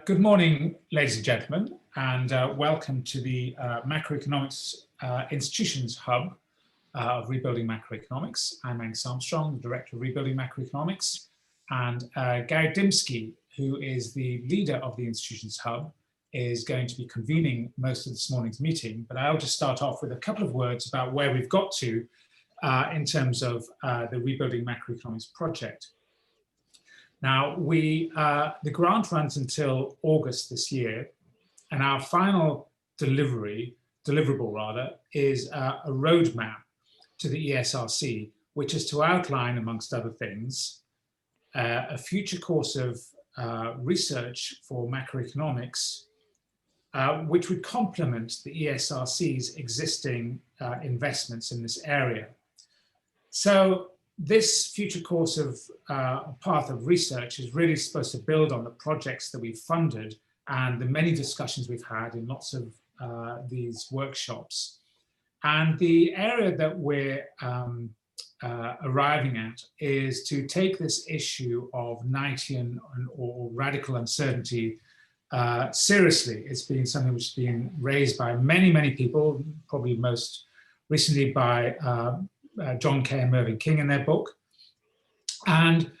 Good morning, ladies and gentlemen, and welcome to the Macroeconomics Institutions Hub of Rebuilding Macroeconomics. I'm Angus Armstrong, the Director of Rebuilding Macroeconomics, and Gary Dymski, who is the leader of the Institutions Hub, is going to be convening most of this morning's meeting, but I'll just start off with a couple of words about where we've got to in terms of the Rebuilding Macroeconomics project. Now, the grant runs until August this year, and our final deliverable is a roadmap to the ESRC, which is to outline, amongst other things, a future course of research for macroeconomics, which would complement the ESRC's existing investments in this area. So this future course of path of research is really supposed to build on the projects that we've funded and the many discussions we've had in lots of these workshops. And the area that we're arriving at is to take this issue of Knightian or radical uncertainty seriously. It's been something which has been raised by many, many people, probably most recently by John Kay and Mervyn King in their book. And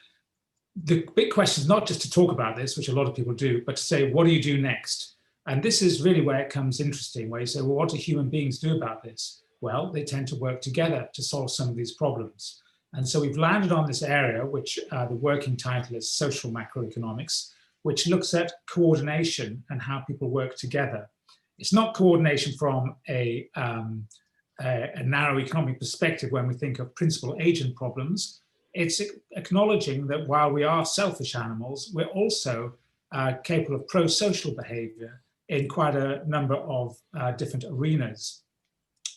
the big question is not just to talk about this, which a lot of people do, but to say, what do you do next? And this is really where it comes interesting, where you say, well, what do human beings do about this? Well, they tend to work together to solve some of these problems. And so we've landed on this area, which the working title is Social Macroeconomics, which looks at coordination and how people work together. It's not coordination from a narrow economic perspective when we think of principal-agent problems. It's acknowledging that while we are selfish animals, we're also capable of pro-social behavior in quite a number of different arenas.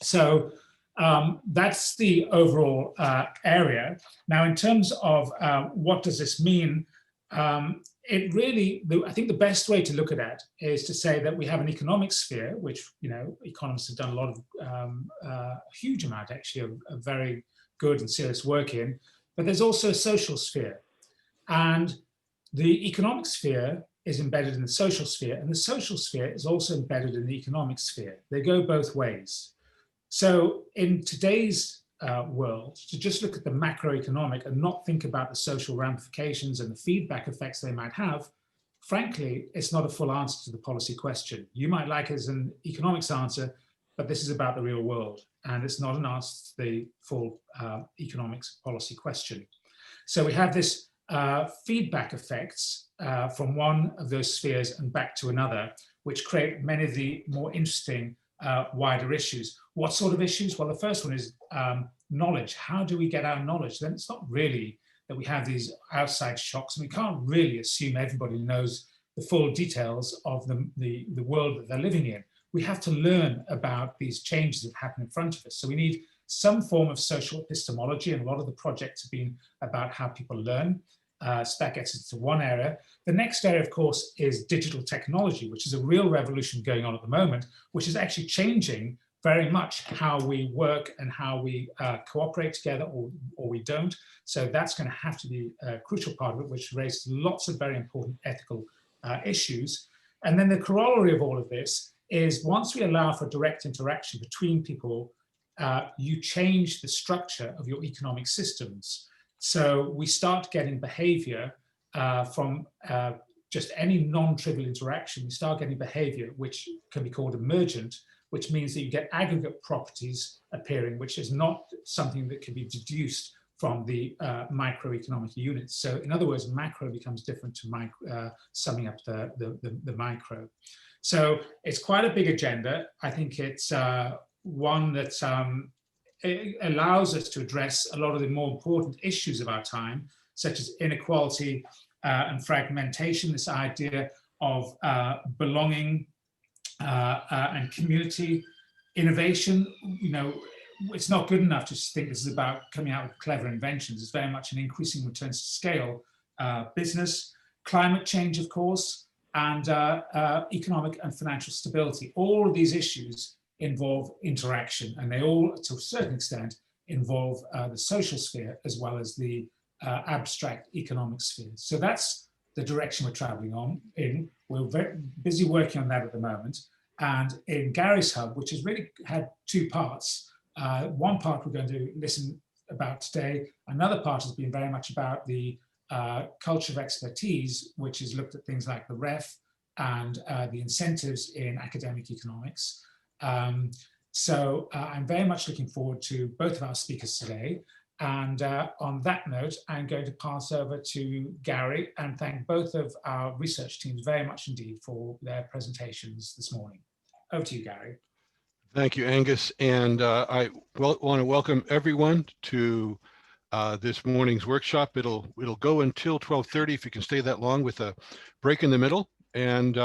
So that's the overall area. Now, in terms of what does this mean, it really, I think the best way to look at it is to say that we have an economic sphere, which, you know, economists have done a lot of, a huge amount actually of very good and serious work in, but there's also a social sphere. And the economic sphere is embedded in the social sphere, and the social sphere is also embedded in the economic sphere. They go both ways. So in today's world, to just look at the macroeconomic and not think about the social ramifications and the feedback effects they might have, frankly, it's not a full answer to the policy question. You might like it as an economics answer, but this is about the real world, and it's not an answer to the full economics policy question. So we have this feedback effects from one of those spheres and back to another, which create many of the more interesting wider issues. What sort of issues? Well, the first one is knowledge. How do we get our knowledge? Then it's not really that we have these outside shocks, and we can't really assume everybody knows the full details of the world that they're living in. We have to learn about these changes that happen in front of us. So we need some form of social epistemology, and a lot of the projects have been about how people learn. So that gets us to one area. The next area, of course, is digital technology, which is a real revolution going on at the moment, which is actually changing very much how we work and how we cooperate together, or we don't. So that's going to have to be a crucial part of it, which raises lots of very important ethical issues. And then the corollary of all of this is, once we allow for direct interaction between people, you change the structure of your economic systems. So we start getting behavior from just any non-trivial interaction. We start getting behavior which can be called emergent, which means that you get aggregate properties appearing, which is not something that can be deduced from the microeconomic units. So in other words, macro becomes different to micro, summing up the micro. So it's quite a big agenda. I think it's one that it allows us to address a lot of the more important issues of our time, such as inequality and fragmentation, this idea of belonging and community, innovation. You know, it's not good enough to just think this is about coming out with clever inventions. It's very much an increasing returns to scale business, climate change, of course, and economic and financial stability. All of these issues involve interaction, and they all, to a certain extent, involve the social sphere as well as the abstract economic sphere. So that's the direction we're traveling on. We're very busy working on that at the moment. And in Gary's Hub, which has really had two parts, one part we're going to listen about today. Another part has been very much about the culture of expertise, which has looked at things like the REF and the incentives in academic economics. So I'm very much looking forward to both of our speakers today. And on that note, I'm going to pass over to Gary and thank both of our research teams very much indeed for their presentations this morning. Over to you, Gary. Thank you, Angus. And I want to welcome everyone to this morning's workshop. It'll go until 12:30 if you can stay that long with a break in the middle. And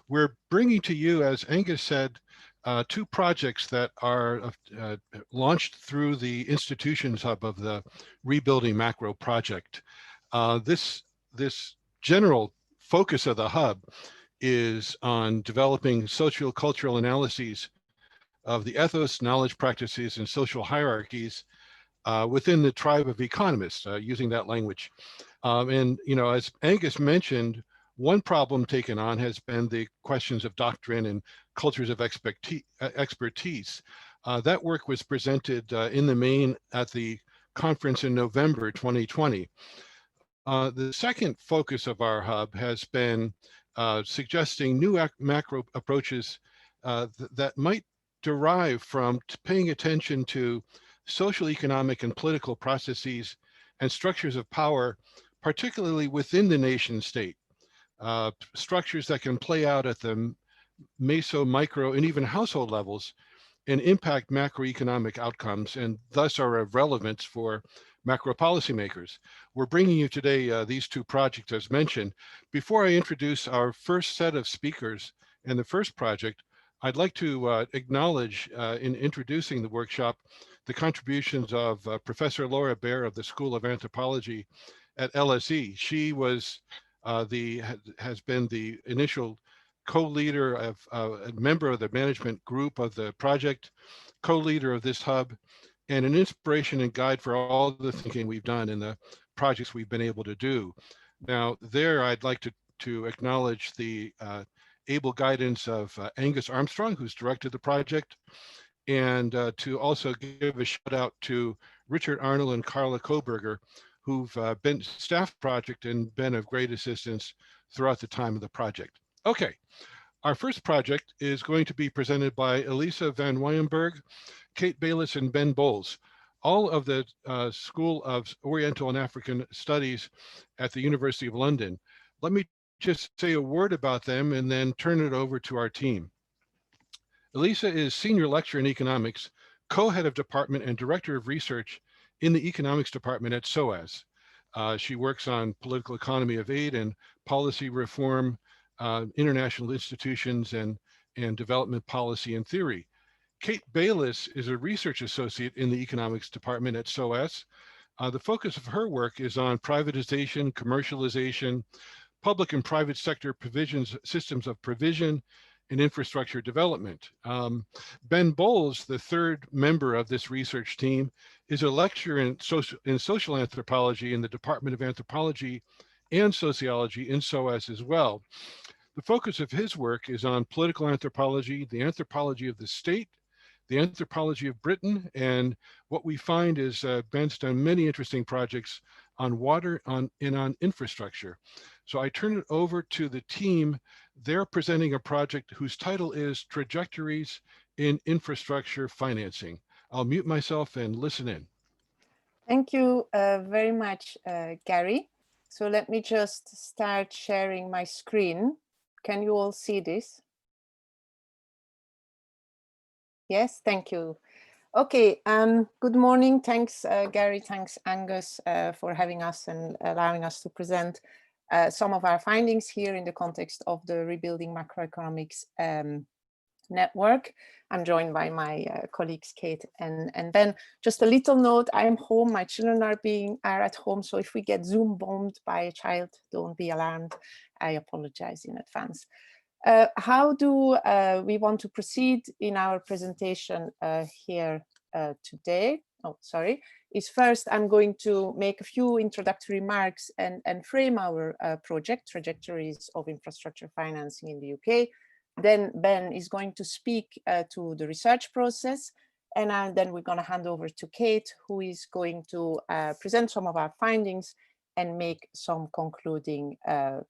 we're bringing to you, as Angus said, two projects that are launched through the Institutions Hub of the Rebuilding Macro Project. This general focus of the Hub is on developing socio-cultural analyses of the ethos, knowledge practices, and social hierarchies within the tribe of economists, using that language. And, you know, as Angus mentioned, one problem taken on has been the questions of doctrine and cultures of expertise. That work was presented in the main at the conference in November 2020. The second focus of our hub has been suggesting new macro approaches that might derive from paying attention to social, economic, and political processes and structures of power, particularly within the nation state. Structures that can play out at the meso, micro, and even household levels and impact macroeconomic outcomes, and thus are of relevance for macro policymakers. We're bringing you today these two projects as mentioned. Before I introduce our first set of speakers and the first project, I'd like to acknowledge in introducing the workshop the contributions of Professor Laura Baer of the School of Anthropology at LSE. She was has been the initial co-leader of a member of the management group of the project, co-leader of this hub, and an inspiration and guide for all the thinking we've done in the projects we've been able to do. Now, there I'd like to acknowledge the able guidance of Angus Armstrong, who's directed the project, and to also give a shout out to Richard Arnold and Carla Koberger, who've been staff project and been of great assistance throughout the time of the project. Okay, our first project is going to be presented by Elisa van Waeyenberge, Kate Bayliss, and Ben Bowles, all of the School of Oriental and African Studies at the University of London. Let me just say a word about them and then turn it over to our team. Elisa is Senior Lecturer in Economics, Co-Head of Department and Director of Research in the Economics Department at SOAS. She works on political economy of aid and policy reform, international institutions, and development policy and theory. Kate Bayliss is a research associate in the Economics Department at SOAS. The focus of her work is on privatization, commercialization, public and private sector provisions, systems of provision, and infrastructure development. Ben Bowles, the third member of this research team, is a lecturer in social anthropology in the Department of Anthropology and Sociology in SOAS as well. The focus of his work is on political anthropology, the anthropology of the state, the anthropology of Britain, and what we find is Ben's done many interesting projects on water and on infrastructure. So I turn it over to the team. They're presenting a project whose title is Trajectories in Infrastructure Financing. I'll mute myself and listen in. Thank you very much, Gary. So let me just start sharing my screen. Can you all see this? Yes, thank you. Okay, good morning. Thanks, Gary. Thanks, Angus, for having us and allowing us to present some of our findings here in the context of the Rebuilding Macroeconomics network. I'm joined by my colleagues, Kate and Ben. Just a little note, I'm home, my children are at home, so if we get Zoom bombed by a child, don't be alarmed. I apologize in advance. How do we want to proceed in our presentation here today? Oh, sorry. is first, I'm going to make a few introductory remarks and frame our project, Trajectories of Infrastructure Financing in the UK. Then Ben is going to speak to the research process. And then we're going to hand over to Kate, who is going to present some of our findings and make some concluding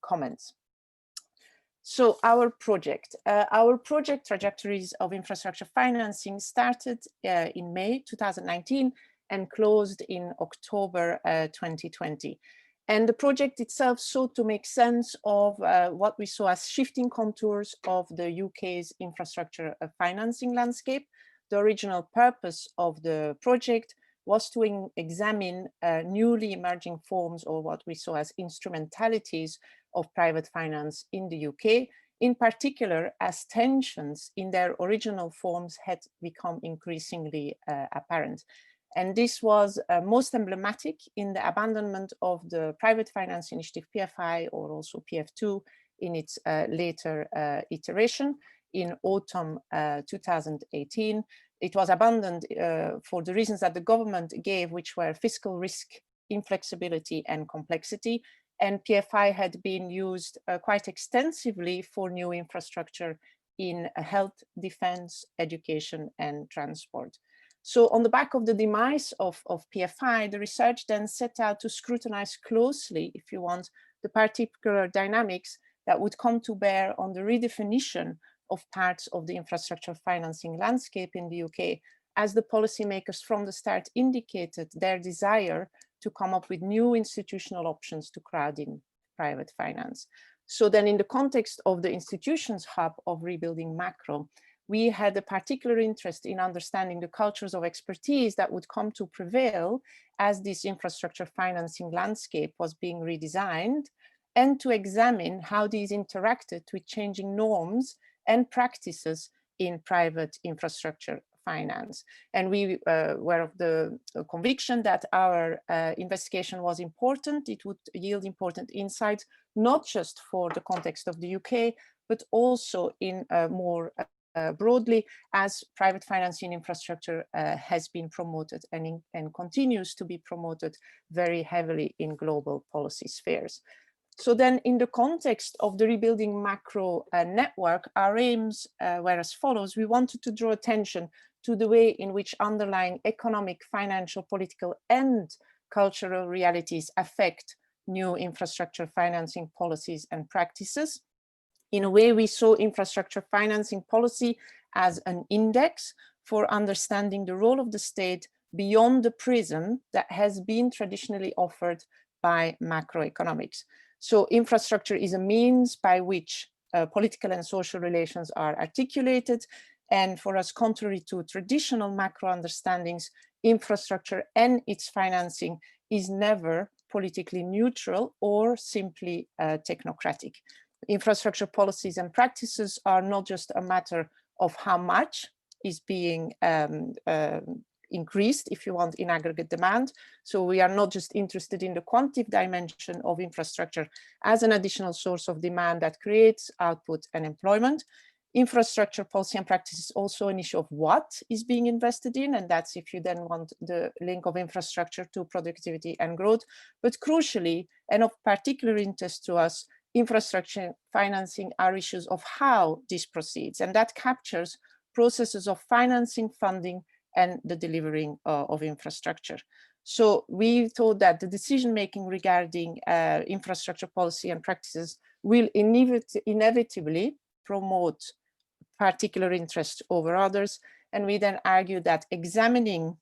comments. So our project, Trajectories of Infrastructure Financing, started in May 2019 and closed in October 2020. And the project itself sought to make sense of what we saw as shifting contours of the UK's infrastructure financing landscape. The original purpose of the project was to examine newly emerging forms, or what we saw as instrumentalities, of private finance in the UK, in particular as tensions in their original forms had become increasingly apparent. And this was most emblematic in the abandonment of the private finance initiative PFI, or also PF2, in its later iteration in autumn 2018. It was abandoned for the reasons that the government gave, which were fiscal risk, inflexibility, and complexity. And PFI had been used quite extensively for new infrastructure in health, defense, education, and transport. So on the back of the demise of PFI, the research then set out to scrutinize closely, if you want, the particular dynamics that would come to bear on the redefinition of parts of the infrastructure financing landscape in the UK, as the policymakers from the start indicated their desire to come up with new institutional options to crowd in private finance. So then in the context of the institutions hub of Rebuilding Macro, we had a particular interest in understanding the cultures of expertise that would come to prevail as this infrastructure financing landscape was being redesigned, and to examine how these interacted with changing norms and practices in private infrastructure finance. And we were of the conviction that our investigation was important. It would yield important insights, not just for the context of the UK, but also in more broadly, as private financing infrastructure has been promoted and continues to be promoted very heavily in global policy spheres. So then in the context of the Rebuilding Macro network, our aims were as follows. We wanted to draw attention to the way in which underlying economic, financial, political, and cultural realities affect new infrastructure financing policies and practices. In a way, we saw infrastructure financing policy as an index for understanding the role of the state beyond the prism that has been traditionally offered by macroeconomics. So infrastructure is a means by which political and social relations are articulated. And for us, contrary to traditional macro understandings, infrastructure and its financing is never politically neutral or simply technocratic. Infrastructure policies and practices are not just a matter of how much is being increased, if you want, in aggregate demand. So we are not just interested in the quantitative dimension of infrastructure as an additional source of demand that creates output and employment. Infrastructure policy and practice is also an issue of what is being invested in, and that's, if you then want, the link of infrastructure to productivity and growth. But crucially, and of particular interest to us, infrastructure financing are issues of how this proceeds, and that captures processes of financing, funding, and the delivering of infrastructure. So we thought that the decision-making regarding infrastructure policy and practices will inevitably promote particular interests over others. And we then argue that examining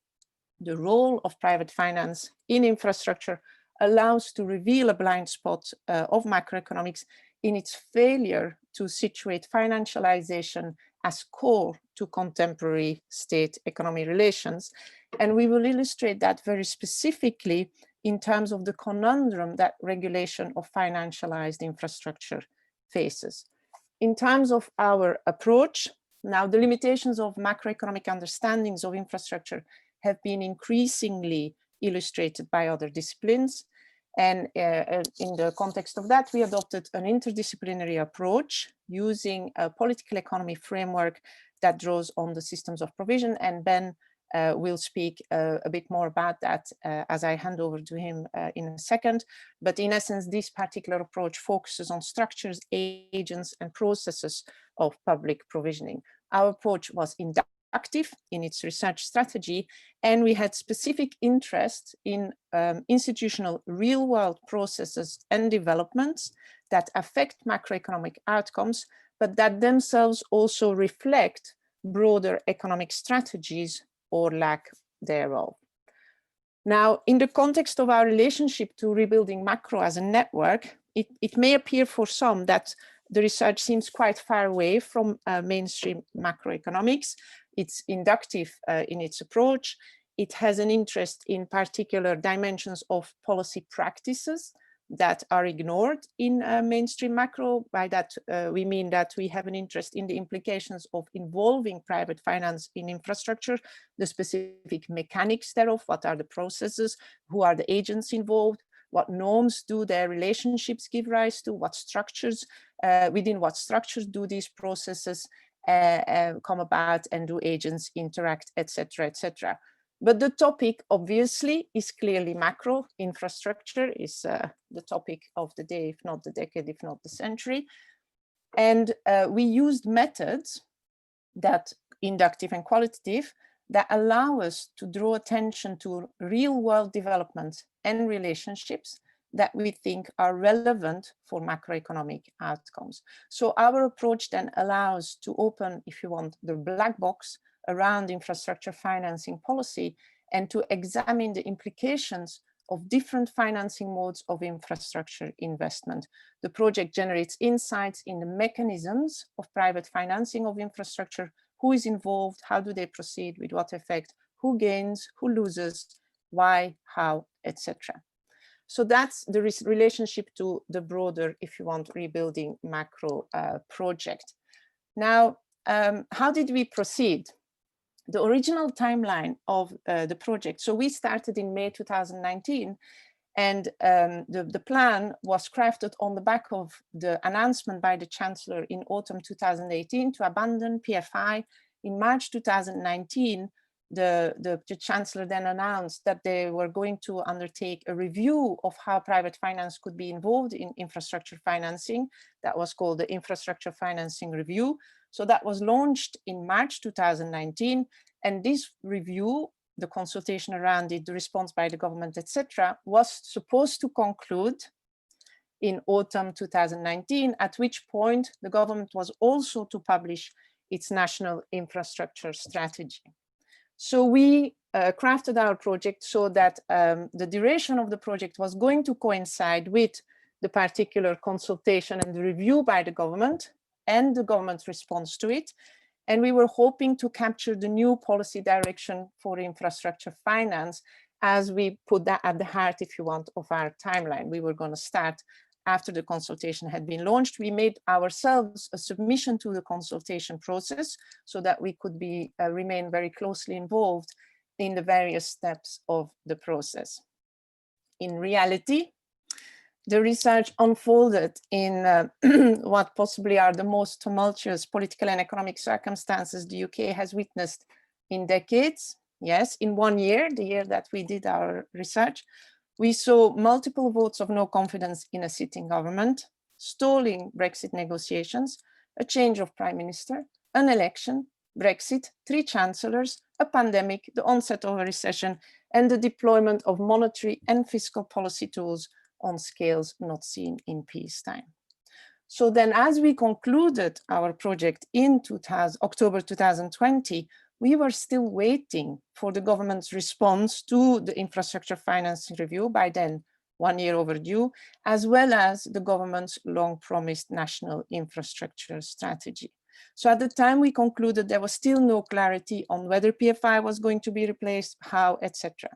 the role of private finance in infrastructure allows to reveal a blind spot of macroeconomics in its failure to situate financialization as core to contemporary state-economy relations. And we will illustrate that very specifically in terms of the conundrum that regulation of financialized infrastructure faces. In terms of our approach, now the limitations of macroeconomic understandings of infrastructure have been increasingly illustrated by other disciplines. And in the context of that, we adopted an interdisciplinary approach using a political economy framework that draws on the systems of provision. And Ben will speak a bit more about that as I hand over to him in a second. But in essence, this particular approach focuses on structures, agents, and processes of public provisioning. Our approach was inductive in its research strategy, and we had specific interest in institutional real-world processes and developments that affect macroeconomic outcomes, but that themselves also reflect broader economic strategies or lack thereof. Now, in the context of our relationship to rebuilding macro as a network, it may appear for some that the research seems quite far away from mainstream macroeconomics. It's inductive in its approach. It has an interest in particular dimensions of policy practices that are ignored in mainstream macro. By that, we mean that we have an interest in the implications of involving private finance in infrastructure, the specific mechanics thereof, what are the processes, who are the agents involved, what norms do their relationships give rise to, what structures, within what structures do these processes come about and do agents interact, etc., etc. But the topic, obviously, is clearly macro. Infrastructure is the topic of the day, if not the decade, if not the century. And we used methods that, inductive and qualitative, that allow us to draw attention to real-world developments and relationships that we think are relevant for macroeconomic outcomes. So our approach then allows to open, if you want, the black box around infrastructure financing policy and to examine the implications of different financing modes of infrastructure investment. The project generates insights in the mechanisms of private financing of infrastructure, who is involved, how do they proceed, with what effect, who gains, who loses, why, how, etc. So that's the relationship to the broader, if you want, rebuilding macro project. Now, how did we proceed? The original timeline of the project. So we started in May 2019, and the plan was crafted on the back of the announcement by the Chancellor in autumn 2018 to abandon PFI. In March 2019, the Chancellor then announced that they were going to undertake a review of how private finance could be involved in infrastructure financing. That was called the Infrastructure Financing Review. So that was launched in March 2019. And this review, the consultation around it, the response by the government, etc., was supposed to conclude in autumn 2019, at which point the government was also to publish its national infrastructure strategy. So we crafted our project so that the duration of the project was going to coincide with the particular consultation and the review by the government and the government's response to it. And we were hoping to capture the new policy direction for infrastructure finance as we put that at the heart, if you want, of our timeline. We were going to start after the consultation had been launched. We made ourselves a submission to the consultation process so that we could remain very closely involved in the various steps of the process. In reality, the research unfolded in what possibly are the most tumultuous political and economic circumstances the UK has witnessed in decades. Yes, in 1 year, the year that we did our research, we saw multiple votes of no confidence in a sitting government, stalling Brexit negotiations, a change of prime minister, an election, Brexit, 3 chancellors, a pandemic, the onset of a recession, and the deployment of monetary and fiscal policy tools on scales not seen in peacetime. So then, as we concluded our project in October 2020, we were still waiting for the government's response to the infrastructure financing review, by then 1 year overdue, as well as the government's long-promised national infrastructure strategy. So at the time we concluded there was still no clarity on whether PFI was going to be replaced, how, etc.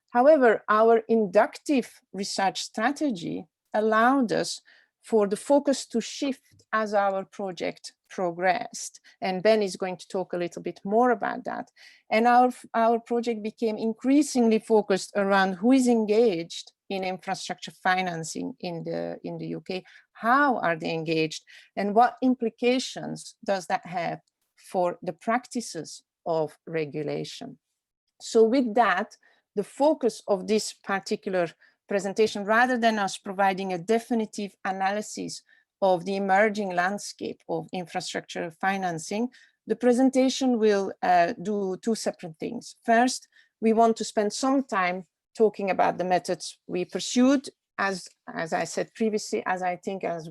However, our inductive research strategy allowed us for the focus to shift as our project progressed. And Ben is going to talk a little bit more about that. And our project became increasingly focused around who is engaged in infrastructure financing in the UK, how are they engaged, and what implications does that have for the practices of regulation. So with that, the focus of this particular presentation, rather than us providing a definitive analysis of the emerging landscape of infrastructure financing, the presentation will do two separate things. First, we want to spend some time talking about the methods we pursued, as I said previously, as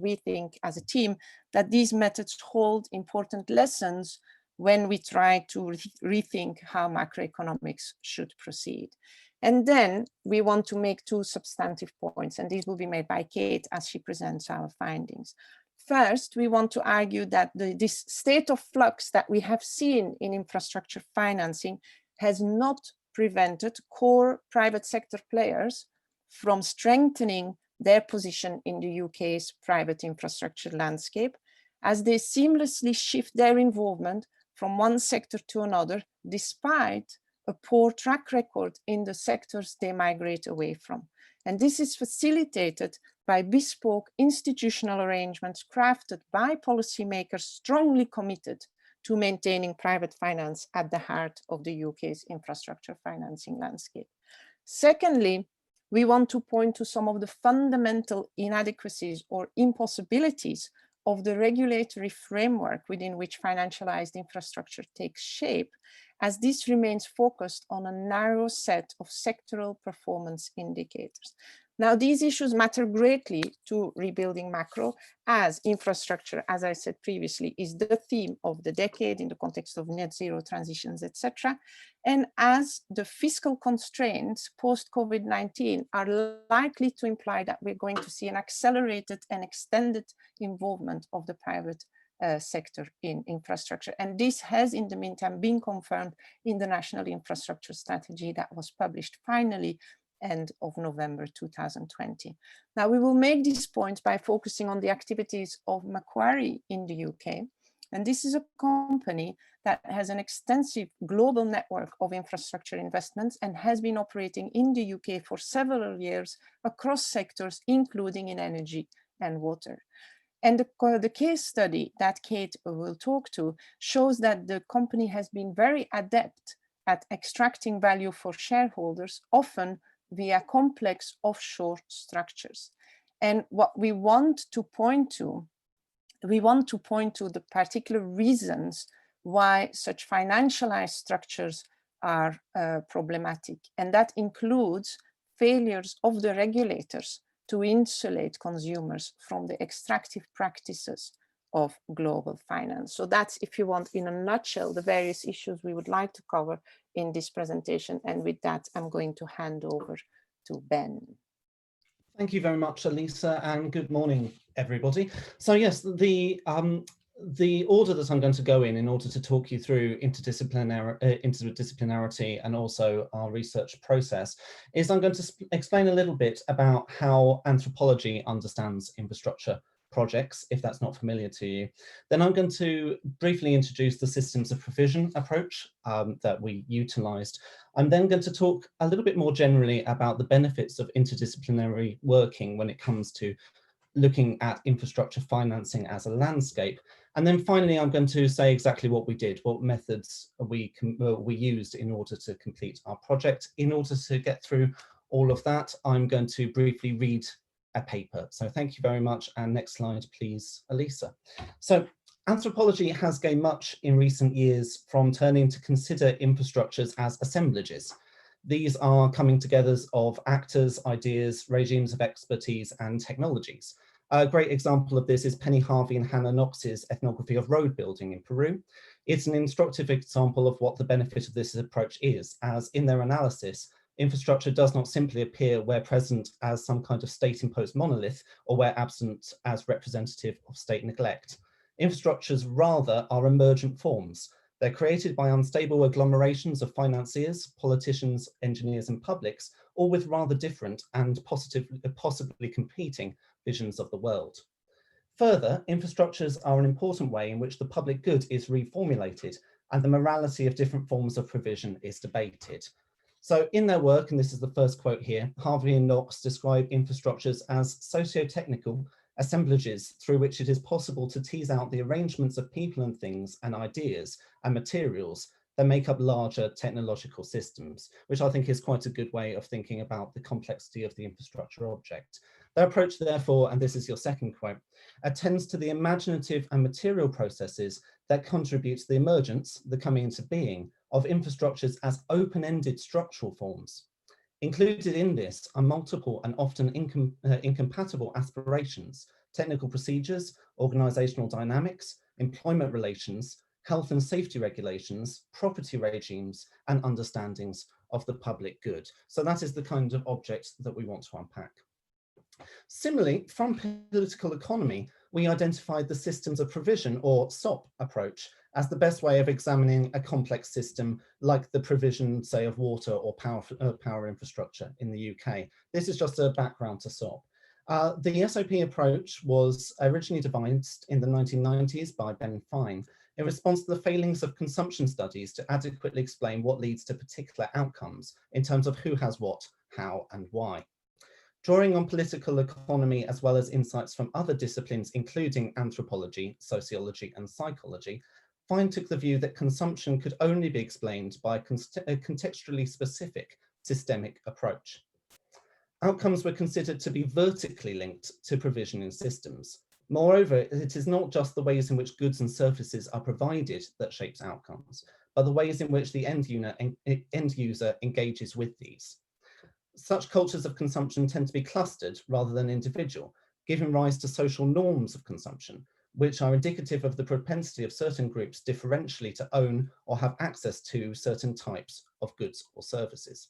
we think as a team, that these methods hold important lessons when we try to rethink how macroeconomics should proceed. And then we want to make two substantive points, and these will be made by Kate as she presents our findings. First, we want to argue that this state of flux that we have seen in infrastructure financing has not prevented core private sector players from strengthening their position in the UK's private infrastructure landscape, as they seamlessly shift their involvement from one sector to another, despite a poor track record in the sectors they migrate away from. And this is facilitated by bespoke institutional arrangements crafted by policymakers strongly committed to maintaining private finance at the heart of the UK's infrastructure financing landscape. Secondly, we want to point to some of the fundamental inadequacies or impossibilities of the regulatory framework within which financialized infrastructure takes shape, as this remains focused on a narrow set of sectoral performance indicators. Now, these issues matter greatly to rebuilding macro, as infrastructure, as I said previously, is the theme of the decade in the context of net zero transitions, etc. And as the fiscal constraints post-COVID-19 are likely to imply that we're going to see an accelerated and extended involvement of the private sector in infrastructure. And this has in the meantime been confirmed in the National Infrastructure Strategy that was published finally end of November 2020. Now, we will make these points by focusing on the activities of Macquarie in the UK. And this is a company that has an extensive global network of infrastructure investments and has been operating in the UK for several years across sectors, including in energy and water. And the case study that Kate will talk to shows that the company has been very adept at extracting value for shareholders, often via complex offshore structures. And what we want to point to, the particular reasons why such financialized structures are problematic. And that includes failures of the regulators to insulate consumers from the extractive practices of global finance. So that's, if you want, in a nutshell, the various issues we would like to cover in this presentation. And with that, I'm going to hand over to Ben. Thank you very much, Elisa, and good morning, everybody. So yes, the order that I'm going to go in order to talk you through interdisciplinarity and also our research process is I'm going to explain a little bit about how anthropology understands infrastructure projects, if that's not familiar to you. Then I'm going to briefly introduce the systems of provision approach that we utilized. I'm then going to talk a little bit more generally about the benefits of interdisciplinary working when it comes to looking at infrastructure financing as a landscape. And then finally, I'm going to say exactly what we did, what methods we used in order to complete our project. In order to get through all of that, I'm going to briefly read a paper. So thank you very much. And next slide, please, Elisa. So anthropology has gained much in recent years from turning to consider infrastructures as assemblages. These are coming together of actors, ideas, regimes of expertise, and technologies. A great example of this is Penny Harvey and Hannah Knox's ethnography of road building in Peru. It's an instructive example of what the benefit of this approach is, as in their analysis, infrastructure does not simply appear where present as some kind of state-imposed monolith or where absent as representative of state neglect. Infrastructures rather are emergent forms. They're created by unstable agglomerations of financiers, politicians, engineers, and publics, all with rather different and possibly competing visions of the world. Further, infrastructures are an important way in which the public good is reformulated and the morality of different forms of provision is debated. So in their work, and this is the first quote here, Harvey and Knox describe infrastructures as socio-technical assemblages through which it is possible to tease out the arrangements of people and things and ideas and materials that make up larger technological systems, which I think is quite a good way of thinking about the complexity of the infrastructure object. Their approach, therefore, and this is your second quote, attends to the imaginative and material processes that contribute to the emergence, the coming into being, of infrastructures as open-ended structural forms. Included in this are multiple and often incompatible aspirations, technical procedures, organizational dynamics, employment relations, health and safety regulations, property regimes, and understandings of the public good. So that is the kind of object that we want to unpack. Similarly, from political economy, we identified the systems of provision, or SOP approach, as the best way of examining a complex system like the provision, say, of water or power infrastructure in the UK. This is just a background to SOP. The SOP approach was originally devised in the 1990s by Ben Fine in response to the failings of consumption studies to adequately explain what leads to particular outcomes in terms of who has what, how, and why. Drawing on political economy as well as insights from other disciplines, including anthropology, sociology, and psychology, Fine took the view that consumption could only be explained by a contextually specific systemic approach. Outcomes were considered to be vertically linked to provision in systems. Moreover, it is not just the ways in which goods and services are provided that shapes outcomes, but the ways in which the end user engages with these. Such cultures of consumption tend to be clustered rather than individual, giving rise to social norms of consumption, which are indicative of the propensity of certain groups differentially to own or have access to certain types of goods or services.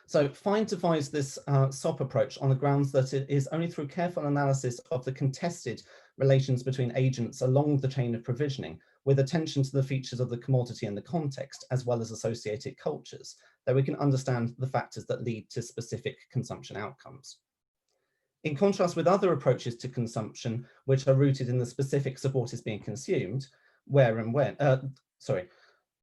So Fine devised this SOP approach on the grounds that it is only through careful analysis of the contested relations between agents along the chain of provisioning, with attention to the features of the commodity and the context, as well as associated cultures, that we can understand the factors that lead to specific consumption outcomes. In contrast with other approaches to consumption, which are rooted in the specifics of what is being consumed, where and when,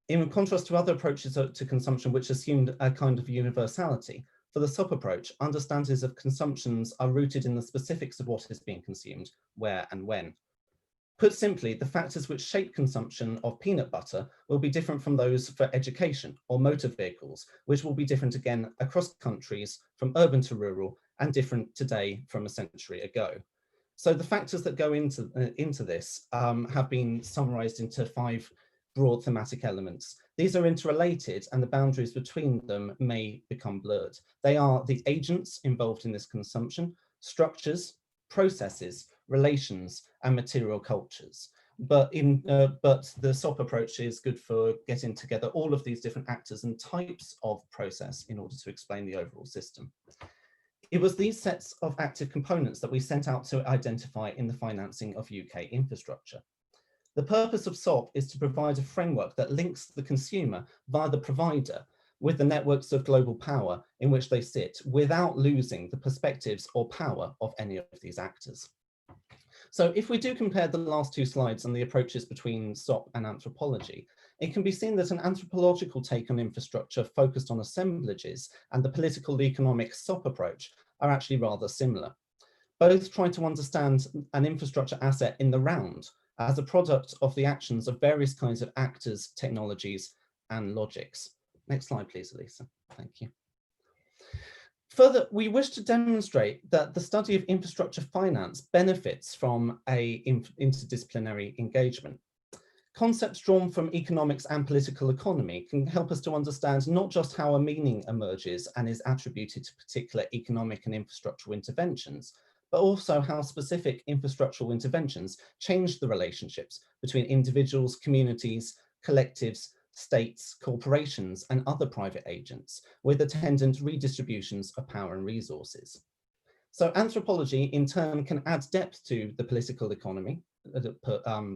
in contrast to other approaches to consumption which assumed a kind of universality, for the SOP approach, understandings of consumptions are rooted in the specifics of what is being consumed, where and when. Put simply, the factors which shape consumption of peanut butter will be different from those for education or motor vehicles, which will be different again across countries from urban to rural and different today from a century ago. So the factors that go into this have been summarized into 5 broad thematic elements. These are interrelated and the boundaries between them may become blurred. They are the agents involved in this consumption, structures, processes, relations, and material cultures. But the SOP approach is good for getting together all of these different actors and types of process in order to explain the overall system. It was these sets of active components that we set out to identify in the financing of UK infrastructure. The purpose of SOP is to provide a framework that links the consumer via the provider with the networks of global power in which they sit, without losing the perspectives or power of any of these actors. So if we do compare the last 2 slides and the approaches between SOP and anthropology, it can be seen that an anthropological take on infrastructure focused on assemblages and the political economic SOP approach are actually rather similar. Both try to understand an infrastructure asset in the round as a product of the actions of various kinds of actors, technologies, and logics. Next slide, please, Elisa. Thank you. Further, we wish to demonstrate that the study of infrastructure finance benefits from an interdisciplinary engagement. Concepts drawn from economics and political economy can help us to understand not just how a meaning emerges and is attributed to particular economic and infrastructural interventions, but also how specific infrastructural interventions change the relationships between individuals, communities, collectives, states, corporations, and other private agents, with attendant redistributions of power and resources. So anthropology, in turn, can add depth to the political economy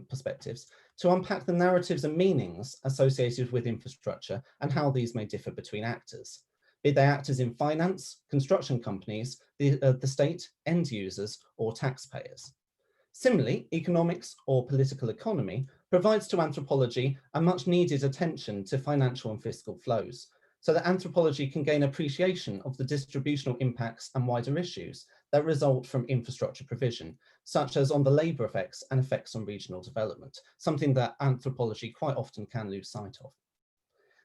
perspectives to unpack the narratives and meanings associated with infrastructure and how these may differ between actors, be they actors in finance, construction companies, the state, end users, or taxpayers. Similarly, economics or political economy provides to anthropology a much needed attention to financial and fiscal flows, so that anthropology can gain appreciation of the distributional impacts and wider issues that result from infrastructure provision, such as on the labour effects and effects on regional development, something that anthropology quite often can lose sight of.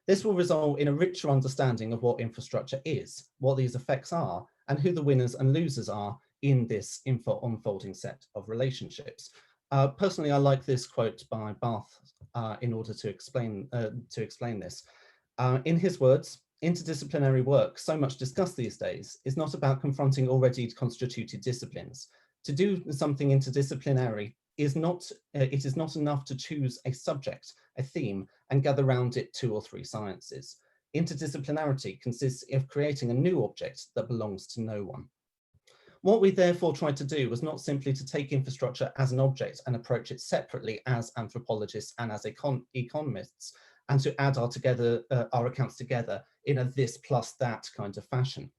This will result in a richer understanding of what infrastructure is, what these effects are, and who the winners and losers are in this unfolding set of relationships. Personally, I like this quote by Barth in order to explain this. In his words, interdisciplinary work, so much discussed these days, is not about confronting already constituted disciplines. To do something interdisciplinary is not enough to choose a subject, a theme, and gather around it 2 or 3 sciences. Interdisciplinarity consists of creating a new object that belongs to no one. What we therefore tried to do was not simply to take infrastructure as an object and approach it separately as anthropologists and as economists, and to add our accounts together in a this plus that kind of fashion.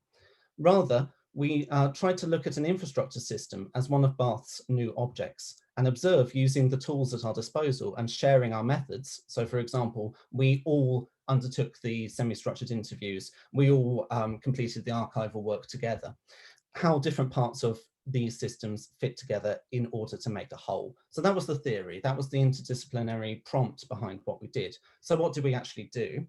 Rather, we tried to look at an infrastructure system as one of Barth's new objects and observe using the tools at our disposal and sharing our methods. So for example, we all undertook the semi-structured interviews, we all completed the archival work together, how different parts of these systems fit together in order to make a whole. So that was the theory, that was the interdisciplinary prompt behind what we did. So what did we actually do?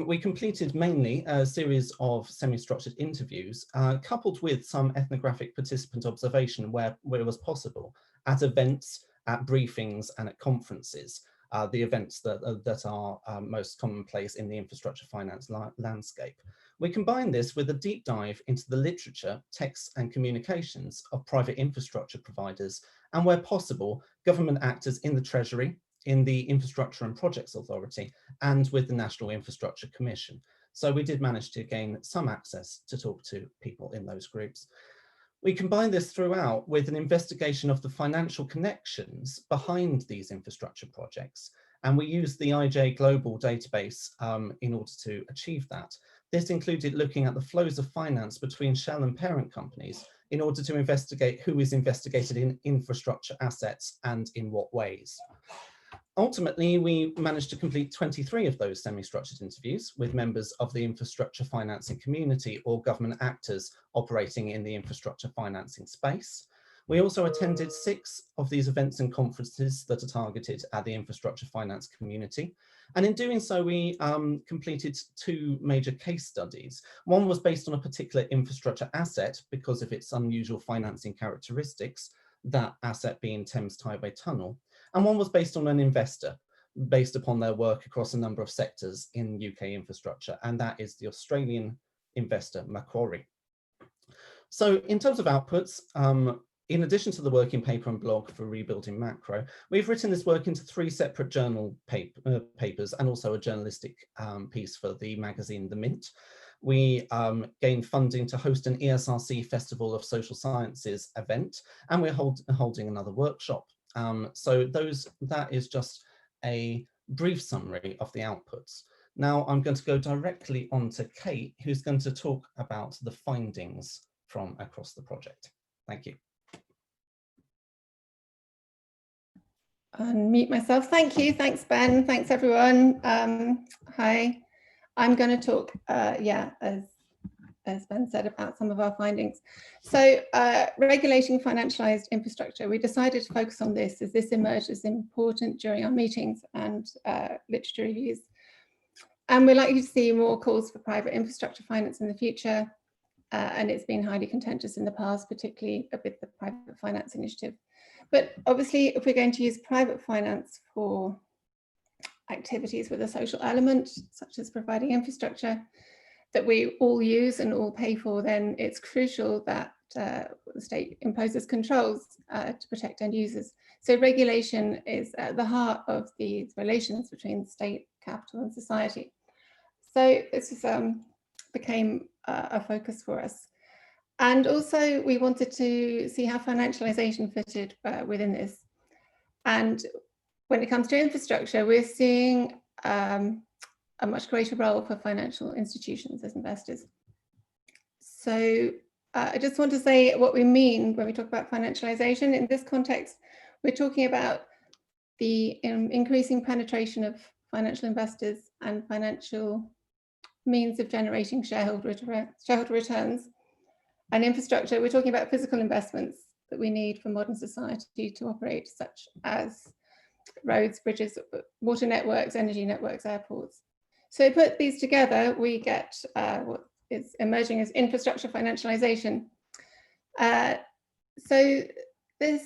We completed mainly a series of semi-structured interviews, coupled with some ethnographic participant observation where it was possible, at events, at briefings, and at conferences, the events that are most commonplace in the infrastructure finance landscape. We combine this with a deep dive into the literature, texts, and communications of private infrastructure providers, and where possible, government actors in the Treasury, in the Infrastructure and Projects Authority, and with the National Infrastructure Commission. So we did manage to gain some access to talk to people in those groups. We combine this throughout with an investigation of the financial connections behind these infrastructure projects, and we used the IJ Global database in order to achieve that. This included looking at the flows of finance between shell and parent companies in order to investigate who is investigated in infrastructure assets and in what ways. Ultimately, we managed to complete 23 of those semi-structured interviews with members of the infrastructure financing community or government actors operating in the infrastructure financing space. We also attended 6 of these events and conferences that are targeted at the infrastructure finance community. And in doing so, we completed 2 major case studies. One was based on a particular infrastructure asset because of its unusual financing characteristics, that asset being Thames Tideway Tunnel. And one was based on an investor, based upon their work across a number of sectors in UK infrastructure, and that is the Australian investor Macquarie. So in terms of outputs, in addition to the working paper and blog for Rebuilding Macro, we've written this work into 3 separate journal papers and also a journalistic piece for the magazine The Mint. We gained funding to host an ESRC Festival of Social Sciences event, and we're holding another workshop. So that is just a brief summary of the outputs. Now I'm going to go directly on to Kate, who's going to talk about the findings from across the project. Thank you. Unmute myself. Thank you. Thanks, Ben. Thanks, everyone. Hi. I'm going to talk, as Ben said, about some of our findings. So regulating financialized infrastructure, we decided to focus on this as this emerged as important during our meetings and literature reviews. And we're likely to see more calls for private infrastructure finance in the future. And it's been highly contentious in the past, particularly with the private finance initiative. But obviously, if we're going to use private finance for activities with a social element, such as providing infrastructure that we all use and all pay for, then it's crucial that the state imposes controls to protect end users. So regulation is at the heart of these relations between state, capital, and society. So this is, became a focus for us. And also we wanted to see how financialization fitted within this. And when it comes to infrastructure, we're seeing a much greater role for financial institutions as investors. So I just want to say what we mean when we talk about financialization. In this context, we're talking about the increasing penetration of financial investors and financial means of generating shareholder returns. And infrastructure, we're talking about physical investments that we need for modern society to operate, such as roads, bridges, water networks, energy networks, airports. So put these together, we get what is emerging as infrastructure financialization. So this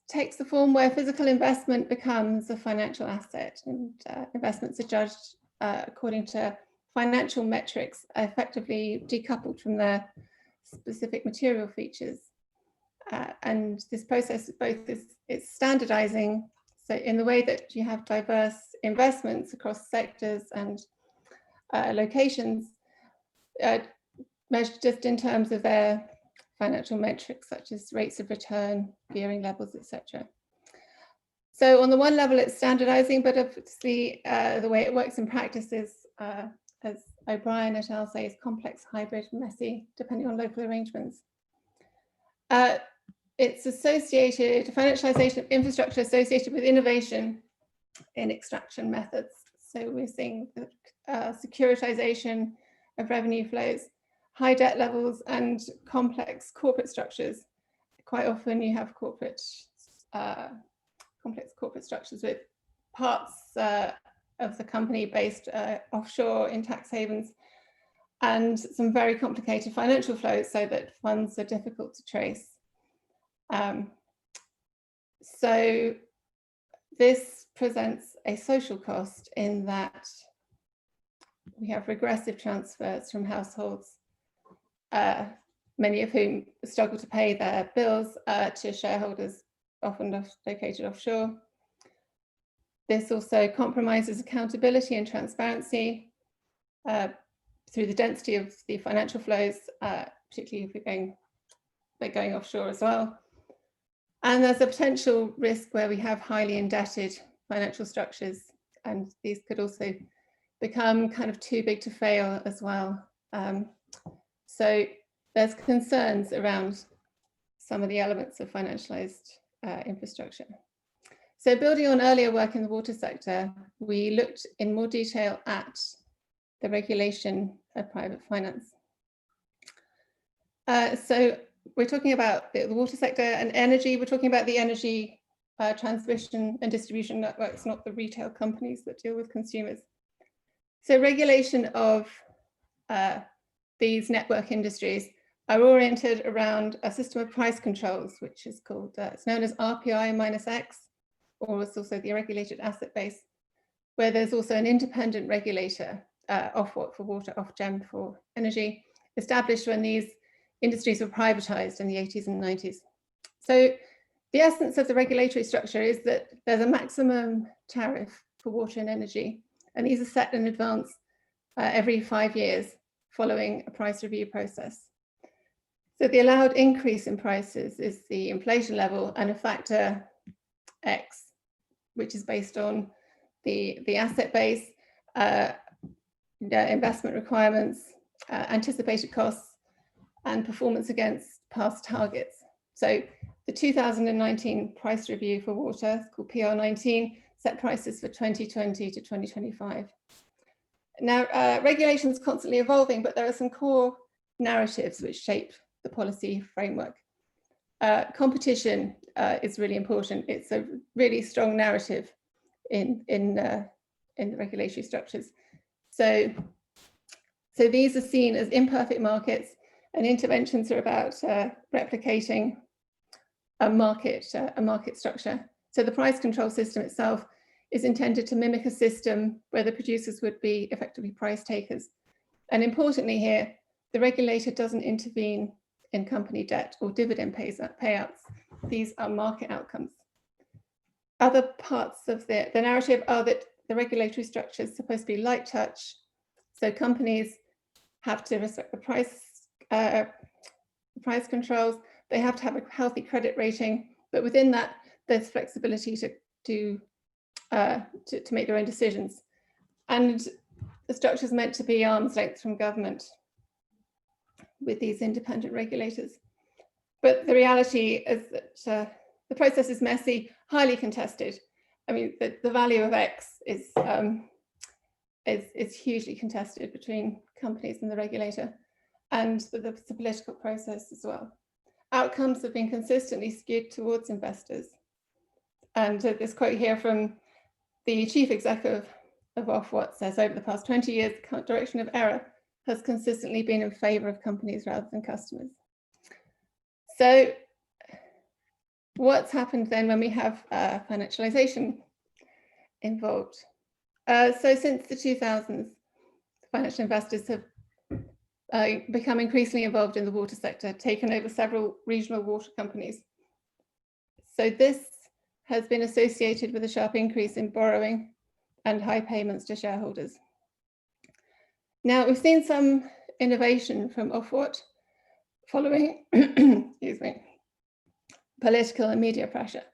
takes the form where physical investment becomes a financial asset, and investments are judged according to financial metrics, effectively decoupled from their specific material features. And this process both is standardizing, so in the way that you have diverse investments across sectors and locations, measured just in terms of their financial metrics, such as rates of return, gearing levels, etc. So on the one level, it's standardizing, but obviously the way it works in practice is, as O'Brien et al. Say, is complex, hybrid, messy, depending on local arrangements. It's associated, financialization of infrastructure associated with innovation in extraction methods. So we're seeing securitization of revenue flows, high debt levels, and complex corporate structures. Quite often you have complex corporate structures with parts of the company based offshore in tax havens, and some very complicated financial flows so that funds are difficult to trace. So this presents a social cost in that we have regressive transfers from households, many of whom struggle to pay their bills, to shareholders often located offshore. This also compromises accountability and transparency through the density of the financial flows, particularly if they're going offshore as well. And there's a potential risk where we have highly indebted financial structures, and these could also become kind of too big to fail as well. So there's concerns around some of the elements of financialized infrastructure. So building on earlier work in the water sector, we looked in more detail at the regulation of private finance. So we're talking about the water sector and energy. We're talking about the energy transmission and distribution networks, not the retail companies that deal with consumers. So regulation of these network industries are oriented around a system of price controls, which is called, it's known as RPI minus X, or it's also the regulated asset base, where there's also an independent regulator, Ofwat for water, Ofgem for energy, established when these industries were privatized in the 80s and 90s. So the essence of the regulatory structure is that there's a maximum tariff for water and energy, and these are set in advance every 5 years following a price review process. So the allowed increase in prices is the inflation level and a factor X, which is based on the asset base, investment requirements, anticipated costs, and performance against past targets. So the 2019 price review for water, called PR19, set prices for 2020 to 2025. Now, regulation is constantly evolving, but there are some core narratives which shape the policy framework. Competition is really important. It's a really strong narrative in the regulatory structures. So these are seen as imperfect markets, and interventions are about replicating a market structure. So the price control system itself is intended to mimic a system where the producers would be effectively price takers. And importantly here, the regulator doesn't intervene in company debt or dividend payouts. These are market outcomes. Other parts of the narrative are that the regulatory structure is supposed to be light touch. So companies have to respect the price controls. They have to have a healthy credit rating, but within that, there's flexibility to make their own decisions. And the structure is meant to be arm's length from government with these independent regulators. But the reality is that the process is messy, highly contested. I mean, the value of X is hugely contested between companies and the regulator, and the political process as well. outcomes have been consistently skewed towards investors. And this quote here from the chief executive of Ofwat says, over the past 20 years, the direction of error has consistently been in favor of companies rather than customers. So what's happened then when we have financialization involved? So since the 2000s, financial investors have become increasingly involved in the water sector, taken over several regional water companies. So this has been associated with a sharp increase in borrowing and high payments to shareholders. Now, we've seen some innovation from Ofwat following excuse me, political and media pressure.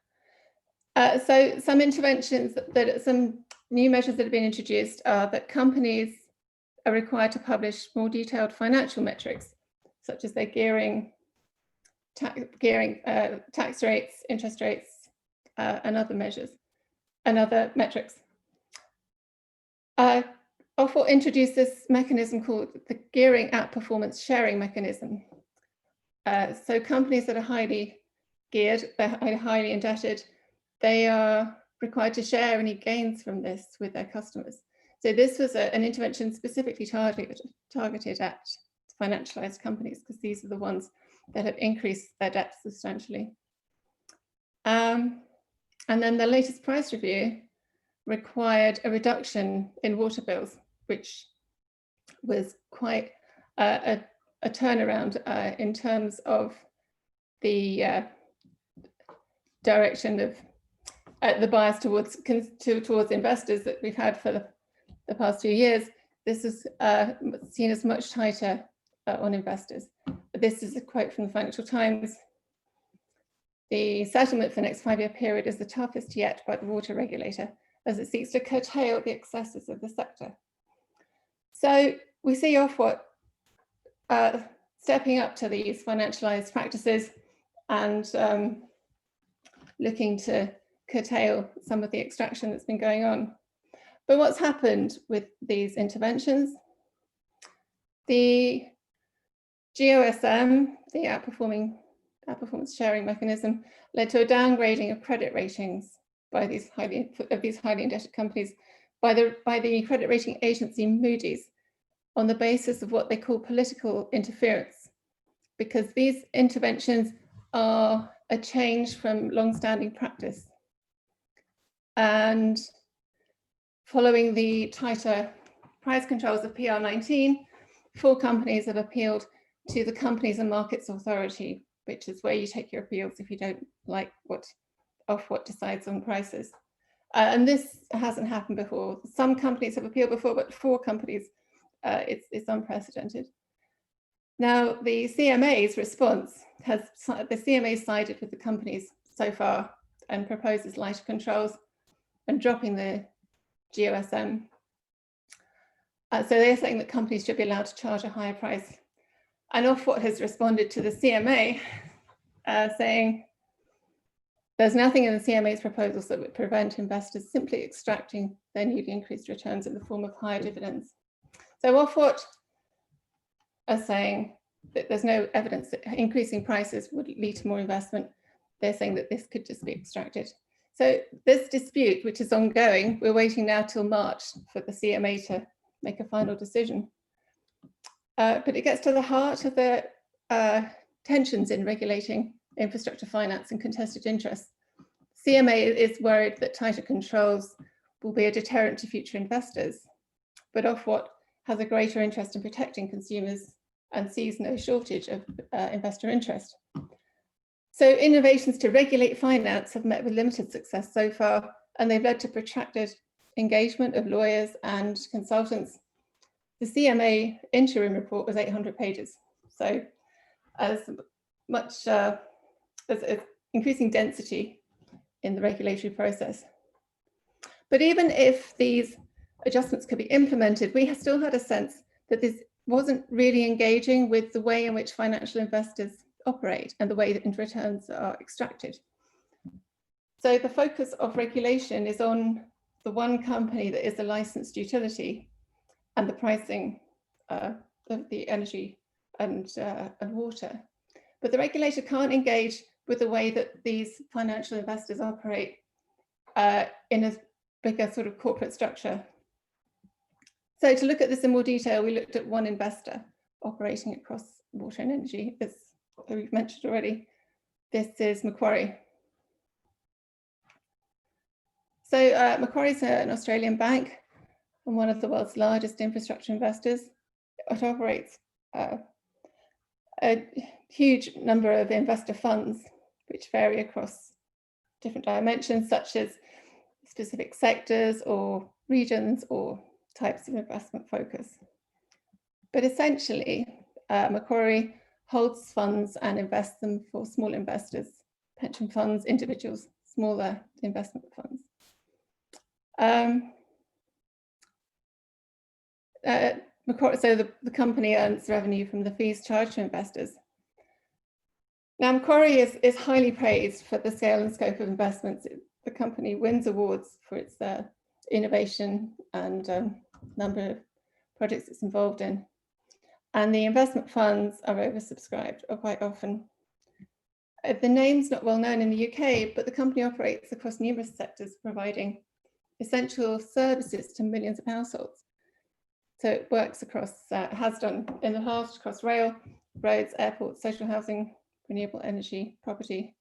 So some interventions, some new measures that have been introduced are that companies are required to publish more detailed financial metrics, such as their gearing, tax rates, interest rates, and other measures, and other metrics. Ofwat introduced this mechanism called the gearing outperformance sharing mechanism. So companies that are highly geared, they're highly indebted, they are required to share any gains from this with their customers. So this was an intervention specifically targeted at financialized companies, because these are the ones that have increased their debts substantially. And then the latest price review required a reduction in water bills, which was quite a turnaround in terms of the direction of the bias towards investors that we've had for the past few years. This is seen as much tighter on investors. But this is a quote from the Financial Times. The settlement for the next 5-year period is the toughest yet by the water regulator, as it seeks to curtail the excesses of the sector. So we see Ofwat stepping up to these financialized practices and looking to curtail some of the extraction that's been going on. But what's happened with these interventions? The GOSM, the outperformance sharing mechanism, led to a downgrading of credit ratings by these highly indebted companies by the credit rating agency Moody's, on the basis of what they call political interference, because these interventions are a change from long-standing practice. And following the tighter price controls of PR19, 4 companies have appealed to the Companies and Markets Authority, which is where you take your appeals if you don't like what Ofwat decides on prices. And this hasn't happened before. Some companies have appealed before, but 4 companies, it's unprecedented. Now, the CMA's response the CMA sided with the companies so far and proposes lighter controls and dropping the GOSM. So they're saying that companies should be allowed to charge a higher price. And Ofwat has responded to the CMA saying there's nothing in the CMA's proposals that would prevent investors simply extracting their newly increased returns in the form of higher dividends. So Ofwat are saying that there's no evidence that increasing prices would lead to more investment. They're saying that this could just be extracted. So this dispute, which is ongoing, we're waiting now till March for the CMA to make a final decision. But it gets to the heart of the tensions in regulating infrastructure finance and contested interests. CMA is worried that tighter controls will be a deterrent to future investors, but Ofwat has a greater interest in protecting consumers and sees no shortage of investor interest. So innovations to regulate finance have met with limited success so far, and they've led to protracted engagement of lawyers and consultants. The CMA interim report was 800 pages. So as much as increasing density in the regulatory process. But even if these adjustments could be implemented, we have still had a sense that this wasn't really engaging with the way in which financial investors operate and the way that returns are extracted. So the focus of regulation is on the one company that is a licensed utility and the pricing of the energy and water. but the regulator can't engage with the way that these financial investors operate in a bigger sort of corporate structure. So to look at this in more detail, we looked at one investor operating across water and energy, as we've mentioned already. This is Macquarie. So Macquarie is an Australian bank and one of the world's largest infrastructure investors. It operates a huge number of investor funds, which vary across different dimensions, such as specific sectors or regions or types of investment focus. But essentially, Macquarie holds funds and invests them for small investors, pension funds, individuals, smaller investment funds. Macquarie, so the company earns revenue from the fees charged to investors. Now, Macquarie is highly praised for the scale and scope of investments. The company wins awards for its innovation and number of projects it's involved in. And the investment funds are oversubscribed quite often. The name's not well known in the UK, but the company operates across numerous sectors, providing essential services to millions of households. So it works across, has done in the past, across rail, roads, airports, social housing, renewable energy, property,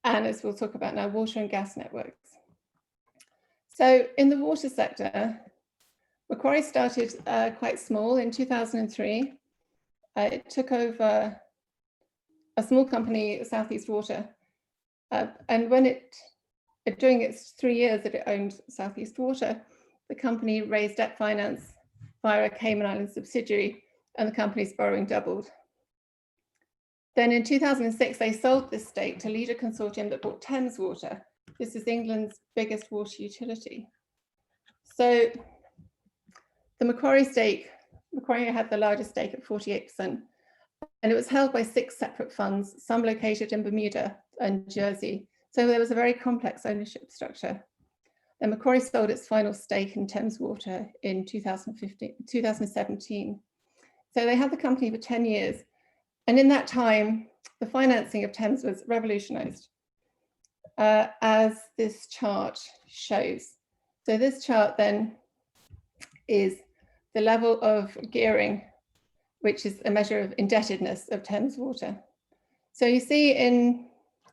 and as we'll talk about now, water and gas networks. So in the water sector, Macquarie started quite small in 2003. It took over a small company, Southeast Water, and when during its 3 years that it owned Southeast Water, the company raised debt finance via a Cayman Islands subsidiary, and the company's borrowing doubled. Then in 2006, they sold this stake to lead a consortium that bought Thames Water. This is England's biggest water utility. So the Macquarie stake, Macquarie had the largest stake at 48%, and it was held by 6 separate funds, some located in Bermuda and Jersey. So there was a very complex ownership structure. And Macquarie sold its final stake in Thames Water in 2017. So they had the company for 10 years. And in that time, the financing of Thames was revolutionized, as this chart shows. So this chart then is the level of gearing, which is a measure of indebtedness of Thames Water. So you see in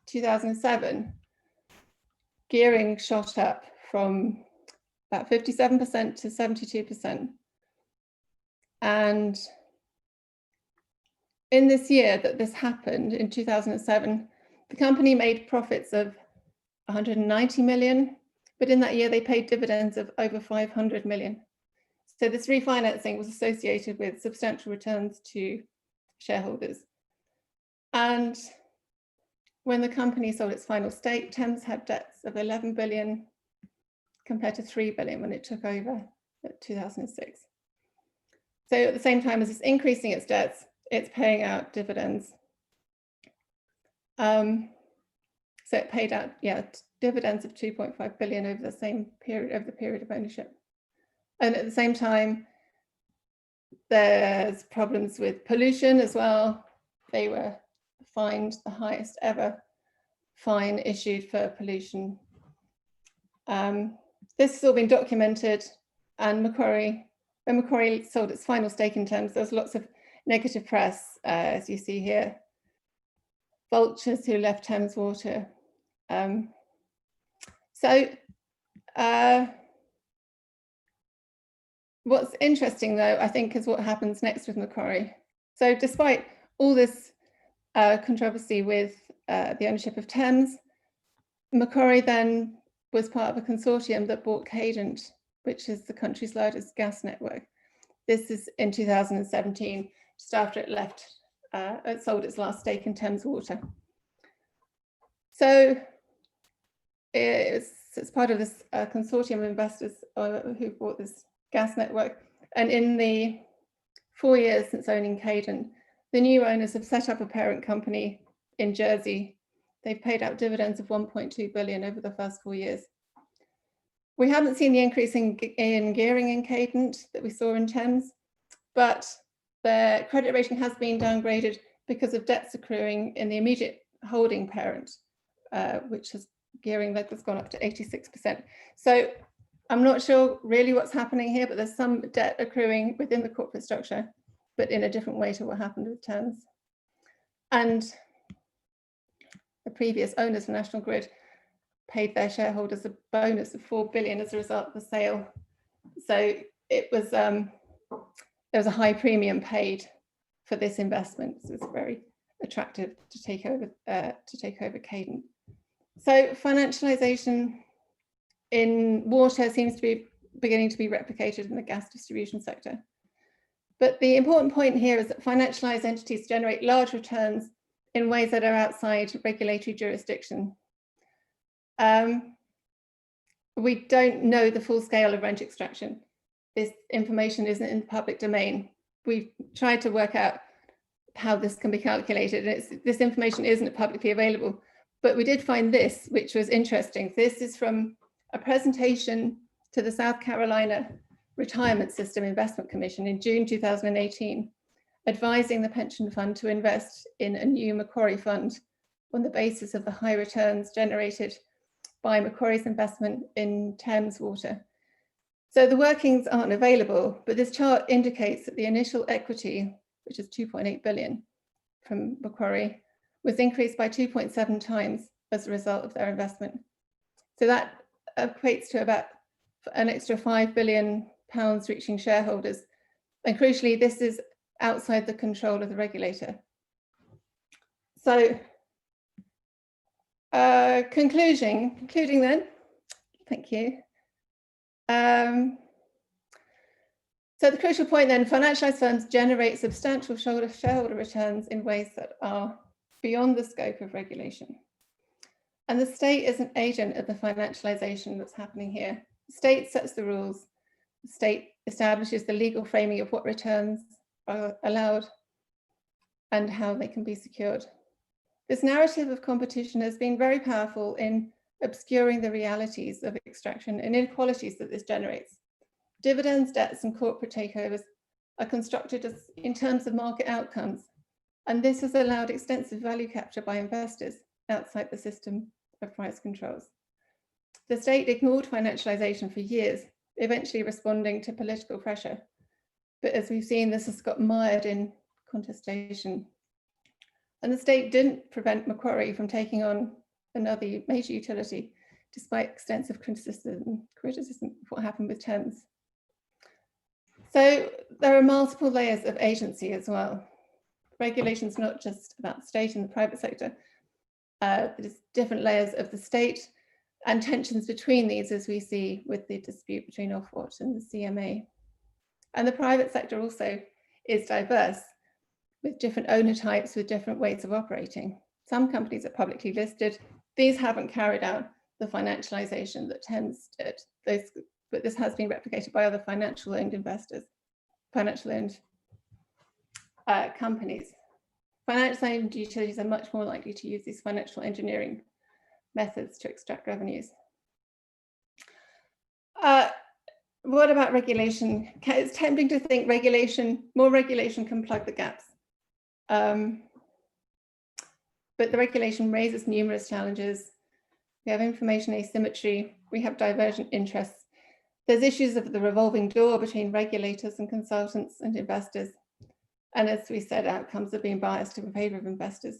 2007, gearing shot up from about 57% to 72%. And in this year that this happened, in 2007, the company made profits of 190 million, but in that year they paid dividends of over 500 million. So this refinancing was associated with substantial returns to shareholders. And when the company sold its final stake, Thames had debts of 11 billion compared to 3 billion when it took over in 2006. So at the same time as it's increasing its debts, it's paying out dividends. So it paid out, dividends of 2.5 billion over the same period, over the period of ownership. And at the same time, there's problems with pollution as well. They were fined the highest ever fine issued for pollution. This has all been documented, and when Macquarie sold its final stake in Thames, there was lots of negative press, as you see here. Vultures who left Thames Water. What's interesting, though, I think, is what happens next with Macquarie. So despite all this controversy with the ownership of Thames, Macquarie then was part of a consortium that bought Cadent, which is the country's largest gas network. This is in 2017, just after it left, it sold its last stake in Thames Water. So it's part of this consortium of investors who bought this gas network. And in the 4 years since owning Cadent, the new owners have set up a parent company in Jersey. They've paid out dividends of 1.2 billion over the first 4 years. We haven't seen the increase in gearing in Cadent that we saw in Thames, but their credit rating has been downgraded because of debts accruing in the immediate holding parent, which has gearing that's gone up to 86%. So I'm not sure really what's happening here, but there's some debt accruing within the corporate structure, but in a different way to what happened with TENS. And the previous owners of National Grid paid their shareholders a bonus of 4 billion as a result of the sale. So it was there was a high premium paid for this investment. So it was very attractive to take over Cadent. So financialization in water seems to be beginning to be replicated in the gas distribution sector. But the important point here is that financialized entities generate large returns in ways that are outside regulatory jurisdiction. We don't know the full scale of rent extraction. This information isn't in the public domain. We've tried to work out how this can be calculated, and this information isn't publicly available. But we did find this, which was interesting. This is from a presentation to the South Carolina Retirement System Investment Commission in June 2018, advising the pension fund to invest in a new Macquarie fund on the basis of the high returns generated by Macquarie's investment in Thames Water. So the workings aren't available, but this chart indicates that the initial equity, which is 2.8 billion from Macquarie, was increased by 2.7 times as a result of their investment. So that equates to about an extra £5 billion reaching shareholders. And crucially, this is outside the control of the regulator. So concluding then, thank you. So the crucial point then, financialized firms generate substantial shareholder returns in ways that are beyond the scope of regulation. And the state is an agent of the financialization that's happening here. The state sets the rules. The state establishes the legal framing of what returns are allowed and how they can be secured. This narrative of competition has been very powerful in obscuring the realities of extraction and inequalities that this generates. Dividends, debts, and corporate takeovers are constructed in terms of market outcomes, and this has allowed extensive value capture by investors outside the system of price controls. The state ignored financialization for years, eventually responding to political pressure. But as we've seen, this has got mired in contestation. And the state didn't prevent Macquarie from taking on another major utility, despite extensive criticism of what happened with Thames. So there are multiple layers of agency as well. Regulation is not just about the state and the private sector. There's different layers of the state and tensions between these, as we see with the dispute between Ofwat and the CMA. And the private sector also is diverse, with different owner types, with different ways of operating. Some companies are publicly listed. These haven't carried out the financialization that Thames did. But this has been replicated by other financial-owned investors, financial-owned companies. Financial-owned utilities are much more likely to use these financial engineering methods to extract revenues. What about regulation? It's tempting to think more regulation can plug the gaps. But the regulation raises numerous challenges. We have information asymmetry, we have divergent interests. There's issues of the revolving door between regulators and consultants and investors. And as we said, outcomes are being biased in favor of investors.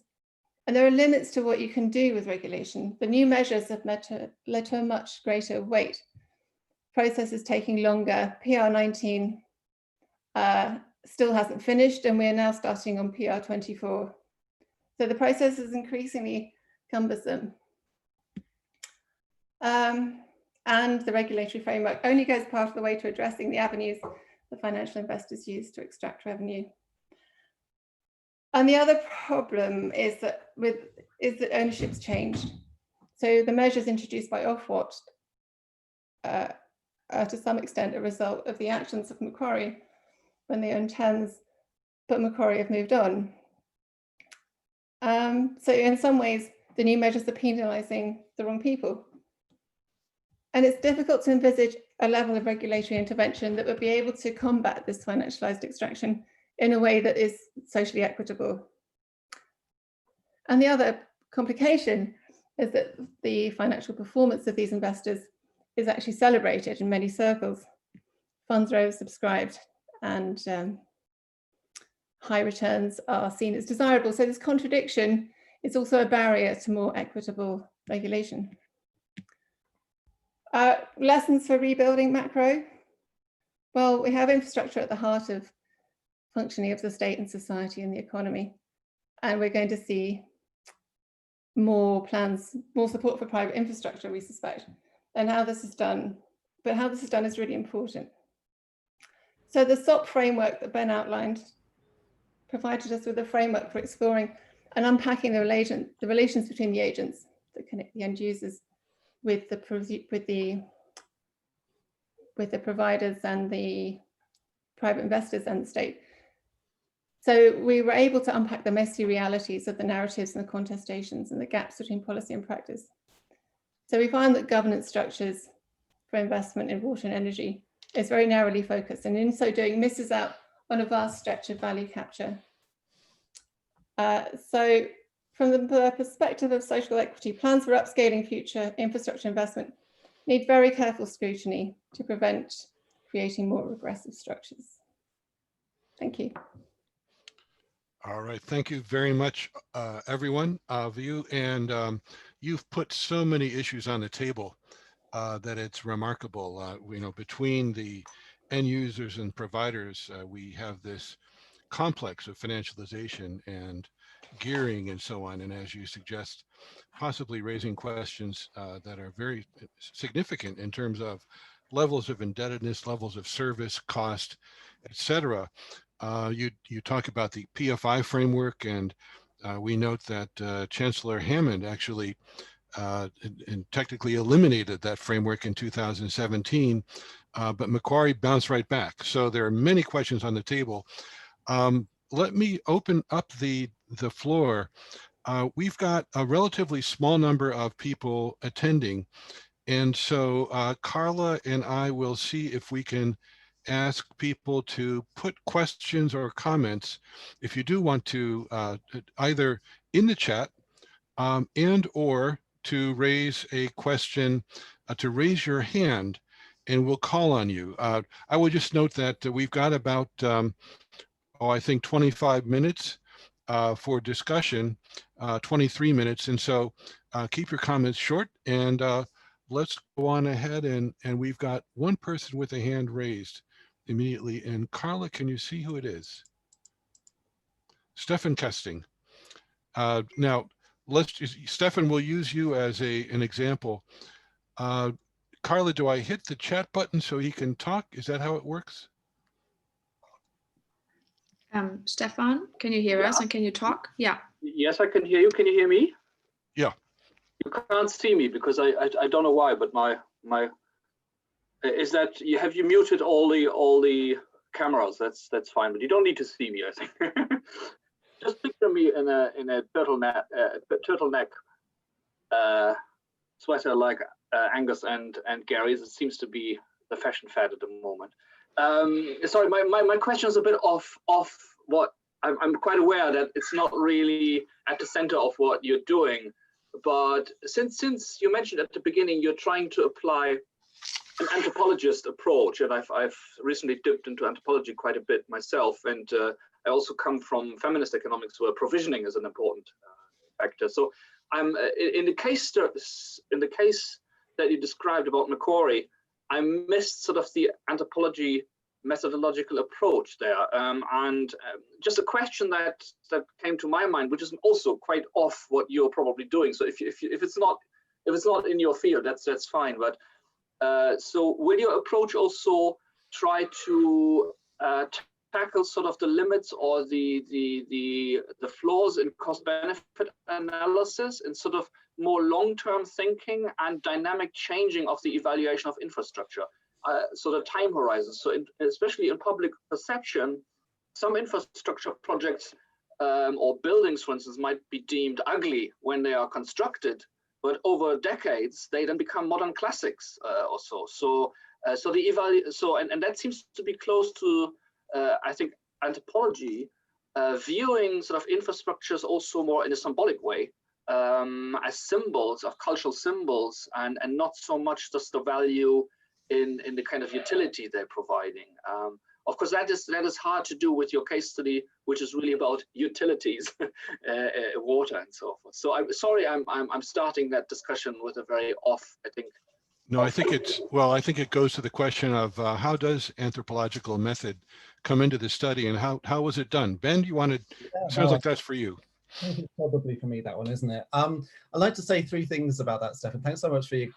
And there are limits to what you can do with regulation. The new measures have led to a much greater weight. Process is taking longer. PR19 still hasn't finished, and we're now starting on PR24. So the process is increasingly cumbersome. And the regulatory framework only goes part of the way to addressing the avenues the financial investors use to extract revenue. And the other problem is that ownership's changed. So the measures introduced by Ofwat are to some extent a result of the actions of Macquarie when they owned Thames, but Macquarie have moved on. So in some ways, the new measures are penalising the wrong people. And it's difficult to envisage a level of regulatory intervention that would be able to combat this financialized extraction in a way that is socially equitable. And the other complication is that the financial performance of these investors is actually celebrated in many circles. Funds are oversubscribed and high returns are seen as desirable. So this contradiction is also a barrier to more equitable regulation. Lessons for rebuilding macro. Well, we have infrastructure at the heart of functioning of the state and society and the economy. And we're going to see more plans, more support for private infrastructure, we suspect. And how this is done, but how this is done is really important. So the SOP framework that Ben outlined provided us with a framework for exploring and unpacking the relations between the agents that connect the end users with the providers and the private investors and the state. So we were able to unpack the messy realities of the narratives and the contestations and the gaps between policy and practice. So we find that governance structures for investment in water and energy is very narrowly focused, and in so doing misses out on a vast stretch of value capture. So from the perspective of social equity, plans for upscaling future infrastructure investment need very careful scrutiny to prevent creating more regressive structures. Thank you. All right, thank you very much, everyone of you. And you've put so many issues on the table that it's remarkable. You know, between the end users and providers, we have this complex of financialization and gearing and so on. And as you suggest, possibly raising questions that are very significant in terms of levels of indebtedness, levels of service, cost, etc. You talk about the PFI framework, and we note that Chancellor Hammond actually and technically eliminated that framework in 2017, but Macquarie bounced right back. So there are many questions on the table. Let me open up the floor. We've got a relatively small number of people attending, and so Carla and I will see if we can ask people to put questions or comments, if you do want to, either in the chat and or to raise a question, to raise your hand, and we'll call on you. I would just note that we've got about, I think 25 minutes for discussion, 23 minutes. And so keep your comments short, and let's go on ahead. And we've got one person with a hand raised immediately. And Carla, can you see who it is? Stefan Kesting. Now, Stefan, will use you as an example. Carla, do I hit the chat button so he can talk? Is that how it works? Stefan, can you hear us and can you talk? Yeah. Yes, I can hear you. Can you hear me? Yeah. You can't see me because I don't know why, but my is that you have muted all the cameras. That's fine, but you don't need to see me, I think. Just picture me in a turtleneck sweater like Angus and Gary's. It seems to be the fashion fad at the moment. Sorry, my question is a bit off what I'm quite aware that it's not really at the center of what you're doing, but since you mentioned at the beginning you're trying to apply an anthropologist approach, and I've recently dipped into anthropology quite a bit myself, and I also come from feminist economics, where provisioning is an important factor. So I'm in the case that you described about Macquarie, I missed sort of the anthropology methodological approach there, and just a question that came to my mind, which is also quite off what you're probably doing. So if it's not in your field, that's fine. But so will your approach also try to tackle sort of the limits or the flaws in cost benefit analysis and sort of more long-term thinking and dynamic changing of the evaluation of infrastructure, sort of time horizons? So especially in public perception, some infrastructure projects or buildings, for instance, might be deemed ugly when they are constructed, but over decades they then become modern classics or so. So and that seems to be close to I think anthropology, viewing sort of infrastructures also more in a symbolic way, as symbols of cultural symbols, and not so much just the value in the kind of utility they're providing. Of course, that is hard to do with your case study, which is really about utilities, water and so forth. So I'm sorry, I'm starting that discussion with a very off, I think. No, I think it's, well, I think it goes to the question of how does anthropological method come into the study, and how was it done? Ben, you wanted, sounds like that's for you. I think it's probably for me, that one, isn't it? I'd like to say three things about that, Stefan. Thanks so much for your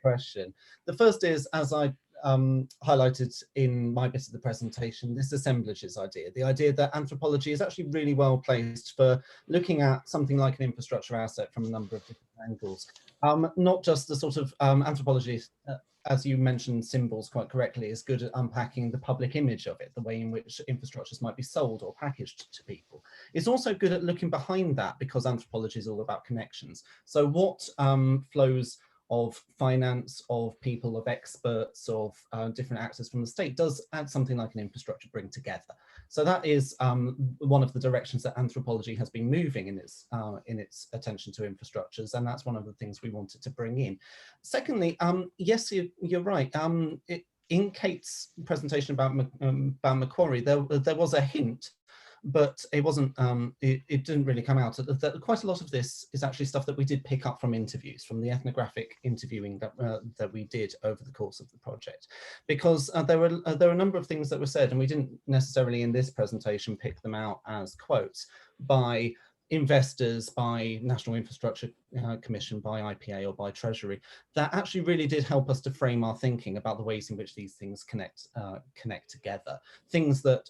question. The first is, as I highlighted in my bit of the presentation, this assemblages idea, the idea that anthropology is actually really well placed for looking at something like an infrastructure asset from a number of different angles. Not just the sort of anthropology, as you mentioned, symbols quite correctly, is good at unpacking the public image of it, the way in which infrastructures might be sold or packaged to people. It's also good at looking behind that, because anthropology is all about connections. So what flows of finance, of people, of experts, of different actors from the state does add something like an infrastructure bring together. So that is one of the directions that anthropology has been moving in its attention to infrastructures, and that's one of the things we wanted to bring in. Secondly, yes, you're right. In Kate's presentation about Macquarie, there was a hint, but it wasn't. It didn't really come out. Quite a lot of this is actually stuff that we did pick up from interviews, from the ethnographic interviewing that we did over the course of the project, because there were a number of things that were said, and we didn't necessarily in this presentation pick them out as quotes by investors, by National Infrastructure Commission, by IPA, or by Treasury, that actually really did help us to frame our thinking about the ways in which these things connect together. Things that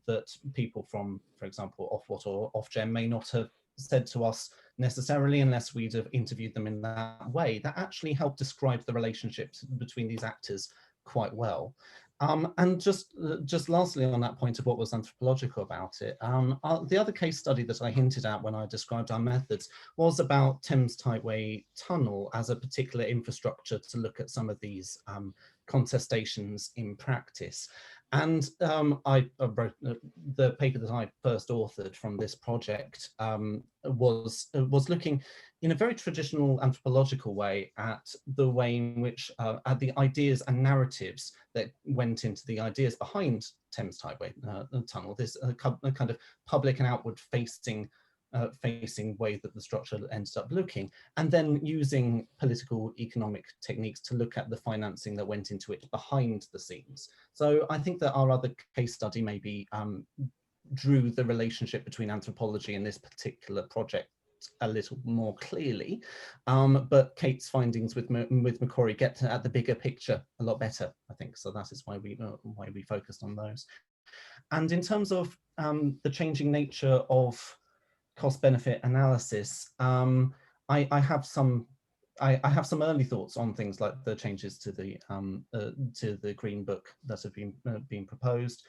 that people from, for example, Ofwat or Ofgem may not have said to us necessarily unless we'd have interviewed them in that way, that actually helped describe the relationships between these actors quite well. And just lastly on that point of what was anthropological about it, the other case study that I hinted at when I described our methods was about Thames Tideway Tunnel as a particular infrastructure to look at some of these contestations in practice. And I wrote the paper that I first authored from this project was looking in a very traditional anthropological way at the way in which at the ideas and narratives that went into the ideas behind Thames Tideway Tunnel, this kind of public and outward facing way that the structure ended up looking, and then using political economic techniques to look at the financing that went into it behind the scenes. So I think that our other case study maybe drew the relationship between anthropology and this particular project a little more clearly, but Kate's findings with Macquarie get at the bigger picture a lot better, I think. So that is why we focused on those. And in terms of the changing nature of cost-benefit analysis, I have some early thoughts on things like the changes to the Green Book that have been proposed.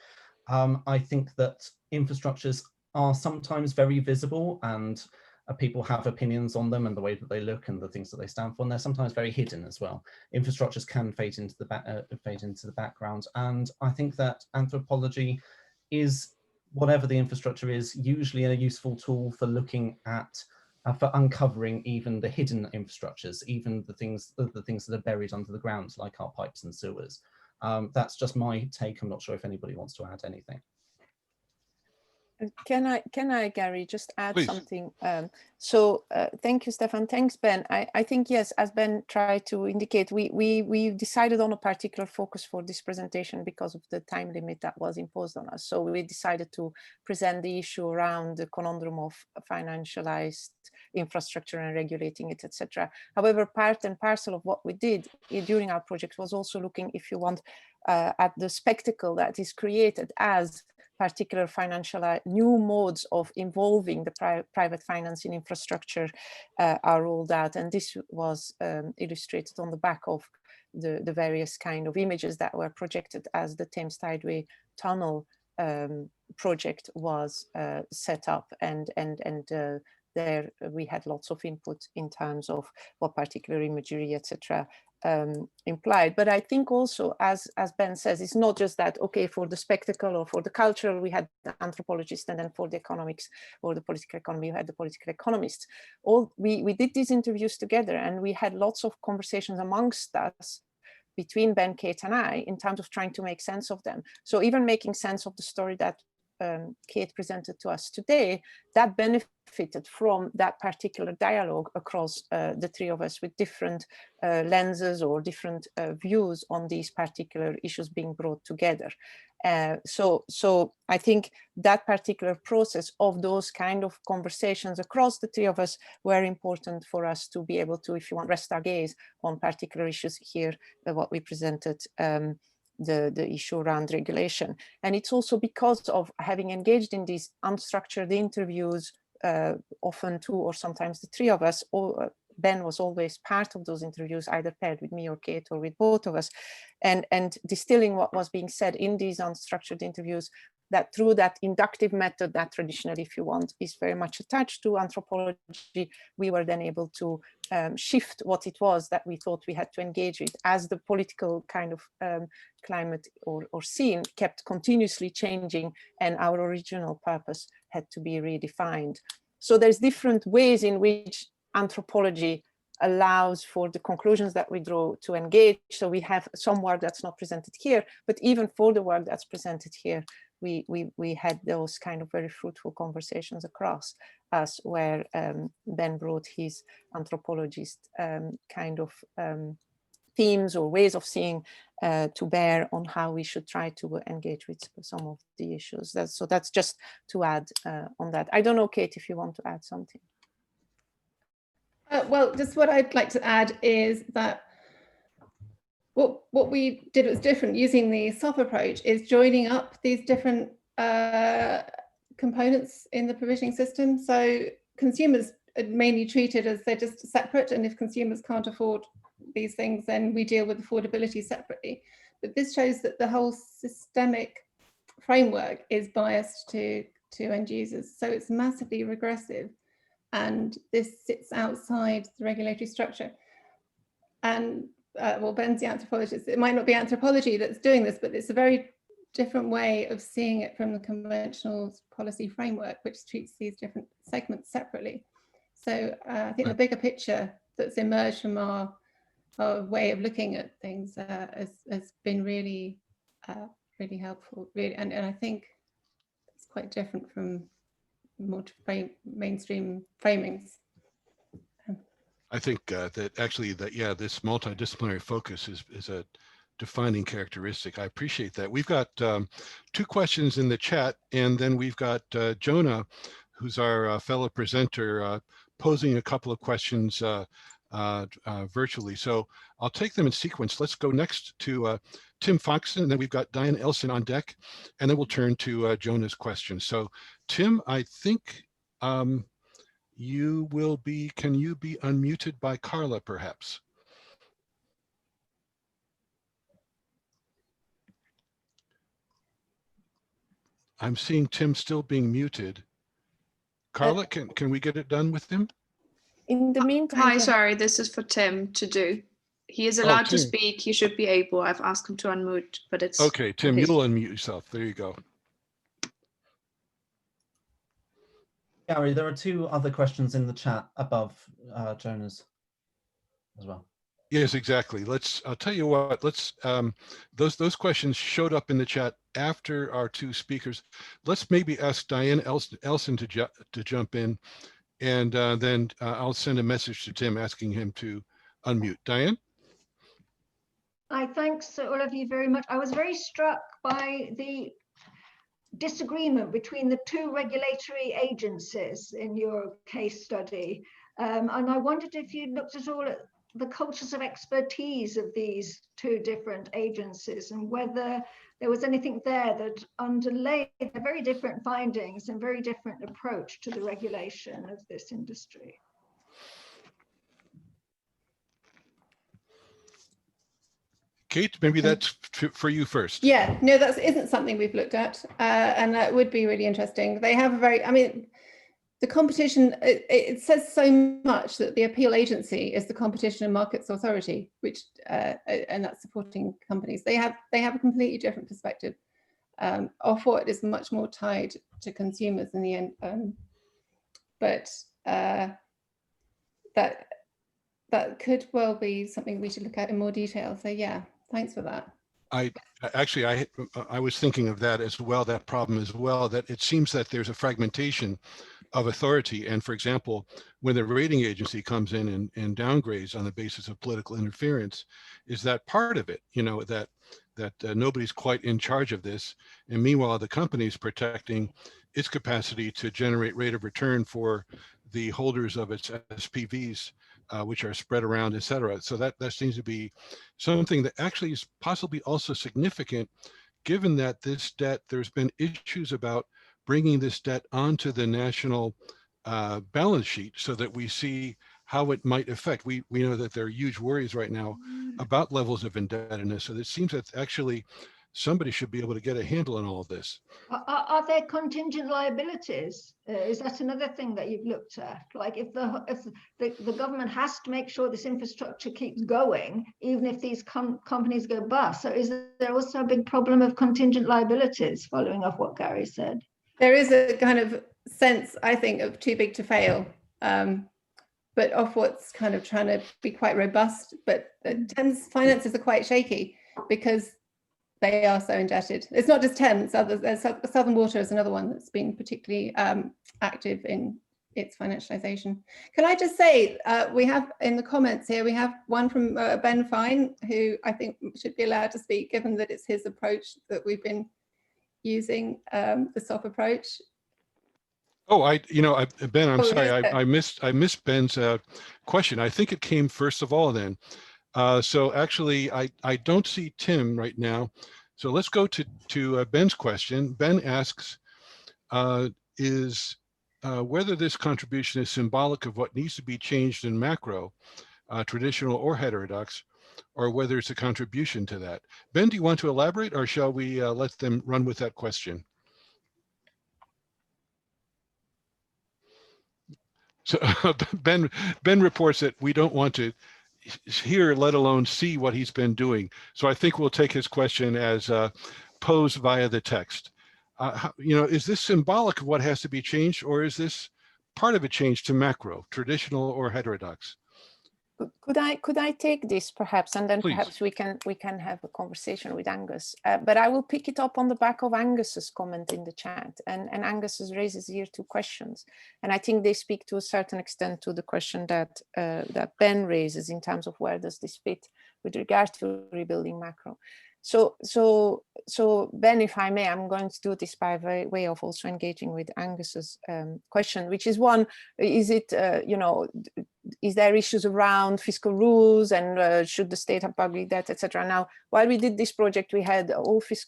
I think that infrastructures are sometimes very visible, and people have opinions on them and the way that they look and the things that they stand for, and they're sometimes very hidden as well. Infrastructures can fade into the background, and I think that anthropology is, whatever the infrastructure is, usually a useful tool for looking at, for uncovering even the hidden infrastructures, even the things that are buried under the ground, like our pipes and sewers. That's just my take. I'm not sure if anybody wants to add anything. Can I, Gary, just add Please. something? Thank you, Stefan. Thanks, Ben. I think, yes, as Ben tried to indicate, we decided on a particular focus for this presentation because of the time limit that was imposed on us. So we decided to present the issue around the conundrum of financialized infrastructure and regulating it, etc. However, part and parcel of what we did during our project was also looking, if you want, at the spectacle that is created as particular new modes of involving the private financing infrastructure are rolled out. And this was illustrated on the back of the various kind of images that were projected as the Thames Tideway Tunnel project was set up. And there we had lots of input in terms of what particular imagery, etc., implied. But I think also, as Ben says, it's not just that, okay, for the spectacle or for the cultural, we had the anthropologists, and then for the economics or the political economy, we had the political economists. We did these interviews together, and we had lots of conversations amongst us, between Ben, Kate, and I, in terms of trying to make sense of them. So even making sense of the story that Kate presented to us today, that benefited from that particular dialogue across the three of us, with different lenses or different views on these particular issues being brought together. So I think that particular process of those kind of conversations across the three of us were important for us to be able to, if you want, rest our gaze on particular issues here, what we presented, the issue around regulation. And it's also because of having engaged in these unstructured interviews, often two or sometimes the three of us, or Ben was always part of those interviews, either paired with me or Kate or with both of us, and distilling what was being said in these unstructured interviews, that through that inductive method that traditionally, if you want, is very much attached to anthropology, we were then able to shift what it was that we thought we had to engage with, as the political kind of climate or scene kept continuously changing, and our original purpose had to be redefined. So there's different ways in which anthropology allows for the conclusions that we draw to engage. So we have some work that's not presented here, but even for the work that's presented here, we had those kind of very fruitful conversations across us, where Ben brought his anthropologist kind of themes or ways of seeing to bear on how we should try to engage with some of the issues. So that's just to add on that. I don't know, Kate, if you want to add something. Well, just what I'd like to add is that what we did was different using the SOP approach, is joining up these different components in the provisioning system. So consumers are mainly treated as they're just separate, and if consumers can't afford these things, then we deal with affordability separately. But this shows that the whole systemic framework is biased to end users. So it's massively regressive, and this sits outside the regulatory structure. And well, Ben's the anthropologist. It might not be anthropology that's doing this, but it's a very different way of seeing it from the conventional policy framework, which treats these different segments separately. So I think the bigger picture that's emerged from our way of looking at things has been really, really helpful. Really, and I think it's quite different from more mainstream framings. I think that actually this multidisciplinary focus is a defining characteristic. I appreciate that. We've got 2 questions in the chat, and then we've got Jonah, who's our fellow presenter, posing a couple of questions virtually. So I'll take them in sequence. Let's go next to Tim Foxton, and then we've got Diane Elson on deck, and then we'll turn to Jonah's question. So Tim, I think can you be unmuted by Carla, perhaps? I'm seeing Tim still being muted. Carla, can we get it done with him? In the meantime, hi, sorry, this is for Tim to do. He is allowed to speak. He should be able. I've asked him to unmute, but it's okay. Tim, you'll unmute yourself. There you go. Gary, there are 2 other questions in the chat above Jonah's as well. Yes, exactly. I'll tell you what, those questions showed up in the chat after our 2 speakers. Let's maybe ask Diane Elson to jump in, and then I'll send a message to Tim asking him to unmute. Diane? Hi, thanks all of you very much. I was very struck by the disagreement between the 2 regulatory agencies in your case study. And I wondered if you looked at all at the cultures of expertise of these 2 different agencies, and whether there was anything there that underlay the very different findings and very different approach to the regulation of this industry. Kate, maybe that's for you first. Yeah, no, that isn't something we've looked at, and that would be really interesting. They have a very, I mean, the competition, it says so much that the appeal agency is the Competition and Markets Authority, which and that's supporting companies. They have a completely different perspective. Ofwat is much more tied to consumers in the end, but that could well be something we should look at in more detail. So yeah, thanks for that. I was thinking of that as well, that problem as well, that it seems that there's a fragmentation of authority. And for example, when the rating agency comes in and downgrades on the basis of political interference, is that part of it, you know, that nobody's quite in charge of this. And meanwhile, the company's protecting its capacity to generate rate of return for the holders of its SPVs, which are spread around, et cetera. So that seems to be something that actually is possibly also significant, given that this debt, there's been issues about bringing this debt onto the national balance sheet so that we see how it might affect. We know that there are huge worries right now about levels of indebtedness. So it seems that actually somebody should be able to get a handle on all of this. Are there contingent liabilities? Is that another thing that you've looked at? Like if the government has to make sure this infrastructure keeps going, even if these companies go bust. So is there also a big problem of contingent liabilities, following up what Gary said? There is a kind of sense, I think, of too big to fail. But Ofwat's kind of trying to be quite robust, but Thames finances are quite shaky because they are so indebted. It's not just Thames, Southern Water is another one that's been particularly active in its financialization. Can I just say, we have in the comments here, we have one from Ben Fine, who I think should be allowed to speak, given that it's his approach that we've been using, the SOP approach. Oh, Ben, I'm sorry, I missed Ben's question. I think it came first of all then. So actually, I don't see Tim right now. So let's go to Ben's question. Ben asks, whether this contribution is symbolic of what needs to be changed in macro, traditional or heterodox, or whether it's a contribution to that. Ben, do you want to elaborate, or shall we let them run with that question? So Ben reports that we don't want to hear, let alone see what he's been doing. So I think we'll take his question as posed via the text. Is this symbolic of what has to be changed, or is this part of a change to macro, traditional or heterodox? Could I take this perhaps, and then Please. Perhaps we can have a conversation with Angus. But I will pick it up on the back of Angus's comment in the chat, and Angus raises here two questions, and I think they speak to a certain extent to the question that that Ben raises in terms of where does this fit with regard to rebuilding macro. So Ben, if I may, I'm going to do this by way of also engaging with Angus's question, which is one: is it is there issues around fiscal rules, and should the state have public debt, etc. Now, while we did this project, we had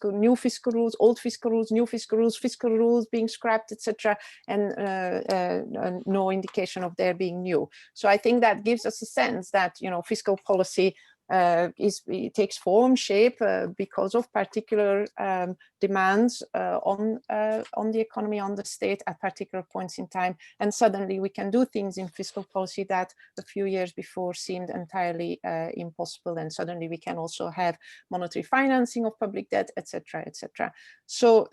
new fiscal rules, old fiscal rules, new fiscal rules being scrapped, etc., and no indication of there being new. So I think that gives us a sense that fiscal policy it takes form, shape because of particular demands on the economy, on the state at particular points in time, and suddenly we can do things in fiscal policy that a few years before seemed entirely impossible, and suddenly we can also have monetary financing of public debt, etc., etc. So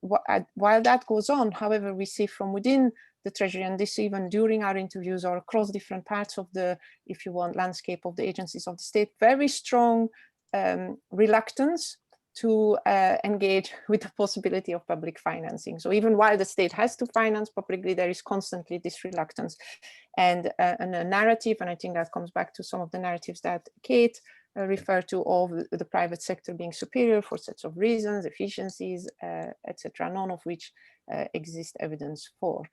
while that goes on, however, we see from within the Treasury, and this even during our interviews or across different parts of the, if you want, landscape of the agencies of the state, very strong reluctance to engage with the possibility of public financing. So even while the state has to finance publicly, there is constantly this reluctance. And a narrative, and I think that comes back to some of the narratives that Kate referred to, of the private sector being superior for sets of reasons, efficiencies, etc., none of which exist evidence for.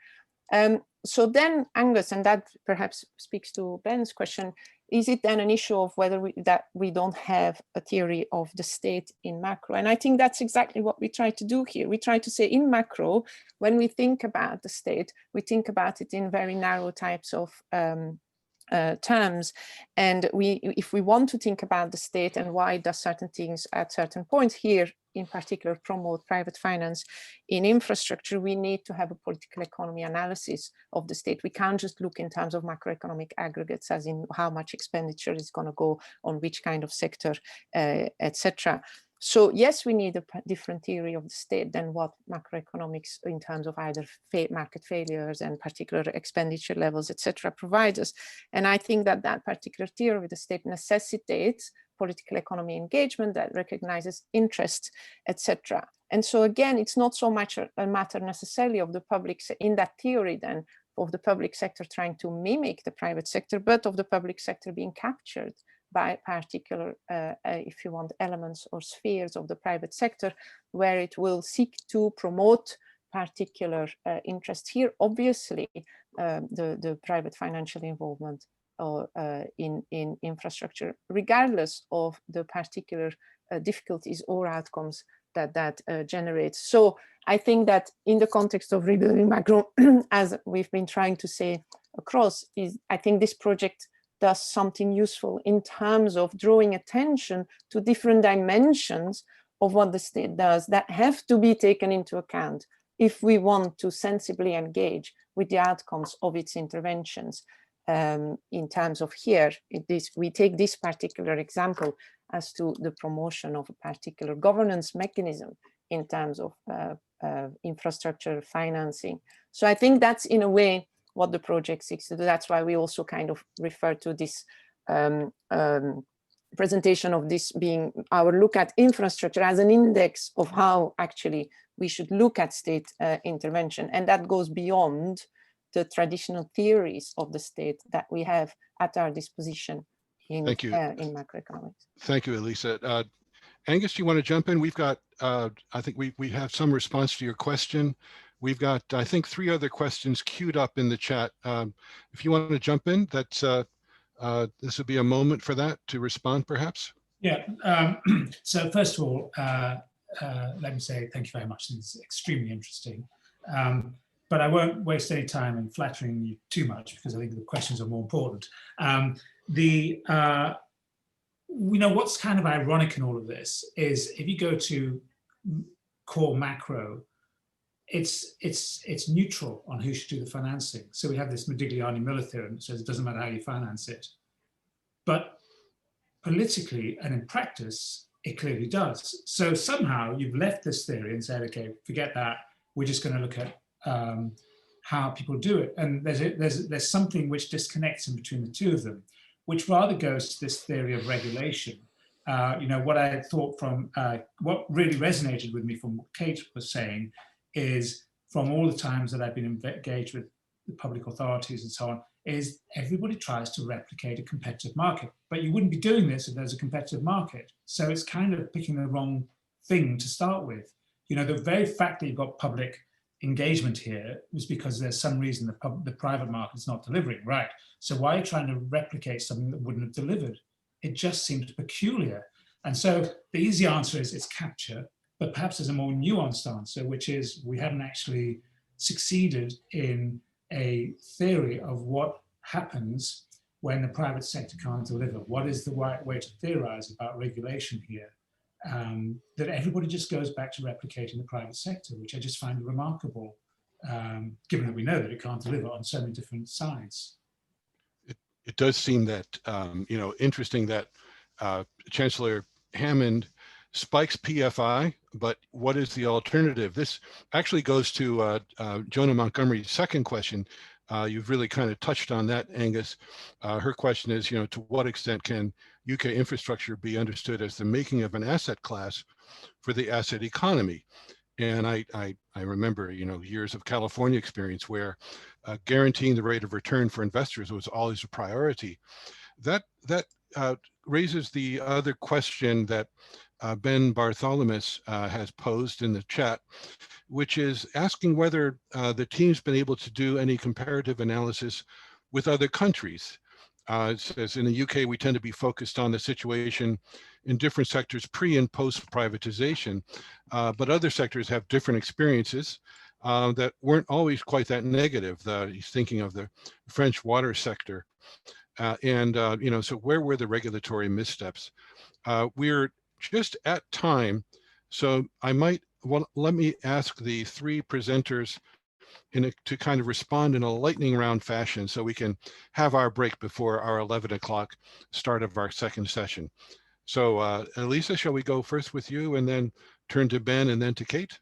So then, Angus, and that perhaps speaks to Ben's question, is it then an issue of whether we don't have a theory of the state in macro? And I think that's exactly what we try to do here. We try to say in macro, when we think about the state, we think about it in very narrow types of terms. And if we want to think about the state and why it does certain things at certain points here, in particular promote private finance in infrastructure, we need to have a political economy analysis of the state. We can't just look in terms of macroeconomic aggregates, as in how much expenditure is going to go on which kind of sector, etc. So yes, we need a different theory of the state than what macroeconomics in terms of either market failures and particular expenditure levels, etc., provides us. And I think that that particular theory of the state necessitates political economy engagement that recognizes interest, etc. And so again, it's not so much a matter necessarily of the public, in that theory then, of the public sector trying to mimic the private sector, but of the public sector being captured by particular, if you want, elements or spheres of the private sector, where it will seek to promote particular interests. Here, obviously, the private financial involvement in infrastructure, regardless of the particular difficulties or outcomes that generates. So I think that in the context of rebuilding macro, as we've been trying to say across, I think this project does something useful in terms of drawing attention to different dimensions of what the state does that have to be taken into account if we want to sensibly engage with the outcomes of its interventions. In terms of here, we take this particular example as to the promotion of a particular governance mechanism in terms of infrastructure financing. So I think that's in a way what the project seeks to do. That's why we also kind of refer to this presentation of this being our look at infrastructure as an index of how actually we should look at state intervention. And that goes beyond the traditional theories of the state that we have at our disposition in macroeconomics. Thank you, Elisa. Angus, do you want to jump in? We've got, I think we have some response to your question. We've got, I think, 3 other questions queued up in the chat. If you want to jump in, that's this would be a moment for that to respond, perhaps. Yeah. So first of all, let me say thank you very much. It's extremely interesting. But I won't waste any time in flattering you too much because I think the questions are more important. What's kind of ironic in all of this is if you go to core macro, it's neutral on who should do the financing. So we have this Modigliani-Miller theorem that says it doesn't matter how you finance it. But politically and in practice, it clearly does. So somehow you've left this theory and said, okay, forget that. We're just going to look at how people do it. And there's something which disconnects in between the two of them, which rather goes to this theory of regulation. What I thought from, what really resonated with me from what Kate was saying is from all the times that I've been engaged with the public authorities and so on, is everybody tries to replicate a competitive market. But you wouldn't be doing this if there's a competitive market. So it's kind of picking the wrong thing to start with. The very fact that you've got public engagement here was because there's some reason the private market's not delivering, right? So why are you trying to replicate something that wouldn't have delivered? It just seems peculiar. And so the easy answer is it's capture, but perhaps there's a more nuanced answer, which is we haven't actually succeeded in a theory of what happens when the private sector can't deliver. What is the right way to theorize about regulation here? That everybody just goes back to replicating the private sector, which I just find remarkable, given that we know that it can't deliver on so many different sides. It does seem that, interesting that Chancellor Hammond spikes PFI, but what is the alternative? This actually goes to Jonah Montgomery's second question. You've really kind of touched on that, Angus. Her question is, to what extent can UK infrastructure be understood as the making of an asset class for the asset economy? And I remember, years of California experience where guaranteeing the rate of return for investors was always a priority. That raises the other question that Ben Bartholomew has posed in the chat, which is asking whether the team's been able to do any comparative analysis with other countries. It says in the UK, we tend to be focused on the situation in different sectors pre and post privatization, but other sectors have different experiences that weren't always quite that negative. He's thinking of the French water sector. So where were the regulatory missteps? We're just at time, so let me ask the three presenters to kind of respond in a lightning round fashion so we can have our break before our 11 o'clock start of our second session. So Elisa, shall we go first with you and then turn to Ben and then to Kate?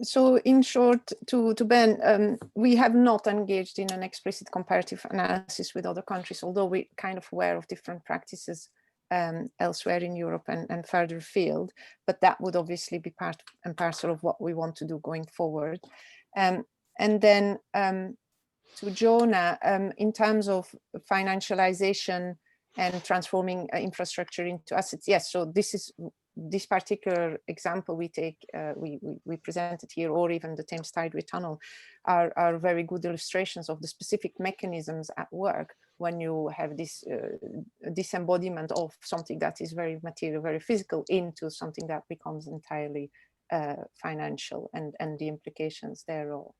So in short, to Ben, we have not engaged in an explicit comparative analysis with other countries, although we're kind of aware of different practices elsewhere in Europe and further afield, but that would obviously be part and parcel of what we want to do going forward. And then to Johnna, in terms of financialization and transforming infrastructure into assets, yes, so this particular example we take, we presented here, or even the Thames Tideway Tunnel, are very good illustrations of the specific mechanisms at work when you have this disembodiment of something that is very material, very physical, into something that becomes entirely financial, and the implications thereof.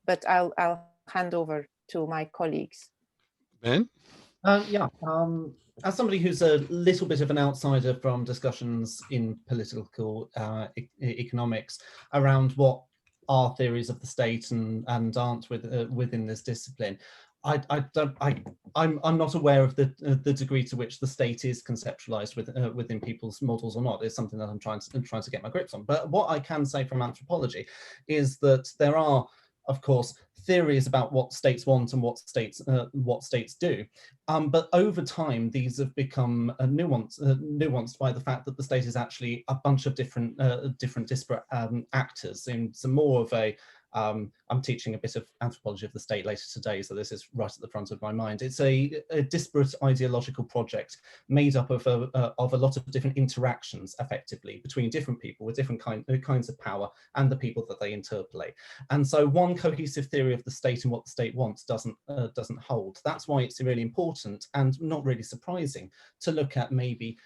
But I'll hand over to my colleagues. Ben? As somebody who's a little bit of an outsider from discussions in political economics around what are theories of the state and aren't within this discipline, I'm not aware of the degree to which the state is conceptualized within people's models or not. It's something that I'm trying to get my grips on. But what I can say from anthropology is that there are, of course, theories about what states want and what states do, but over time these have become nuanced by the fact that the state is actually a bunch of different disparate actors in some more of a I'm teaching a bit of anthropology of the state later today, so this is right at the front of my mind. It's a disparate ideological project made up of a lot of different interactions, effectively, between different people with different kinds of power and the people that they interpolate. And so one cohesive theory of the state and what the state wants doesn't hold. That's why it's really important and not really surprising to look at maybe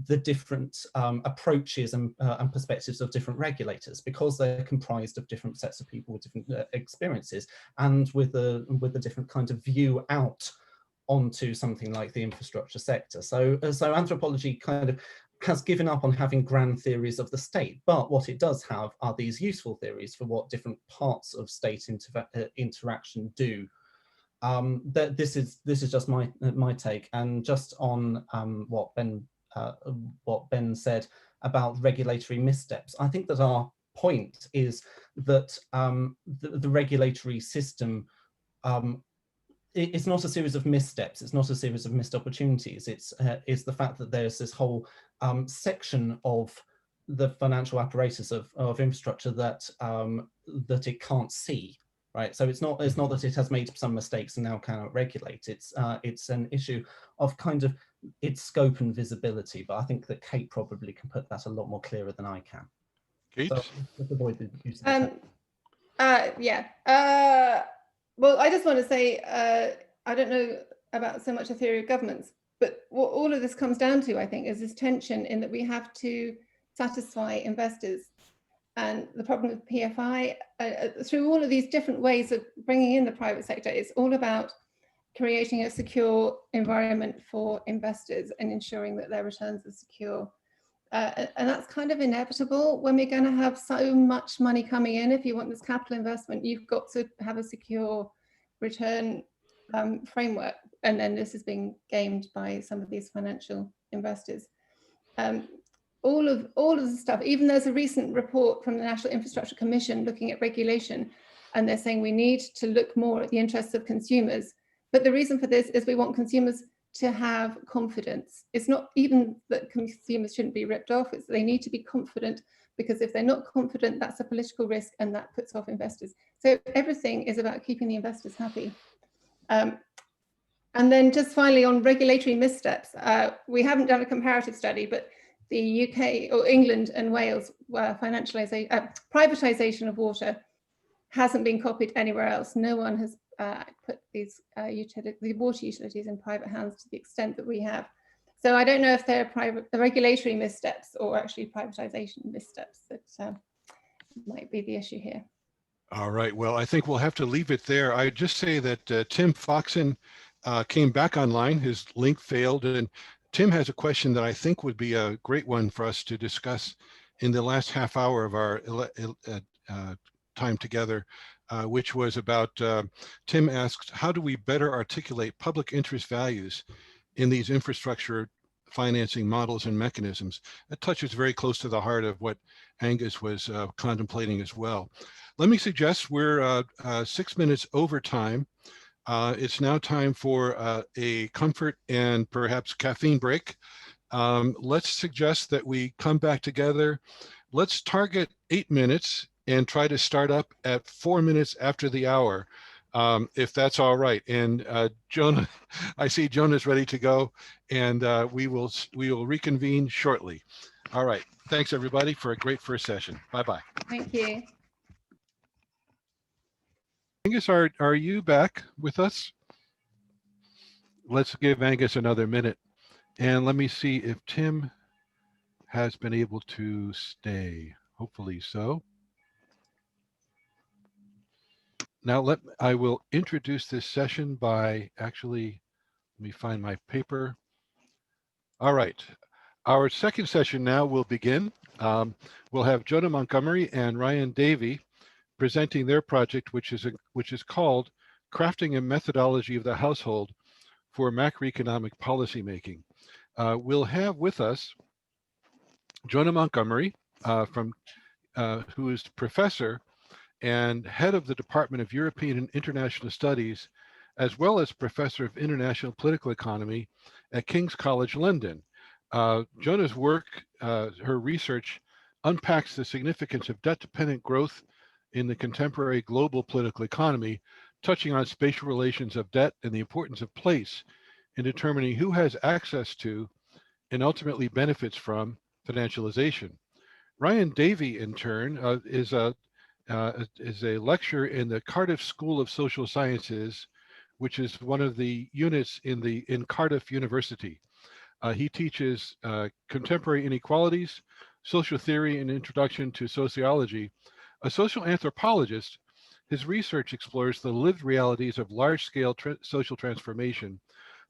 the different approaches and perspectives of different regulators, because they're comprised of different sets of people with different experiences and with a different kind of view out onto something like the infrastructure sector. So anthropology kind of has given up on having grand theories of the state, but what it does have are these useful theories for what different parts of state interaction do. This is just my take, and just on what Ben said about regulatory missteps. I think that our point is that the regulatory system, it's not a series of missteps, it's not a series of missed opportunities, it's the fact that there's this whole section of the financial apparatus of infrastructure that it can't see. Right, so it's not that it has made some mistakes and now cannot regulate. It's an issue of kind of its scope and visibility. But I think that Kate probably can put that a lot more clearer than I can. Kate? So, let's avoid the use of well, I just want to say I don't know about so much a theory of governments, but what all of this comes down to, I think, is this tension in that we have to satisfy investors. And the problem with PFI, through all of these different ways of bringing in the private sector, it's all about creating a secure environment for investors and ensuring that their returns are secure. And that's kind of inevitable when we're going to have so much money coming in. If you want this capital investment, you've got to have a secure return framework. And then this is being gamed by some of these financial investors. All of the stuff, even there's a recent report from the National Infrastructure Commission looking at regulation, and they're saying we need to look more at the interests of consumers. But the reason for this is we want consumers to have confidence. It's not even that consumers shouldn't be ripped off, it's they need to be confident, because if they're not confident, that's a political risk and that puts off investors. So everything is about keeping the investors happy. And then just finally on regulatory missteps, we haven't done a comparative study, but the UK or England and Wales privatisation of water hasn't been copied anywhere else. No one has put these the water utilities in private hands to the extent that we have. So I don't know if they're regulatory missteps or actually privatisation missteps that might be the issue here. All right, well, I think we'll have to leave it there. I just say that Tim Foxon came back online. His link failed, and Tim has a question that I think would be a great one for us to discuss in the last half hour of our time together, which was about, Tim asked, how do we better articulate public interest values in these infrastructure financing models and mechanisms? That touches very close to the heart of what Angus was contemplating as well. Let me suggest we're 6 minutes over time. It's now time for a comfort and perhaps caffeine break. Let's suggest that we come back together. Let's target 8 minutes and try to start up at 4 minutes after the hour, if that's all right. And Jonah, I see Jonah's ready to go, and we will reconvene shortly. All right. Thanks, everybody, for a great first session. Bye-bye. Thank you. Angus, are you back with us? Let's give Angus another minute. And let me see if Tim has been able to stay. Hopefully so. Now I will introduce this session by actually, let me find my paper. All right. Our second session now will begin. We'll have Jonah Montgomery and Ryan Davey presenting their project, which is called Crafting a Methodology of the Household for Macroeconomic Policymaking. We'll have with us Jonah Montgomery, who is professor and head of the Department of European and International Studies, as well as professor of international political economy at King's College London. Jonah's work, her research, unpacks the significance of debt-dependent growth in the contemporary global political economy, touching on spatial relations of debt and the importance of place in determining who has access to and ultimately benefits from financialization. Ryan Davey, in turn, is a lecturer in the Cardiff School of Social Sciences, which is one of the units in Cardiff University. He teaches contemporary inequalities, social theory, and introduction to sociology. A social anthropologist, his research explores the lived realities of large-scale social transformation,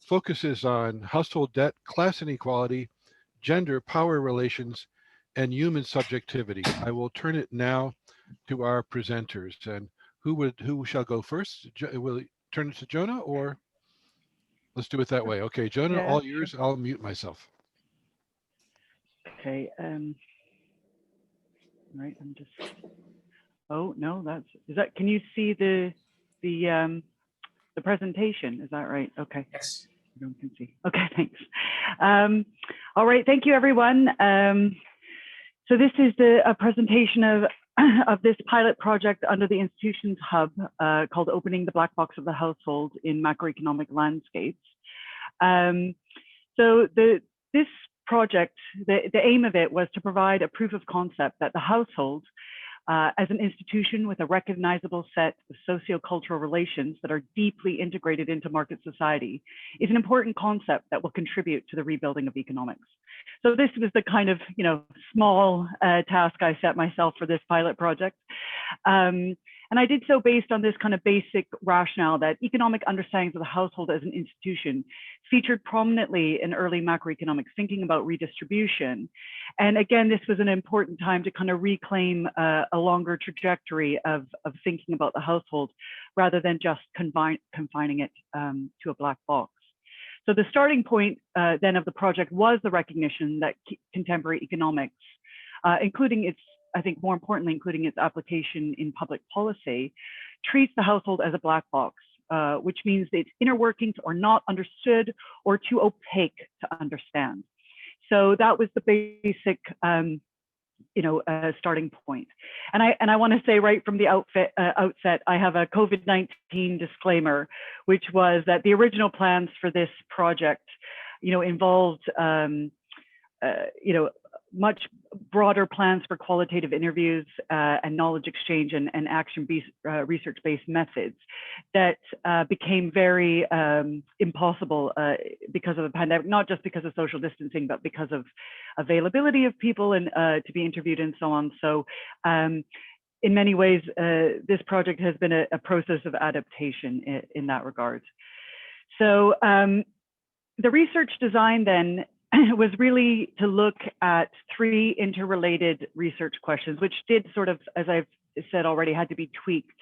focuses on household debt, class inequality, gender, power relations, and human subjectivity. I will turn it now to our presenters. And who shall go first? Will you turn it to Jonah, or let's do it that way? Okay, Jonah, yeah, all yours. I'll mute myself. Okay. Right. I'm just. Oh no, is that? Can you see the presentation? Is that right? Okay. Yes. Everyone can see. Okay. Thanks. All right. Thank you, everyone. So this is a presentation of this pilot project under the Institutions Hub called Opening the Black Box of the Household in Macroeconomic Landscapes. So this project, the aim of it was to provide a proof of concept that the household, as an institution with a recognizable set of sociocultural relations that are deeply integrated into market society, is an important concept that will contribute to the rebuilding of economics. So this was the kind of, small task I set myself for this pilot project. And I did so based on this kind of basic rationale that economic understandings of the household as an institution featured prominently in early macroeconomics thinking about redistribution. And again, this was an important time to kind of reclaim a longer trajectory of thinking about the household rather than just confining it to a black box. So the starting point then of the project was the recognition that contemporary economics, including its, I think more importantly, including its application in public policy, treats the household as a black box, which means that its inner workings are not understood or too opaque to understand. So that was the basic, starting point. And I want to say right from the outset, I have a COVID-19 disclaimer, which was that the original plans for this project, involved, much broader plans for qualitative interviews and knowledge exchange and action-based research-based methods that became very impossible because of the pandemic, not just because of social distancing, but because of availability of people and to be interviewed and so on. So in many ways, this project has been a process of adaptation in that regard. So the research design then was really to look at 3 interrelated research questions, which did sort of, as I've said already, had to be tweaked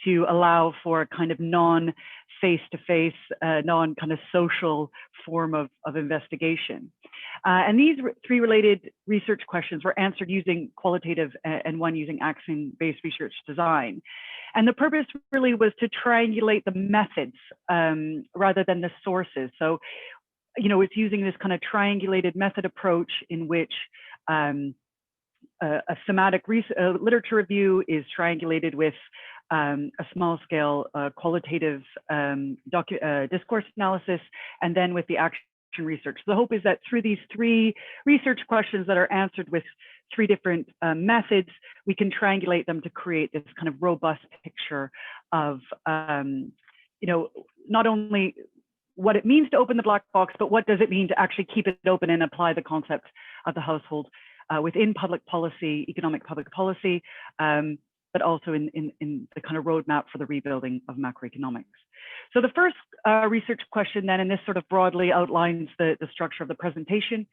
to allow for a kind of non-face-to-face, non-kind of social form of investigation. And these 3 related research questions were answered using qualitative and 1 using action-based research design. And the purpose really was to triangulate the methods rather than the sources. So, you know, it's using this kind of triangulated method approach in which a thematic literature review is triangulated with a small scale qualitative discourse analysis, and then with the action research. The hope is that through these 3 research questions that are answered with 3 different methods, we can triangulate them to create this kind of robust picture of, you know, not only what it means to open the black box, but what does it mean to actually keep it open and apply the concept of the household within public policy, economic public policy, but also in the kind of roadmap for the rebuilding of macroeconomics. So the first research question then, and this sort of broadly outlines the structure of the presentation,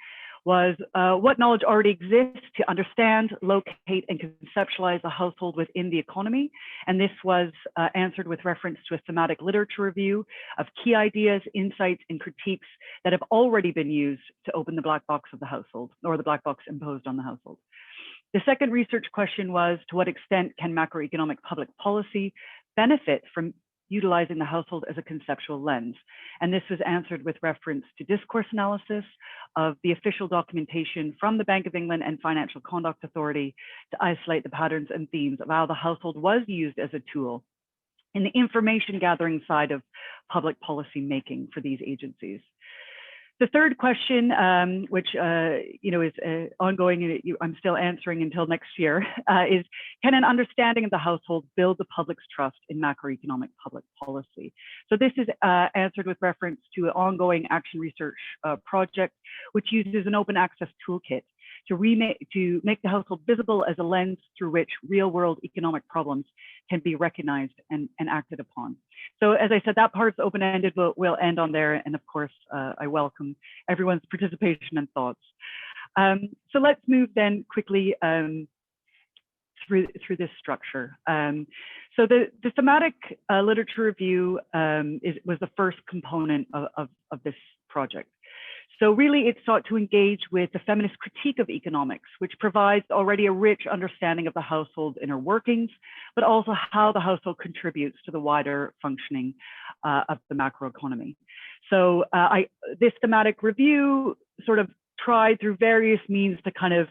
was what knowledge already exists to understand, locate, and conceptualize the household within the economy. And this was answered with reference to a thematic literature review of key ideas, insights, and critiques that have already been used to open the black box of the household, or the black box imposed on the household. The second research question was, to what extent can macroeconomic public policy benefit from utilizing the household as a conceptual lens? And this was answered with reference to discourse analysis of the official documentation from the Bank of England and Financial Conduct Authority to isolate the patterns and themes of how the household was used as a tool in the information gathering side of public policy making for these agencies. The third question, which you know, is ongoing, I'm still answering until next year, is, can an understanding of the household build the public's trust in macroeconomic public policy? So this is answered with reference to an ongoing action research project, which uses an open access toolkit to make the household visible as a lens through which real-world economic problems can be recognized and acted upon. So as I said, that part's open-ended. We'll end on there. And of course, I welcome everyone's participation and thoughts. So let's move then quickly through this structure. So the thematic literature review was the first component of this project. So really, it sought to engage with the feminist critique of economics, which provides already a rich understanding of the household's inner workings, but also how the household contributes to the wider functioning of the macroeconomy. So this thematic review sort of tried through various means to kind of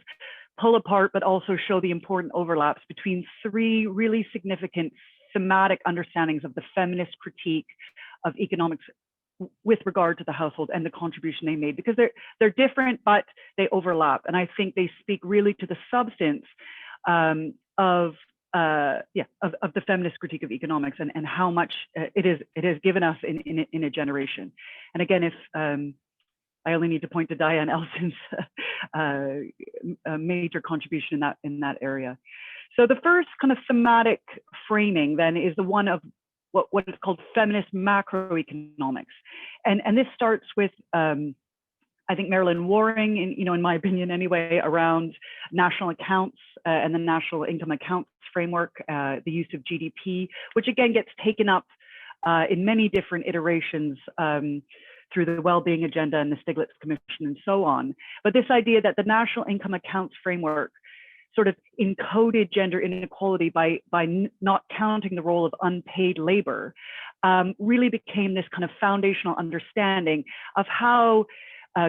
pull apart, but also show the important overlaps between 3 really significant thematic understandings of the feminist critique of economics with regard to the household and the contribution they made, because they're different, but they overlap. And I think they speak really to the substance of the feminist critique of economics and how much it has given us in a generation. And again, if I only need to point to Diane Elson's major contribution in that area. So the first kind of thematic framing then is the one of what is called feminist macroeconomics. And this starts with, I think, Marilyn Waring, in my opinion anyway, around national accounts and the national income accounts framework, the use of GDP, which again gets taken up in many different iterations through the Wellbeing Agenda and the Stiglitz Commission and so on. But this idea that the national income accounts framework sort of encoded gender inequality by not counting the role of unpaid labor really became this kind of foundational understanding of how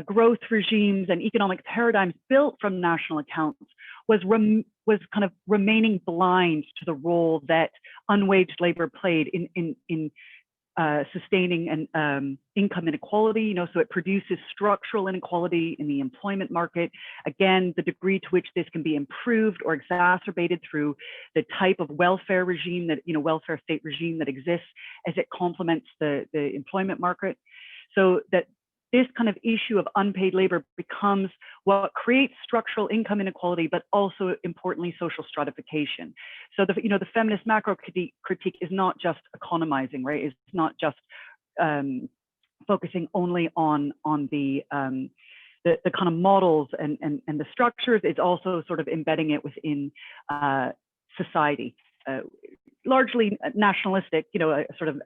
growth regimes and economic paradigms built from national accounts was kind of remaining blind to the role that unwaged labor played in sustaining and income inequality, so it produces structural inequality in the employment market. Again, the degree to which this can be improved or exacerbated through the type of welfare regime that, welfare state regime that exists as it complements the employment market. So that this kind of issue of unpaid labor becomes what creates structural income inequality, but also importantly, social stratification. So the feminist macro critique is not just economizing, right? It's not just focusing only on the kind of models and the structures. It's also sort of embedding it within society, largely nationalistic, you know, sort of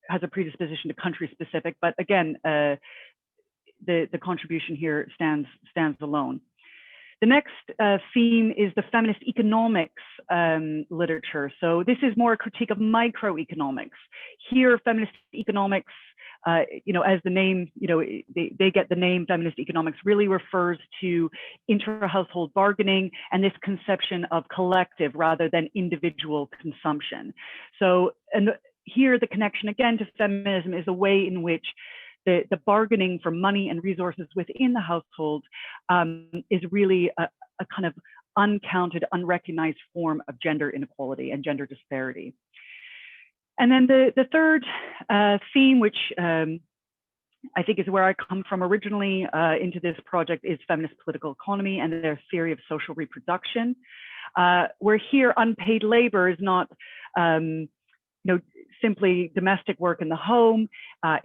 has a predisposition to country specific, but again, the contribution here stands alone. The next theme is the feminist economics literature. So this is more a critique of microeconomics. Here, feminist economics, you know, as the name, you know, they get the name feminist economics, really refers to intra-household bargaining and this conception of collective rather than individual consumption. So, and here the connection again to feminism is a way in which the bargaining for money and resources within the household is really a kind of uncounted, unrecognized form of gender inequality and gender disparity. And then the third theme, which I think is where I come from originally into this project, is feminist political economy and their theory of social reproduction, where here unpaid labor is not you know, simply domestic work in the home.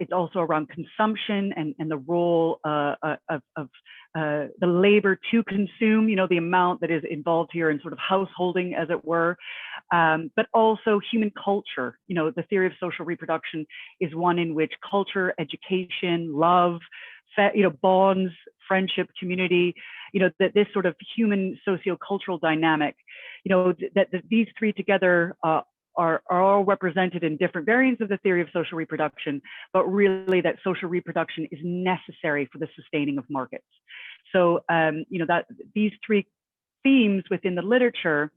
It's also around consumption and the role of the labor to consume, you know, the amount that is involved here in sort of householding, as it were, but also human culture. You know, the theory of social reproduction is one in which culture, education, love, you know, bonds, friendship, community, you know, that this sort of human socio-cultural dynamic, you know, that these three together are all represented in different variants of the theory of social reproduction, but really that social reproduction is necessary for the sustaining of markets. So, you know, that these three themes within the literature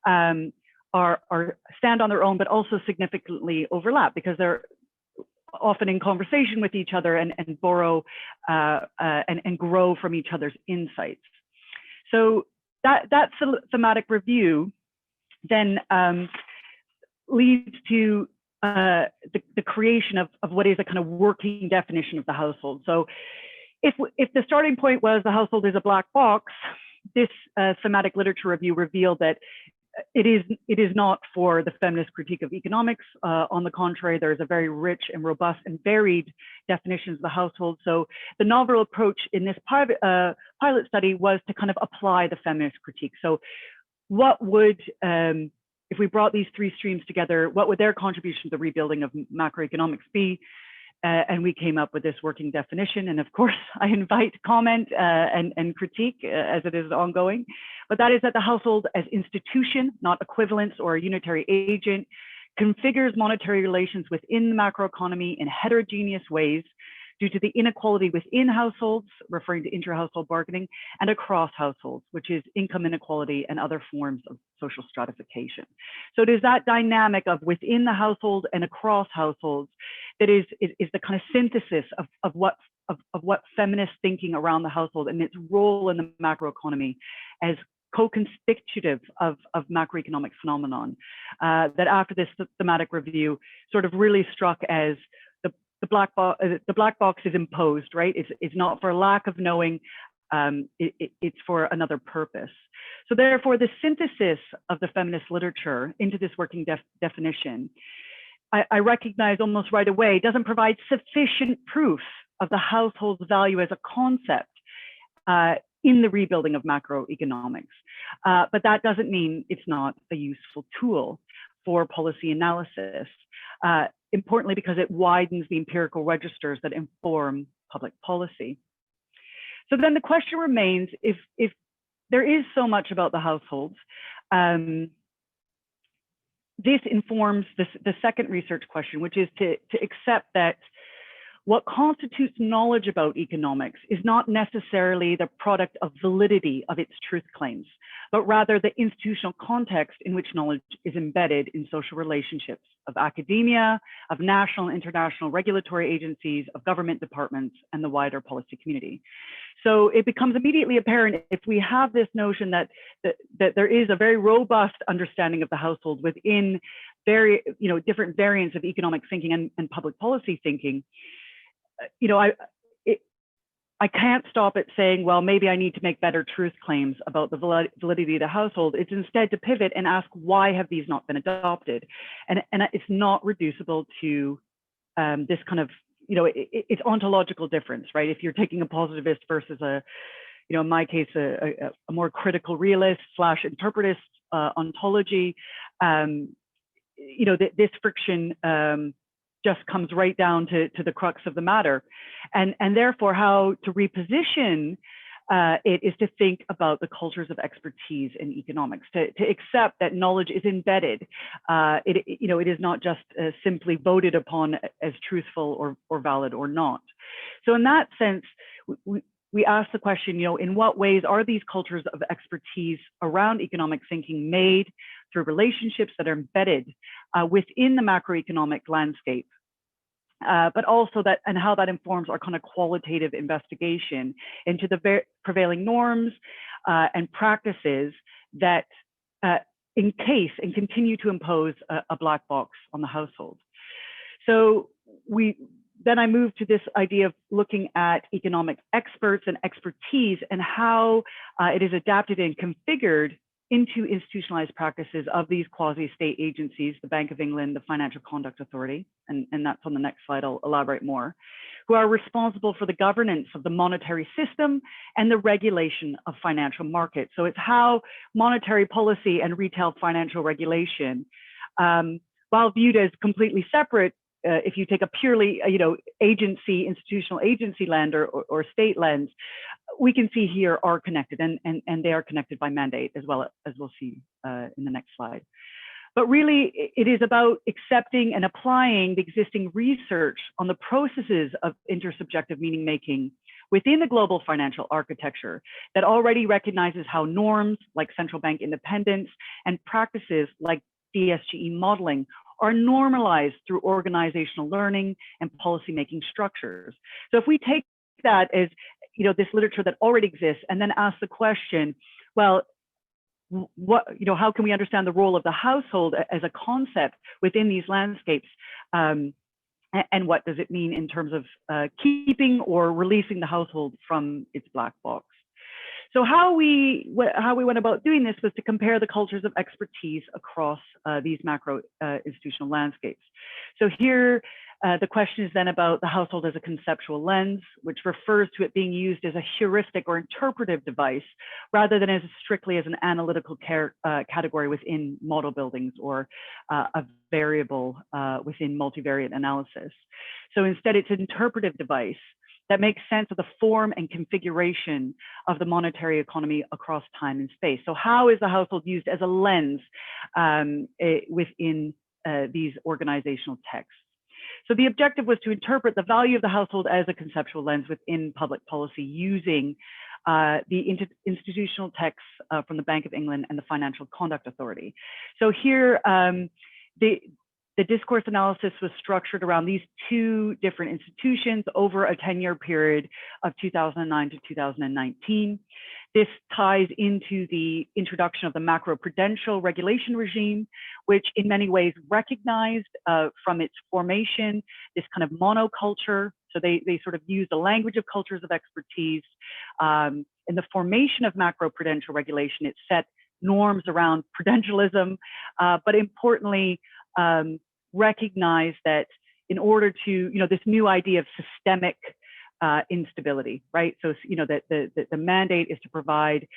stand on their own, but also significantly overlap because they're often in conversation with each other and borrow and grow from each other's insights. So that thematic review then leads to the creation of what is a kind of working definition of the household. So if the starting point was the household is a black box, this thematic literature review revealed that it is not for the feminist critique of economics. On the contrary, there is a very rich and robust and varied definitions of the household. So the novel approach in this pilot study was to kind of apply the feminist critique. So what would, if we brought these three streams together, what would their contribution to the rebuilding of macroeconomics be? And we came up with this working definition. And of course, I invite comment and critique as it is ongoing. But that is that the household as institution, not equivalence or a unitary agent, configures monetary relations within the macroeconomy in heterogeneous ways due to the inequality within households, referring to intra-household bargaining, and across households, which is income inequality and other forms of social stratification. So it is that dynamic of within the household and across households that is the kind of synthesis of what feminist thinking around the household and its role in the macroeconomy as co-constitutive of macroeconomic phenomenon, that after this thematic review sort of really struck as the black box is imposed, right? It's not for lack of knowing, it's for another purpose. So therefore, the synthesis of the feminist literature into this working definition, I recognize almost right away, doesn't provide sufficient proof of the household's value as a concept in the rebuilding of macroeconomics. But that doesn't mean it's not a useful tool for policy analysis. Importantly, because it widens the empirical registers that inform public policy. So then the question remains, if there is so much about the households, this informs the second research question, which is to accept that what constitutes knowledge about economics is not necessarily the product of validity of its truth claims, but rather the institutional context in which knowledge is embedded in social relationships of academia, of national and international regulatory agencies, of government departments, and the wider policy community. So it becomes immediately apparent if we have this notion that there is a very robust understanding of the household within different variants of economic thinking and public policy thinking. I can't stop at saying, well, maybe I need to make better truth claims about the validity of the household. It's instead to pivot and ask, why have these not been adopted? And it's not reducible to this kind of, it's ontological difference, right? If you're taking a positivist versus a, in my case, a more critical realist / interpretist ontology, this friction just comes right down to the crux of the matter. And therefore, how to reposition it is to think about the cultures of expertise in economics, to accept that knowledge is embedded. It is not just simply voted upon as truthful or valid or not. So in that sense, we ask the question, in what ways are these cultures of expertise around economic thinking made through relationships that are embedded within the macroeconomic landscape? But also and how that informs our kind of qualitative investigation into the prevailing norms and practices that encase and continue to impose a black box on the household. So then I moved to this idea of looking at economic experts and expertise and how it is adapted and configured into institutionalized practices of these quasi-state agencies, the Bank of England, the Financial Conduct Authority, and that's on the next slide, I'll elaborate more, who are responsible for the governance of the monetary system and the regulation of financial markets. So it's how monetary policy and retail financial regulation, while viewed as completely separate, if you take a purely, institutional agency lens or state lens, we can see here are connected and they are connected by mandate as well, as we'll see in the next slide. But really, it is about accepting and applying the existing research on the processes of intersubjective meaning making within the global financial architecture that already recognizes how norms like central bank independence and practices like DSGE modeling are normalized through organizational learning and policymaking structures. So if we take that as this literature that already exists and then ask the question, well, how can we understand the role of the household as a concept within these landscapes? And what does it mean in terms of keeping or releasing the household from its black box? So how we went about doing this was to compare the cultures of expertise across these macro institutional landscapes. So here, the question is then about the household as a conceptual lens, which refers to it being used as a heuristic or interpretive device, rather than as strictly as an analytical category within model buildings or a variable within multivariate analysis. So instead, it's an interpretive device that makes sense of the form and configuration of the monetary economy across time and space. So how is the household used as a lens within these organizational texts? So the objective was to interpret the value of the household as a conceptual lens within public policy using the institutional texts from the Bank of England and the Financial Conduct Authority. So here, the discourse analysis was structured around these two different institutions over a 10-year period of 2009 to 2019. This ties into the introduction of the macroprudential regulation regime, which in many ways recognized from its formation this kind of monoculture. So they sort of use the language of cultures of expertise. In the formation of macroprudential regulation, it set norms around prudentialism, but importantly, recognize that in order to, this new idea of systemic instability, right? So, that the mandate is to provide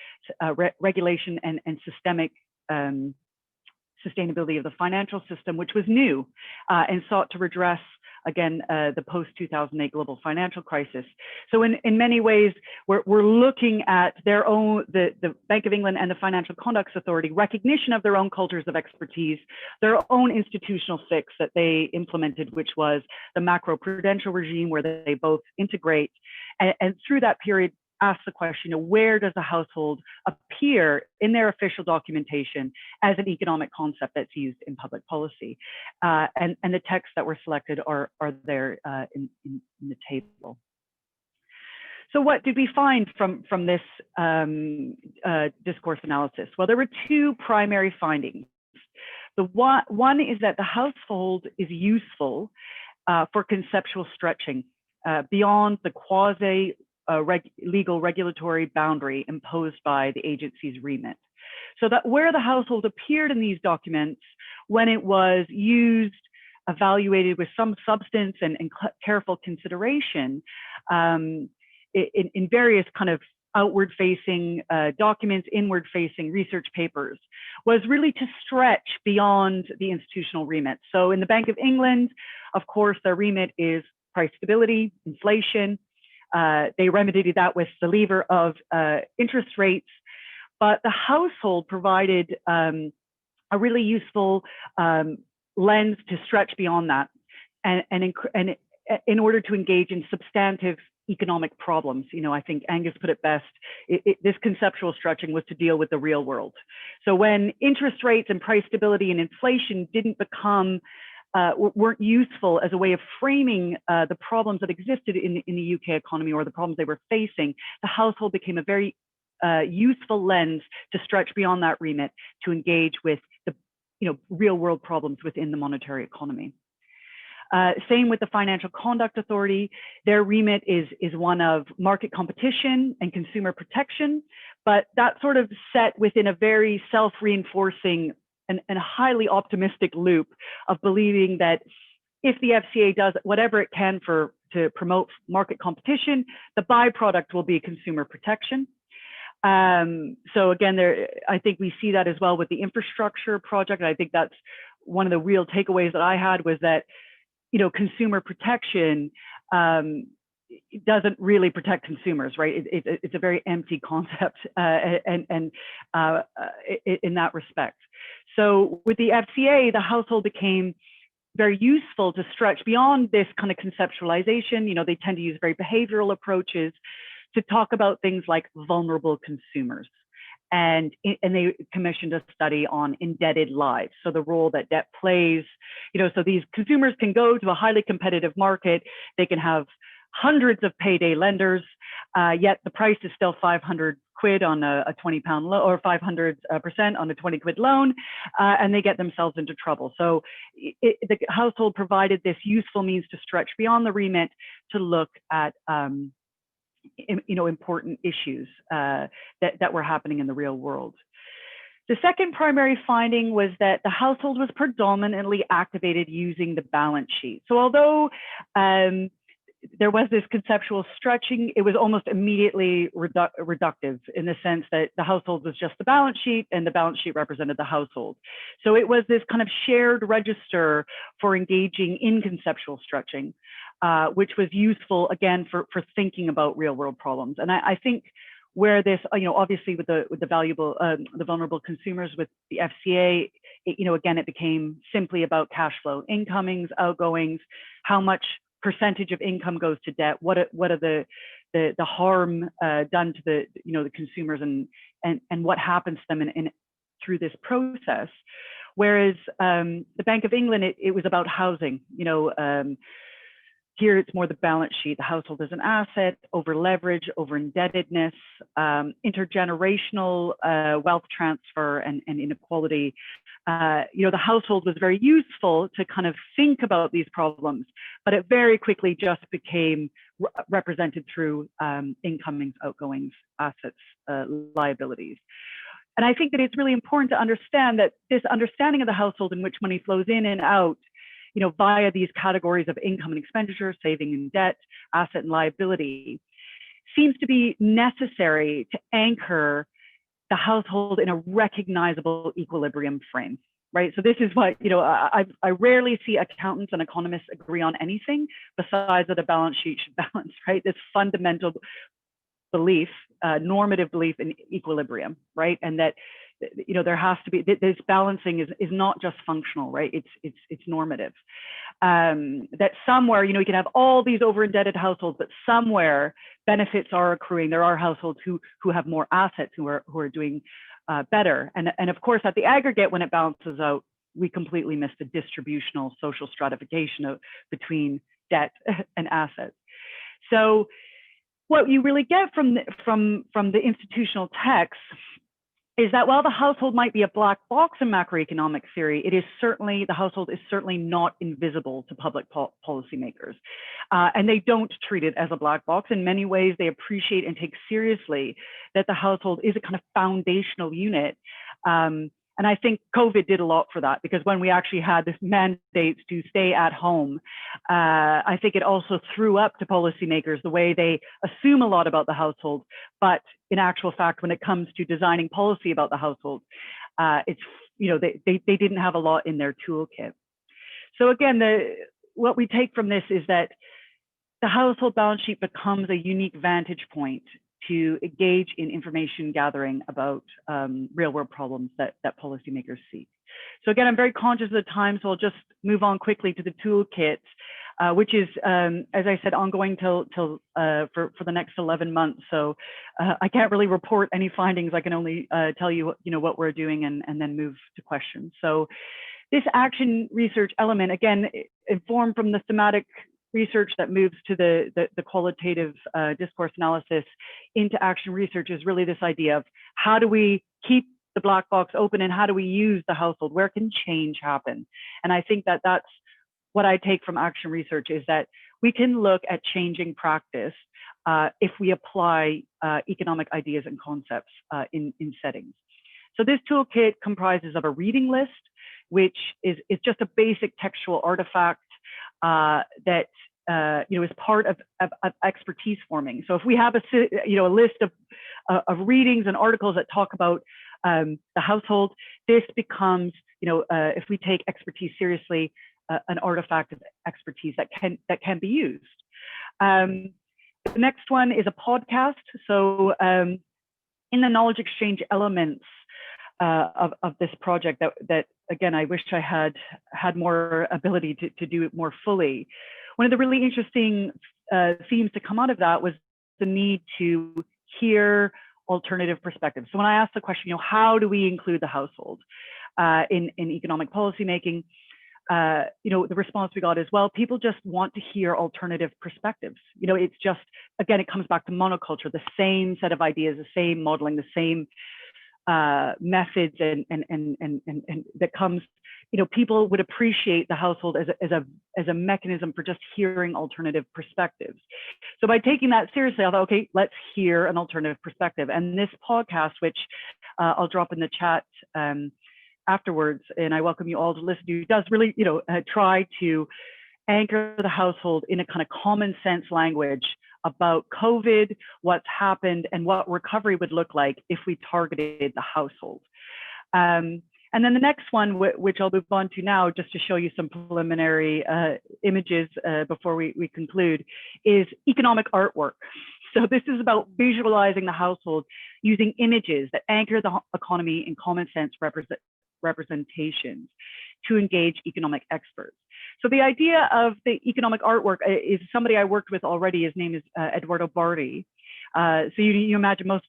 regulation and systemic sustainability of the financial system, which was new and sought to redress, again, the post-2008 global financial crisis. So in many ways, we're looking at their own, the Bank of England and the Financial Conduct Authority recognition of their own cultures of expertise, their own institutional fix that they implemented, which was the macroprudential regime where they both integrate. And through that period, ask the question, where does the household appear in their official documentation as an economic concept that's used in public policy? And the texts that were selected are there in the table. So what did we find from this discourse analysis? Well, there were two primary findings. The one is that the household is useful for conceptual stretching beyond the quasi legal regulatory boundary imposed by the agency's remit. So that where the household appeared in these documents when it was used evaluated with some substance and careful consideration in various kind of outward-facing documents, inward-facing research papers, was really to stretch beyond the institutional remit. So in the Bank of England, of course, their remit is price stability, inflation. They remedied that with the lever of interest rates, but the household provided a really useful lens to stretch beyond that, and in order to engage in substantive economic problems. You know, I think Angus put it best. This conceptual stretching was to deal with the real world. So when interest rates and price stability and inflation didn't become weren't useful as a way of framing the problems that existed in the UK economy or the problems they were facing, the household became a very useful lens to stretch beyond that remit to engage with the real world problems within the monetary economy. Same with the Financial Conduct Authority. Their remit is one of market competition and consumer protection, but that sort of set within a very self-reinforcing and highly optimistic loop of believing that if the FCA does whatever it can to promote market competition, the byproduct will be consumer protection. So again, I think we see that as well with the infrastructure project. And I think that's one of the real takeaways that I had was that, consumer protection doesn't really protect consumers, right? It's a very empty concept and in that respect. So with the FCA, the household became very useful to stretch beyond this kind of conceptualization. They tend to use very behavioral approaches to talk about things like vulnerable consumers. And they commissioned a study on indebted lives. So the role that debt plays, so these consumers can go to a highly competitive market. They can have hundreds of payday lenders, yet the price is still 500 quid on a £20 loan, or 500% on a 20 quid loan, and they get themselves into trouble. So the household provided this useful means to stretch beyond the remit to look at important issues that were happening in the real world. The second primary finding was that the household was predominantly activated using the balance sheet. So although there was this conceptual stretching, it was almost immediately reductive in the sense that the household was just the balance sheet and the balance sheet represented the household. So it was this kind of shared register for engaging in conceptual stretching, which was useful again for thinking about real world problems. And I think where this, obviously with the vulnerable consumers with the FCA, again, it became simply about cash flow, incomings, outgoings, how much percentage of income goes to debt, what are the harm done to the consumers and what happens to them through this process. Whereas the Bank of England, it was about housing. Here it's more the balance sheet. The household is an asset, over leverage, over indebtedness, intergenerational wealth transfer and inequality. The household was very useful to kind of think about these problems, but it very quickly just became represented through incomings, outgoings, assets, liabilities. And I think that it's really important to understand that this understanding of the household in which money flows in and out, via these categories of income and expenditure, saving and debt, asset and liability, seems to be necessary to anchor the household in a recognizable equilibrium frame, right? So this is what, I rarely see accountants and economists agree on anything besides that a balance sheet should balance, right? This fundamental belief, normative belief in equilibrium, right? And that there has to be, this balancing is not just functional, right? It's normative. That somewhere, you can have all these over-indebted households, but somewhere benefits are accruing. There are households who have more assets, who are doing better. And of course, at the aggregate, when it balances out, we completely miss the distributional social stratification between debt and assets. So what you really get from the institutional text is that while the household might be a black box in macroeconomic theory, the household is certainly not invisible to public policymakers. And they don't treat it as a black box. In many ways, they appreciate and take seriously that the household is a kind of foundational unit And I think COVID did a lot for that, because when we actually had this mandates to stay at home, I think it also threw up to policymakers the way they assume a lot about the household. But in actual fact, when it comes to designing policy about the household, it's, they didn't have a lot in their toolkit. So again, what we take from this is that the household balance sheet becomes a unique vantage point to engage in information gathering about real world problems that policymakers seek. So again, I'm very conscious of the time, so I'll just move on quickly to the toolkit, which is, as I said, ongoing till for the next 11 months. So I can't really report any findings. I can only tell you, what we're doing and then move to questions. So this action research element, again, informed from the thematic research that moves to the qualitative discourse analysis into action research, is really this idea of how do we keep the black box open and how do we use the household? Where can change happen? And I think that that's what I take from action research, is that we can look at changing practice if we apply economic ideas and concepts in settings. So this toolkit comprises of a reading list, which is just a basic textual artifact that is part of expertise forming. So if we have a list of readings and articles that talk about the household, this becomes, if we take expertise seriously, an artifact of expertise that can be used. The next one is a podcast. So in the knowledge exchange elements of this project, that again, I wish I had more ability to do it more fully. One of the really interesting themes to come out of that was the need to hear alternative perspectives. So when I asked the question, how do we include the household in economic policymaking, the response we got is, well, people just want to hear alternative perspectives. It's just, again, it comes back to monoculture, the same set of ideas, the same modeling, the same methods, and that comes, people would appreciate the household as a mechanism for just hearing alternative perspectives. So by taking that seriously, I thought, okay, let's hear an alternative perspective. And this podcast, which I'll drop in the chat afterwards, and I welcome you all to listen to, does really, try to anchor the household in a kind of common sense language about COVID, what's happened, and what recovery would look like if we targeted the household. And then the next one, which I'll move on to now, just to show you some preliminary images before we conclude, is economic artwork. So this is about visualizing the household using images that anchor the economy in common sense representations to engage economic experts. So the idea of the economic artwork is somebody I worked with already. His name is Eduardo Bardi. So you imagine most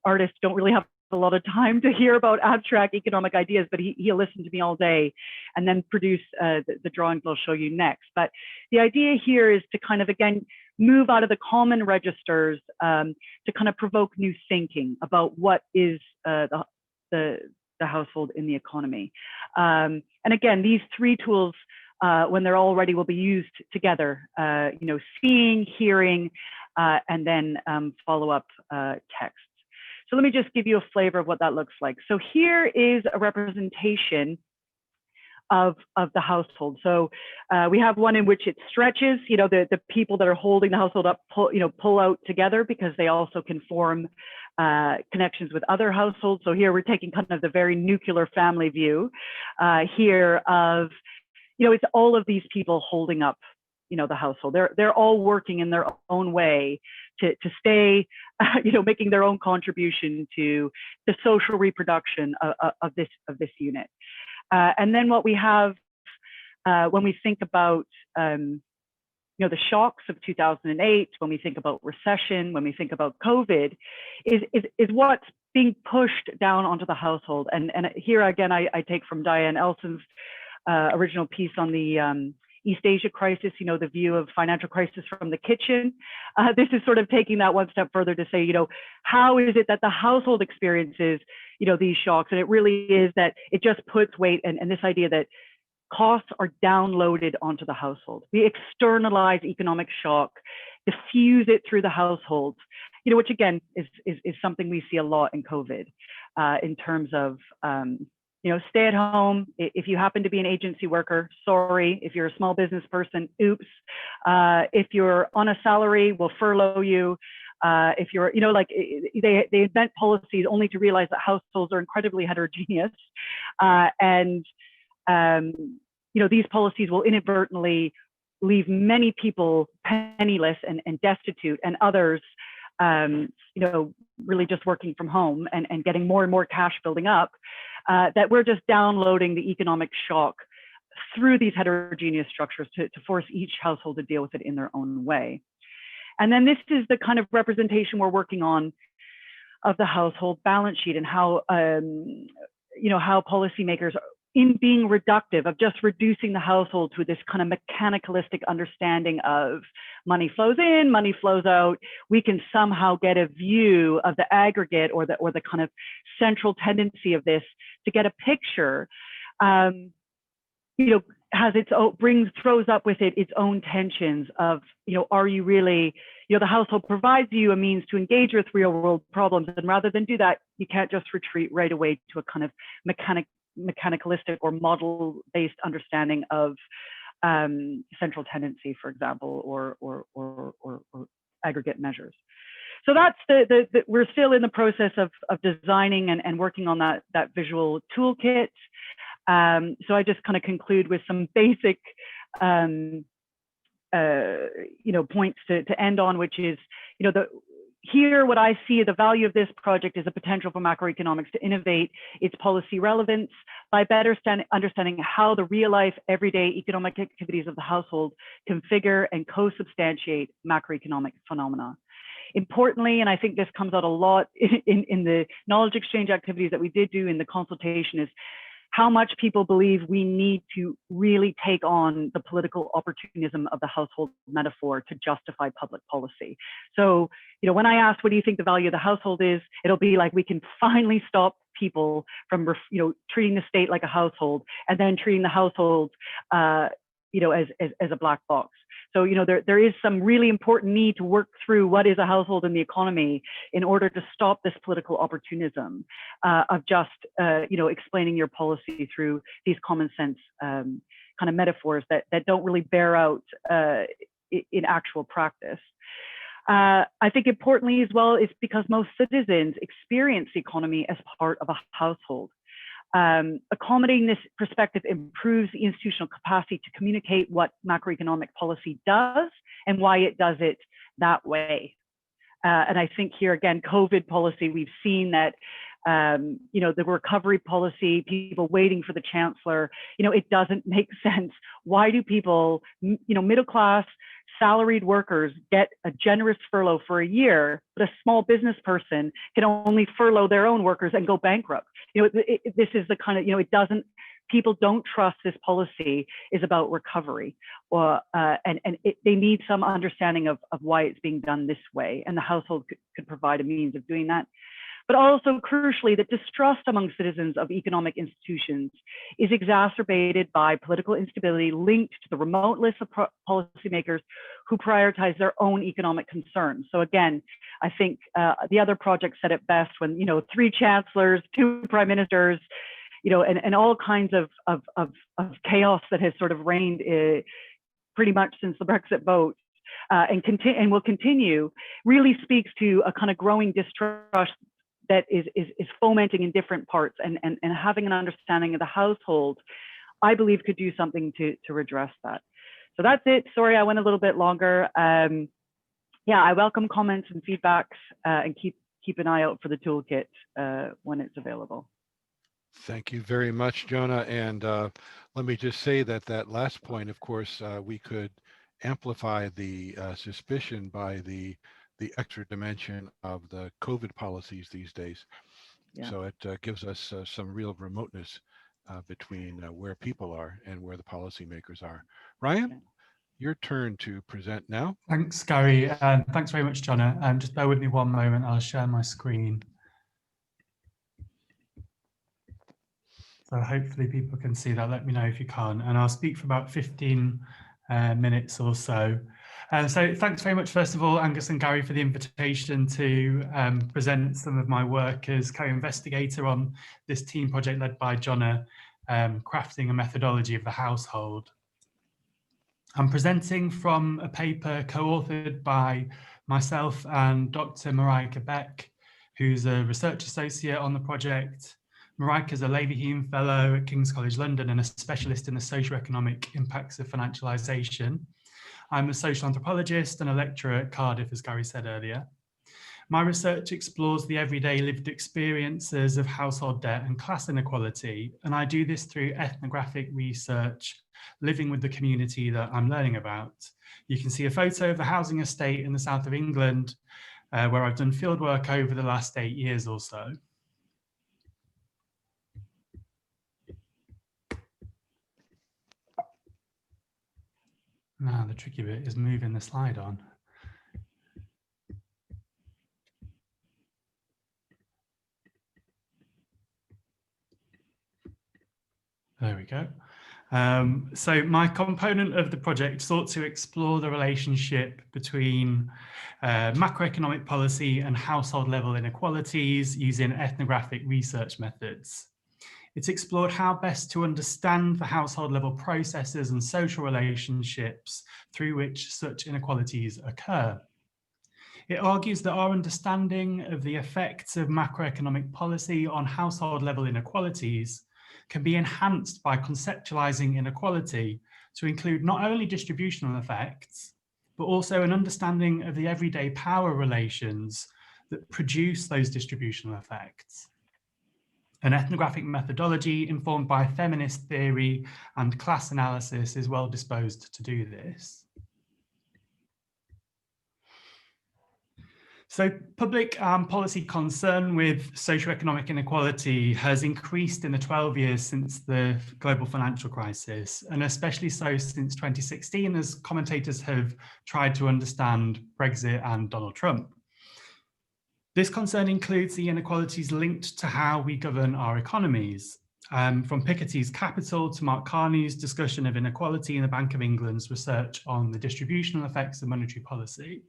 artists don't really have a lot of time to hear about abstract economic ideas, but he'll listen to me all day and then produce the drawings I'll show you next. But the idea here is to kind of, again, move out of the common registers to kind of provoke new thinking about what is the household in the economy. And again, these three tools, when they're all ready, will be used together, seeing, hearing, and then follow-up text. So let me just give you a flavor of what that looks like. So here is a representation of the household. So we have one in which it stretches, the people that are holding the household up pull out together because they also can form connections with other households. So here we're taking kind of the very nuclear family view here of, it's all of these people holding up, the household. They're all working in their own way to stay, making their own contribution to the social reproduction of this unit. And then what we have when we think about, the shocks of 2008, when we think about recession, when we think about COVID, is what's being pushed down onto the household. And here again, I take from Diane Elson's original piece on the East Asia crisis, the view of financial crisis from the kitchen. This is sort of taking that one step further to say, how is it that the household experiences, these shocks? And it really is that it just puts weight and this idea that costs are downloaded onto the household. We externalize economic shock, diffuse it through the household, which again is something we see a lot in COVID in terms of stay at home. If you happen to be an agency worker, sorry. If you're a small business person, oops. If you're on a salary, we'll furlough you. If you're, they invent policies only to realize that households are incredibly heterogeneous. These policies will inadvertently leave many people penniless and destitute, and others, really just working from home and getting more and more cash building up, that we're just downloading the economic shock through these heterogeneous structures to force each household to deal with it in their own way. And then this is the kind of representation we're working on of the household balance sheet, and how, how policymakers, in being reductive, of just reducing the household to this kind of mechanicalistic understanding of money flows in, money flows out, we can somehow get a view of the aggregate or the kind of central tendency of this, to get a picture, has its own, throws up with it its own tensions of, are you really, the household provides you a means to engage with real world problems, and rather than do that, you can't just retreat right away to a kind of mechanicalistic or model-based understanding of central tendency, for example, or aggregate measures. So that's we're still in the process of designing and working on that visual toolkit. So I just kind of conclude with some basic points to end on, which is, here, what I see the value of this project is a potential for macroeconomics to innovate its policy relevance by better understanding how the real life, everyday economic activities of the household configure and co-substantiate macroeconomic phenomena. Importantly, and I think this comes out a lot in the knowledge exchange activities that we did do in the consultation, is how much people believe we need to really take on the political opportunism of the household metaphor to justify public policy. So, when I ask, what do you think the value of the household is? It'll be like, we can finally stop people from, treating the state like a household, and then treating the household, as a black box. So, there is some really important need to work through what is a household in the economy in order to stop this political opportunism of just, explaining your policy through these common sense kind of metaphors that don't really bear out in actual practice. I think importantly as well, is because most citizens experience the economy as part of a household. Accommodating this perspective improves the institutional capacity to communicate what macroeconomic policy does and why it does it that way. And I think here again, COVID policy, we've seen that, the recovery policy, people waiting for the chancellor, it doesn't make sense. Why do people, middle class, salaried workers get a generous furlough for a year, but a small business person can only furlough their own workers and go bankrupt? This is the kind of, people don't trust this policy is about recovery, they need some understanding of why it's being done this way, and the household could provide a means of doing that. But also crucially, that distrust among citizens of economic institutions is exacerbated by political instability linked to the remote list of policymakers who prioritize their own economic concerns. So again, I think the other project said it best when, 3 chancellors, 2 prime ministers, and all kinds of chaos that has sort of reigned pretty much since the Brexit vote, and will continue, really speaks to a kind of growing distrust that is fomenting in different parts, and having an understanding of the household, I believe, could do something to redress that. So that's it. Sorry, I went a little bit longer. I welcome comments and feedbacks, and keep an eye out for the toolkit when it's available. Thank you very much, Johnna. And let me just say that last point, of course, we could amplify the suspicion by the extra dimension of the COVID policies these days. Yeah. So it gives us some real remoteness between where people are and where the policymakers are. Ryan, your turn to present now. Thanks, Gary, and thanks very much, Johnna. Just bear with me one moment, I'll share my screen. So hopefully people can see that. Let me know if you can't. And I'll speak for about 15 minutes or so. So thanks very much, first of all, Angus and Gary, for the invitation to present some of my work as co-investigator on this team project led by Johnna, crafting a methodology of the household. I'm presenting from a paper co-authored by myself and Dr. Marika Beck, who's a research associate on the project. Marika is a Leverhulme Fellow at King's College London and a specialist in the socioeconomic impacts of financialization. I'm a social anthropologist and a lecturer at Cardiff, as Gary said earlier. My research explores the everyday lived experiences of household debt and class inequality, and I do this through ethnographic research, living with the community that I'm learning about. You can see a photo of the housing estate in the south of England, where I've done fieldwork over the last 8 years or so. Now the tricky bit is moving the slide on. There we go. So my component of the project sought to explore the relationship between macroeconomic policy and household level inequalities using ethnographic research methods. It explored how best to understand the household level processes and social relationships through which such inequalities occur. It argues that our understanding of the effects of macroeconomic policy on household level inequalities can be enhanced by conceptualizing inequality to include not only distributional effects, but also an understanding of the everyday power relations that produce those distributional effects. An ethnographic methodology informed by feminist theory and class analysis is well disposed to do this. So public policy concern with socioeconomic inequality has increased in the 12 years since the global financial crisis, and especially so since 2016, as commentators have tried to understand Brexit and Donald Trump. This concern includes the inequalities linked to how we govern our economies, from Piketty's Capital to Mark Carney's discussion of inequality in the Bank of England's research on the distributional effects of monetary policy.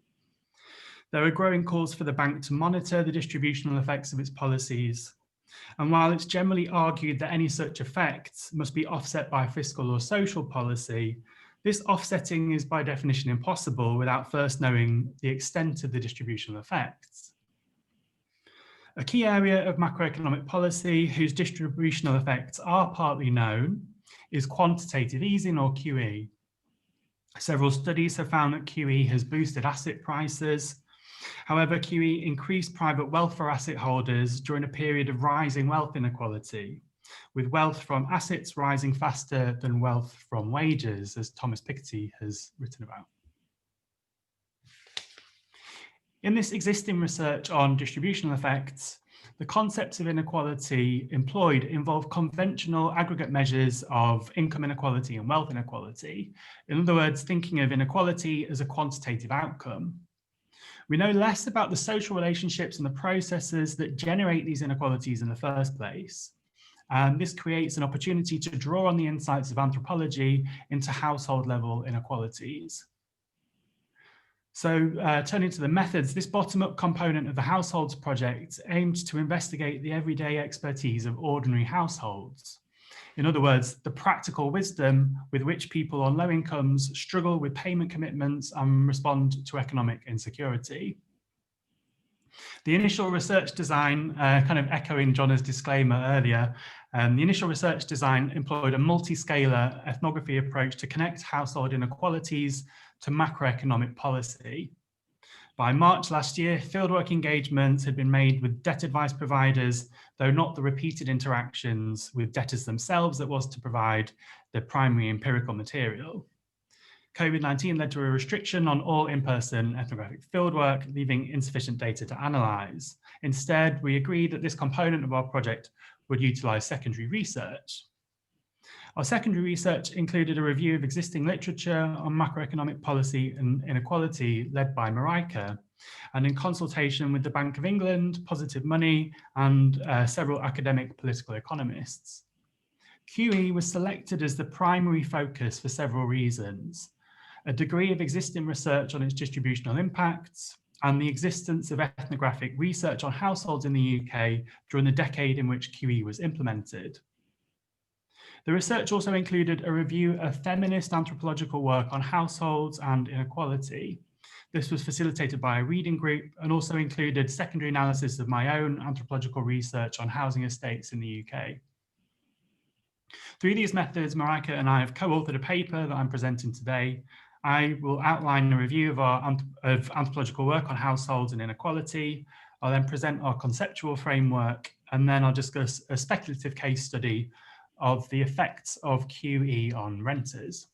There are growing calls for the bank to monitor the distributional effects of its policies. And while it's generally argued that any such effects must be offset by fiscal or social policy, this offsetting is by definition impossible without first knowing the extent of the distributional effects. A key area of macroeconomic policy whose distributional effects are partly known is quantitative easing, or QE. Several studies have found that QE has boosted asset prices. However, QE increased private wealth for asset holders during a period of rising wealth inequality, with wealth from assets rising faster than wealth from wages, as Thomas Piketty has written about. In this existing research on distributional effects, the concepts of inequality employed involve conventional aggregate measures of income inequality and wealth inequality. In other words, thinking of inequality as a quantitative outcome. We know less about the social relationships and the processes that generate these inequalities in the first place. And this creates an opportunity to draw on the insights of anthropology into household level inequalities. So turning to the methods, this bottom-up component of the Households project aimed to investigate the everyday expertise of ordinary households. In other words, the practical wisdom with which people on low incomes struggle with payment commitments and respond to economic insecurity. The initial research design, kind of echoing Jonna's disclaimer earlier, the initial research design employed a multi-scalar ethnography approach to connect household inequalities to macroeconomic policy. By March last year, fieldwork engagements had been made with debt advice providers, though not the repeated interactions with debtors themselves that was to provide the primary empirical material. COVID-19 led to a restriction on all in-person ethnographic fieldwork, leaving insufficient data to analyse. Instead, we agreed that this component of our project would utilise secondary research. Our secondary research included a review of existing literature on macroeconomic policy and inequality led by Marika, and in consultation with the Bank of England, Positive Money, and several academic political economists. QE was selected as the primary focus for several reasons. a degree of existing research on its distributional impacts, and the existence of ethnographic research on households in the UK during the decade in which QE was implemented. The research also included a review of feminist anthropological work on households and inequality. This was facilitated by a reading group and also included secondary analysis of my own anthropological research on housing estates in the UK. Through these methods, Marika and I have co-authored a paper that I'm presenting today. I will outline a review of our anthropological work on households and inequality. I'll then present our conceptual framework, and then I'll discuss a speculative case study of the effects of QE on renters.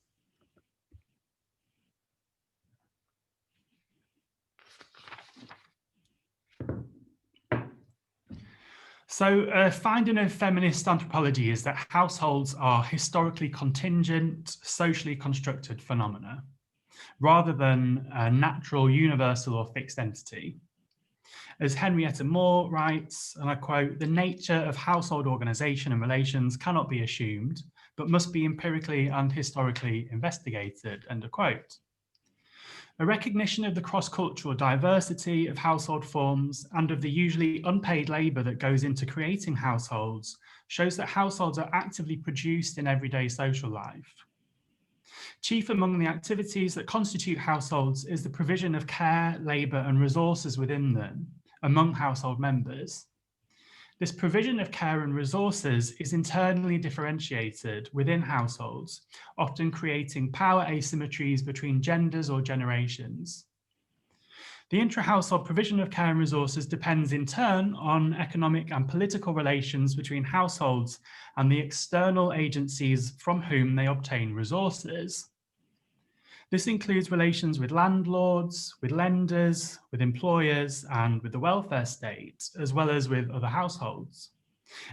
So a finding of feminist anthropology is that households are historically contingent, socially constructed phenomena, rather than a natural, universal or fixed entity. As Henrietta Moore writes, and I quote, "The nature of household organisation and relations cannot be assumed, but must be empirically and historically investigated," end of quote. A recognition of the cross-cultural diversity of household forms and of the usually unpaid labour that goes into creating households shows that households are actively produced in everyday social life. Chief among the activities that constitute households is the provision of care, labour and resources within them among household members. This provision of care and resources is internally differentiated within households, often creating power asymmetries between genders or generations. The intra-household provision of care and resources depends in turn on economic and political relations between households and the external agencies from whom they obtain resources. This includes relations with landlords, with lenders, with employers, and with the welfare state, as well as with other households.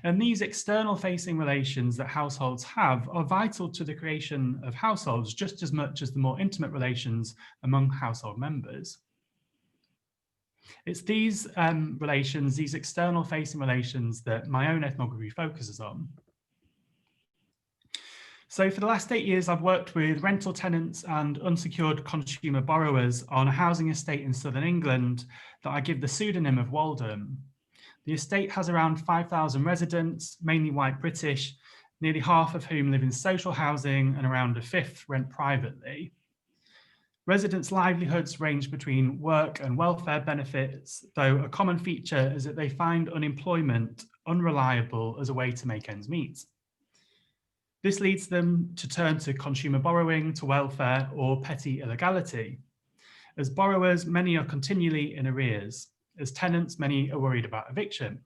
And these external facing relations that households have are vital to the creation of households just as much as the more intimate relations among household members. It's these relations, these external facing relations, that my own ethnography focuses on. So for the last 8 years, I've worked with rental tenants and unsecured consumer borrowers on a housing estate in southern England that I give the pseudonym of Waldham. The estate has around 5,000 residents, mainly white British, nearly half of whom live in social housing and around a fifth rent privately. Residents' livelihoods range between work and welfare benefits, though a common feature is that they find unemployment unreliable as a way to make ends meet. This leads them to turn to consumer borrowing, to welfare, or petty illegality. As borrowers, many are continually in arrears. As tenants, many are worried about eviction.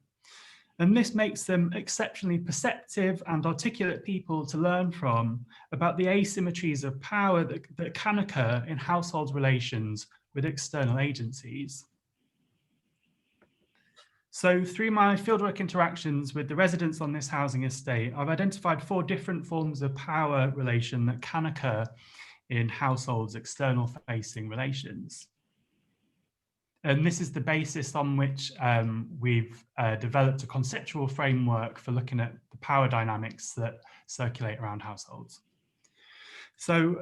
And this makes them exceptionally perceptive and articulate people to learn from about the asymmetries of power that can occur in household relations with external agencies. So through my fieldwork interactions with the residents on this housing estate, I've identified 4 different forms of power relation that can occur in households' external facing relations. And this is the basis on which we've developed a conceptual framework for looking at the power dynamics that circulate around households. So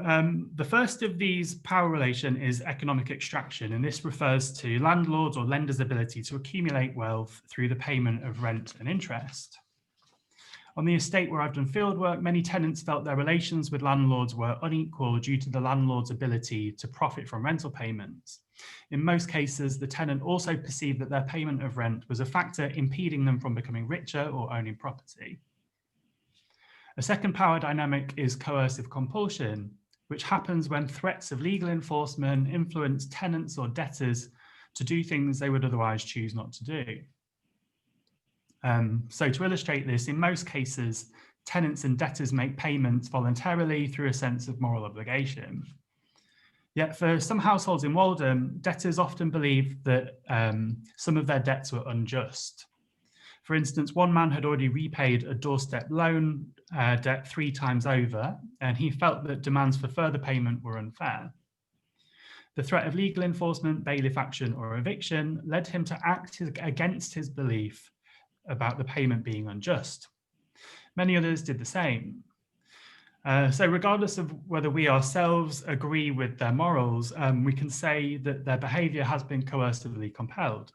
the first of these power relation is economic extraction, and this refers to landlords or lenders' ability to accumulate wealth through the payment of rent and interest. On the estate where I've done fieldwork, many tenants felt their relations with landlords were unequal due to the landlord's ability to profit from rental payments. In most cases, the tenant also perceived that their payment of rent was a factor impeding them from becoming richer or owning property. A second power dynamic is coercive compulsion, which happens when threats of legal enforcement influence tenants or debtors to do things they would otherwise choose not to do. So to illustrate this, in most cases, tenants and debtors make payments voluntarily through a sense of moral obligation. Yet for some households in Waldham, debtors often believe that some of their debts were unjust. For instance, one man had already repaid a doorstep loan debt 3 times over, and he felt that demands for further payment were unfair. The threat of legal enforcement, bailiff action, or eviction led him to act against his belief about the payment being unjust. Many others did the same. So regardless of whether we ourselves agree with their morals, we can say that their behaviour has been coercively compelled.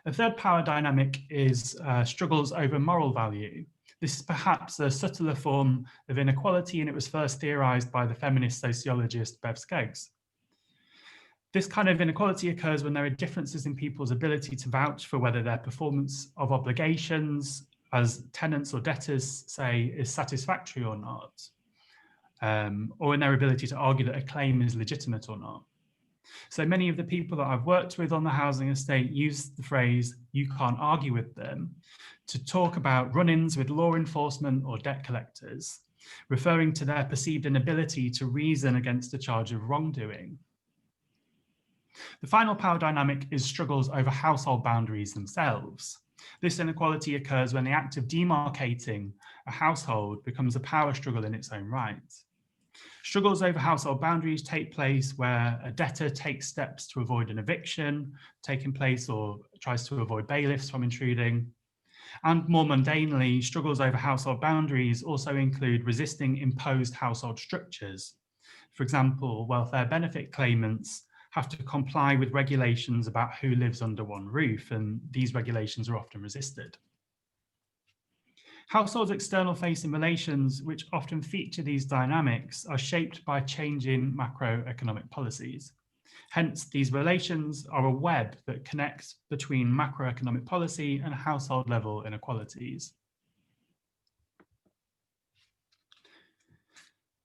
A third power dynamic is struggles over moral value. This is perhaps a subtler form of inequality, and it was first theorised by the feminist sociologist Bev Skeggs. This kind of inequality occurs when there are differences in people's ability to vouch for whether their performance of obligations as tenants or debtors, say, is satisfactory or not, or in their ability to argue that a claim is legitimate or not. So many of the people that I've worked with on the housing estate use the phrase, "you can't argue with them," to talk about run-ins with law enforcement or debt collectors, referring to their perceived inability to reason against a charge of wrongdoing. The final power dynamic is struggles over household boundaries themselves. This inequality occurs when the act of demarcating a household becomes a power struggle in its own right. Struggles over household boundaries take place where a debtor takes steps to avoid an eviction taking place or tries to avoid bailiffs from intruding. And more mundanely, struggles over household boundaries also include resisting imposed household structures. For example, welfare benefit claimants have to comply with regulations about who lives under one roof, and these regulations are often resisted. Households' external facing relations, which often feature these dynamics, are shaped by changing macroeconomic policies. Hence, these relations are a web that connects between macroeconomic policy and household level inequalities.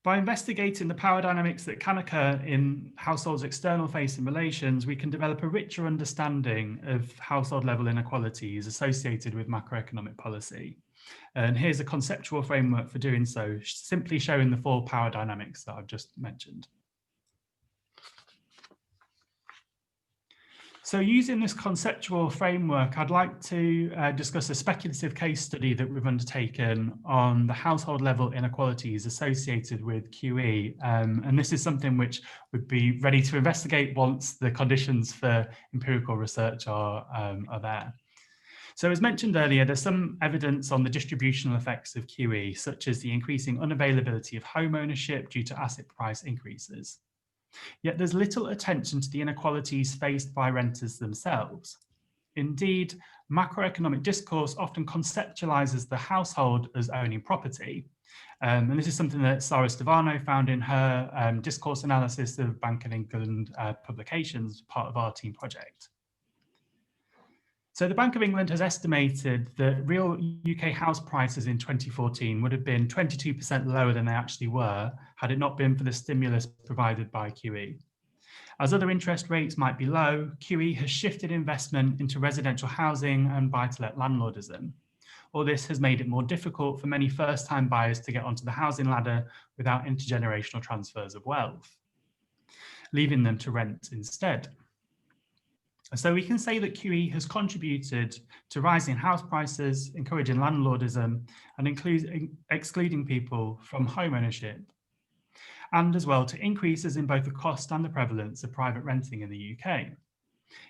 By investigating the power dynamics that can occur in households' external facing relations, we can develop a richer understanding of household level inequalities associated with macroeconomic policy. And here's a conceptual framework for doing so, simply showing the four power dynamics that I've just mentioned. So using this conceptual framework, I'd like to discuss a speculative case study that we've undertaken on the household level inequalities associated with QE. And this is something which would be ready to investigate once the conditions for empirical research are there. So as mentioned earlier, there's some evidence on the distributional effects of QE, such as the increasing unavailability of home ownership due to asset price increases. Yet there's little attention to the inequalities faced by renters themselves. Indeed, macroeconomic discourse often conceptualizes the household as owning property. And this is something that Sara Stevano found in her discourse analysis of Bank of England publications, part of our team project. So the Bank of England has estimated that real UK house prices in 2014 would have been 22% lower than they actually were had it not been for the stimulus provided by QE. As other interest rates might be low, QE has shifted investment into residential housing and buy-to-let landlordism. All this has made it more difficult for many first-time buyers to get onto the housing ladder without intergenerational transfers of wealth, leaving them to rent instead. So we can say that QE has contributed to rising house prices, encouraging landlordism, and excluding people from home ownership, and as well to increases in both the cost and the prevalence of private renting in the UK.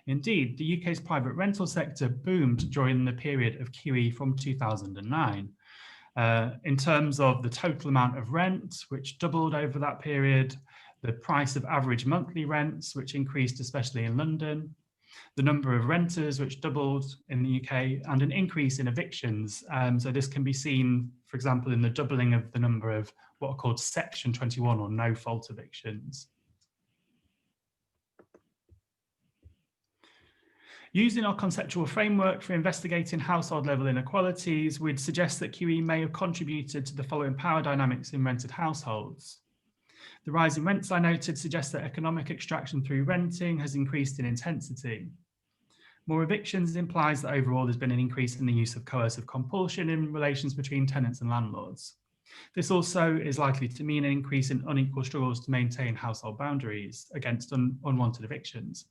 Indeed, the UK's private rental sector boomed during the period of QE from 2009. In terms of the total amount of rent, which doubled over that period, the price of average monthly rents, which increased especially in London, the number of renters, which doubled in the UK, and an increase in evictions. So this can be seen, for example, in the doubling of the number of what are called Section 21 or no-fault evictions. Using our conceptual framework for investigating household level inequalities, we'd suggest that QE may have contributed to the following power dynamics in rented households. The rise in rents I noted suggests that economic extraction through renting has increased in intensity. More evictions implies that overall there's been an increase in the use of coercive compulsion in relations between tenants and landlords. This also is likely to mean an increase in unequal struggles to maintain household boundaries against unwanted evictions.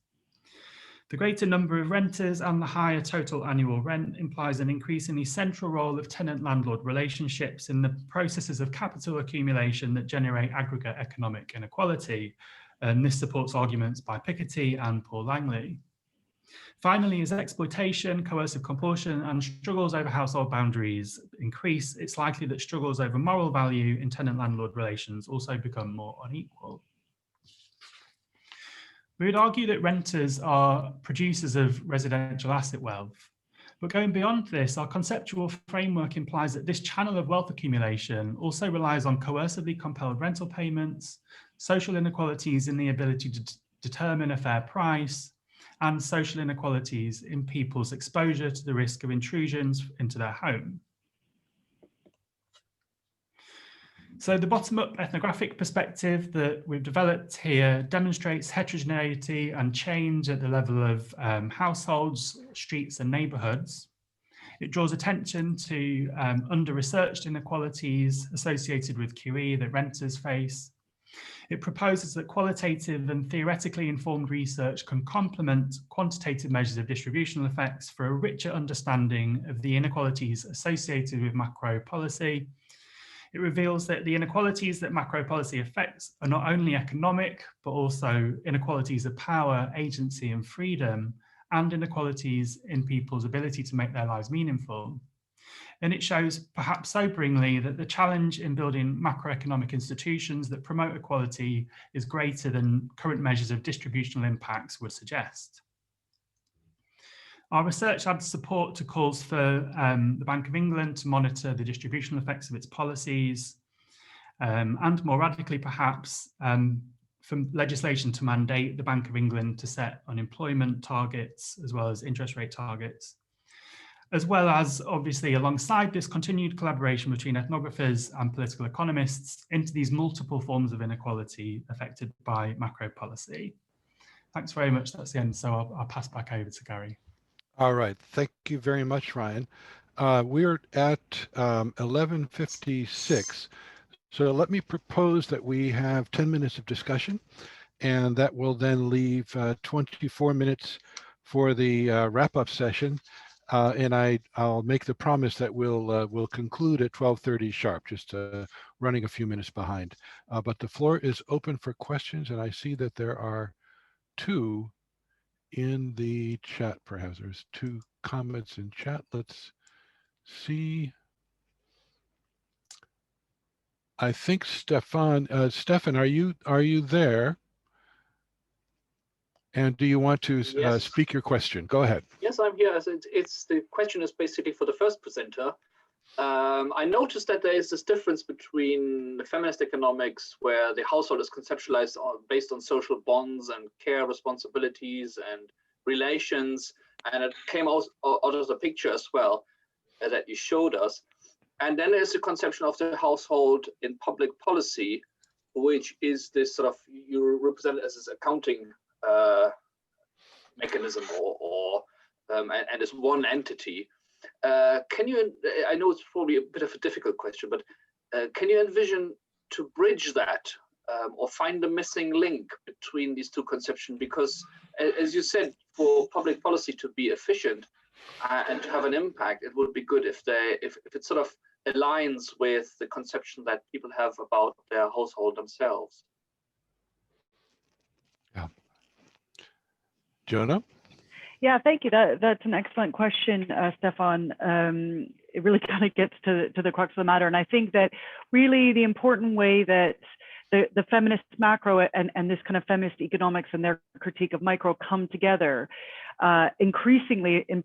The greater number of renters and the higher total annual rent implies an increasingly central role of tenant-landlord relationships in the processes of capital accumulation that generate aggregate economic inequality. And this supports arguments by Piketty and Paul Langley. Finally, as exploitation, coercive compulsion, and struggles over household boundaries increase, it's likely that struggles over moral value in tenant-landlord relations also become more unequal. We would argue that renters are producers of residential asset wealth. But going beyond this, our conceptual framework implies that this channel of wealth accumulation also relies on coercively compelled rental payments, social inequalities in the ability to determine a fair price, and social inequalities in people's exposure to the risk of intrusions into their home. So the bottom-up ethnographic perspective that we've developed here demonstrates heterogeneity and change at the level of households, streets, and neighbourhoods. It draws attention to under-researched inequalities associated with QE that renters face. It proposes that qualitative and theoretically informed research can complement quantitative measures of distributional effects for a richer understanding of the inequalities associated with macro policy. It reveals that the inequalities that macro policy affects are not only economic, but also inequalities of power, agency, and freedom, and inequalities in people's ability to make their lives meaningful. And it shows, perhaps soberingly, that the challenge in building macroeconomic institutions that promote equality is greater than current measures of distributional impacts would suggest. Our research adds support to calls for the Bank of England to monitor the distributional effects of its policies, and more radically, perhaps, from legislation to mandate the Bank of England to set unemployment targets as well as interest rate targets, as well as, obviously, alongside this, continued collaboration between ethnographers and political economists into these multiple forms of inequality affected by macro policy. Thanks very much. That's the end. So I'll pass back over to Gary. All right. Thank you very much, Ryan. We're at 11:56. So let me propose that we have 10 minutes of discussion, and that will then leave 24 minutes for the wrap-up session. And I'll make the promise that we'll conclude at 12:30 sharp, just running a few minutes behind. But the floor is open for questions, and I see that there are two in the chat. Perhaps there's two comments in chat. Let's see. I think Stefan, are you there? And do you want to Yes. speak your question? Go ahead. Yes, I'm here. The question is basically for the first presenter. I noticed that there is this difference between the feminist economics, where the household is conceptualized based on social bonds and care responsibilities and relations, and it came out of the picture as well that you showed us. And then there's the conception of the household in public policy, which is this sort of, you represent it as this accounting mechanism and as one entity. Can you, I know it's probably a bit of a difficult question, but can you envision to bridge that or find the missing link between these two conceptions? Because as you said, for public policy to be efficient and to have an impact, it would be good if it sort of aligns with the conception that people have about their household themselves. Yeah. Jonah? Yeah, thank you. That's an excellent question, Stefan. It really kind of gets to the crux of the matter. And I think that really the important way that the feminist macro and this kind of feminist economics and their critique of micro come together increasingly, in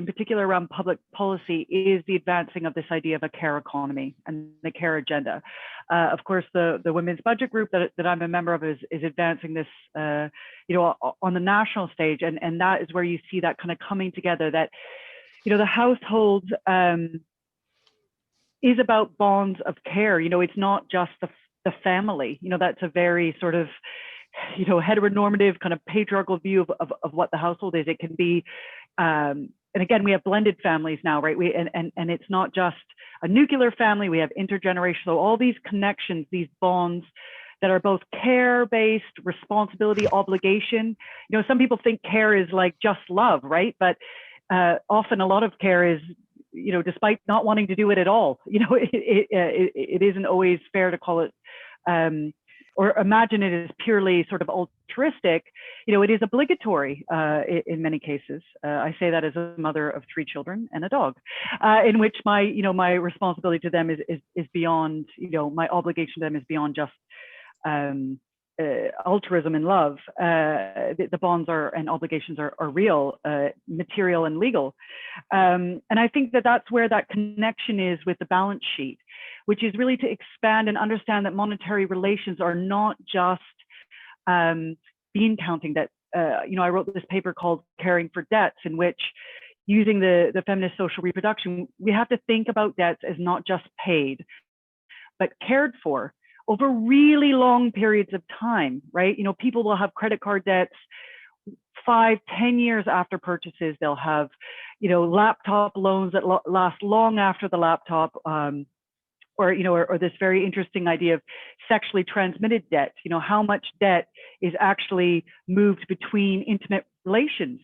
particular around public policy, is the advancing of this idea of a care economy and the care agenda. Of course, the Women's Budget Group that I'm a member of is advancing this, on the national stage, and that is where you see that kind of coming together. That, the household is about bonds of care. It's not just the family. That's a very sort of heteronormative kind of patriarchal view of what the household is. It can be, and again, we have blended families now, right? And it's not just a nuclear family. We have intergenerational, all these connections, these bonds that are both care-based, responsibility, obligation. Some people think care is like just love, right? But often a lot of care is, despite not wanting to do it at all, it isn't always fair to call it or imagine it as purely sort of altruistic, it is obligatory in many cases. I say that as a mother of 3 children and a dog, in which my, my responsibility to them is beyond, my obligation to them is beyond just altruism and love. The bonds and obligations are real, material and legal. And I think that that's where that connection is with the balance sheet, which is really to expand and understand that monetary relations are not just bean counting. That, I wrote this paper called Caring for Debts, in which, using the feminist social reproduction, we have to think about debts as not just paid, but cared for over really long periods of time, right? People will have credit card debts 5-10 years after purchases. They'll have, laptop loans that last long after the laptop, or this very interesting idea of sexually transmitted debt. How much debt is actually moved between intimate relations,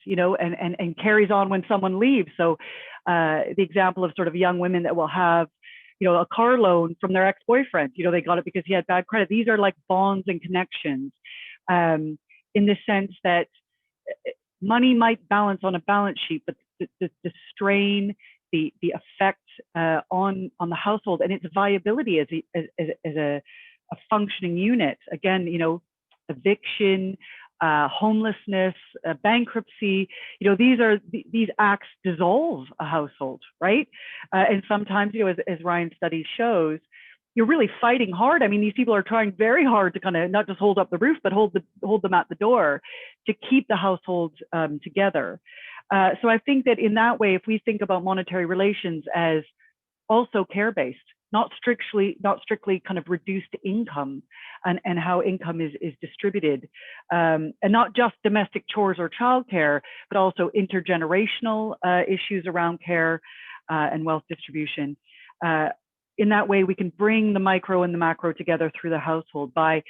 and carries on when someone leaves. So the example of sort of young women that will have, a car loan from their ex-boyfriend, they got it because he had bad credit. These are like bonds and connections, in the sense that money might balance on a balance sheet, but the strain, the effect on the household and its viability as a functioning unit. Again, eviction, homelessness, bankruptcy, these acts dissolve a household, right? And sometimes, as Ryan's study shows, you're really fighting hard. I mean, these people are trying very hard to kind of not just hold up the roof, but hold them at the door to keep the household together. So I think that in that way, if we think about monetary relations as also care-based, not strictly kind of reduced income and how income is distributed, and not just domestic chores or childcare, but also intergenerational issues around care and wealth distribution. In that way, we can bring the micro and the macro together through the household by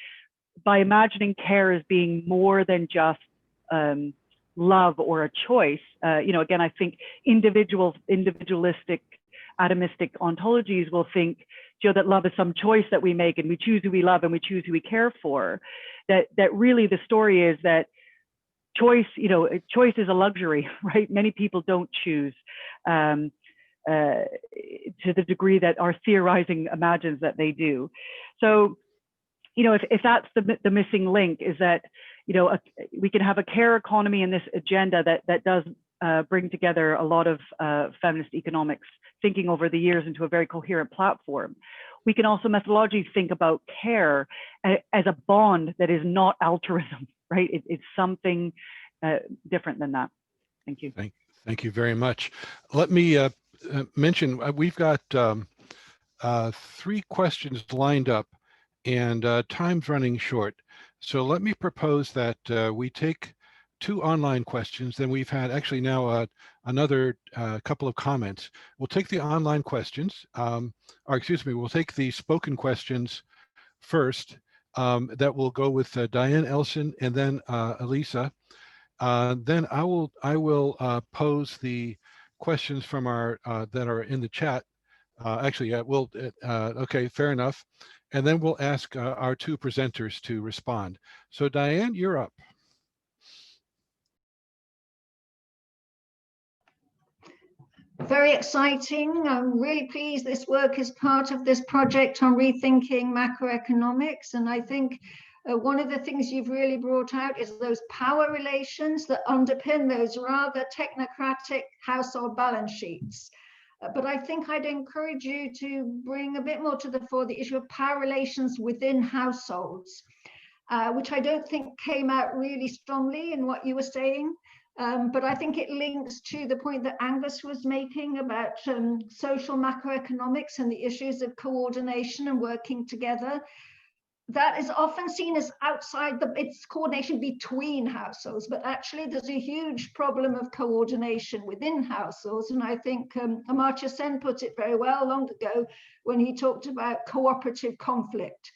imagining care as being more than just love or a choice. Again, I think individualistic, atomistic ontologies will think, that love is some choice that we make, and we choose who we love and we choose who we care for. That really the story is that choice, choice is a luxury, right? Many people don't choose to the degree that our theorizing imagines that they do. So, if that's the missing link, is that, we can have a care economy in this agenda that does bring together a lot of feminist economics thinking over the years into a very coherent platform. We can also methodologically think about care as a bond that is not altruism, right? It's something different than that. Thank you. Thank you very much. Let me mention, we've got 3 questions lined up, and time's running short. So let me propose that we take 2 online questions. Then we've had actually now another couple of comments. We'll take the online questions, we'll take the spoken questions first. That will go with Diane Elson and then Elisa. Then I will pose the questions from our that are in the chat. Okay, fair enough. And then we'll ask our 2 presenters to respond. So Diane, you're up. Very exciting. I'm really pleased this work is part of this project on rethinking macroeconomics. And I think one of the things you've really brought out is those power relations that underpin those rather technocratic household balance sheets. But I think I'd encourage you to bring a bit more to the fore the issue of power relations within households, which I don't think came out really strongly in what you were saying. But I think it links to the point that Angus was making about social macroeconomics and the issues of coordination and working together. That is often seen as outside it's coordination between households, but actually there's a huge problem of coordination within households. And I think Amartya Sen put it very well long ago when he talked about cooperative conflict.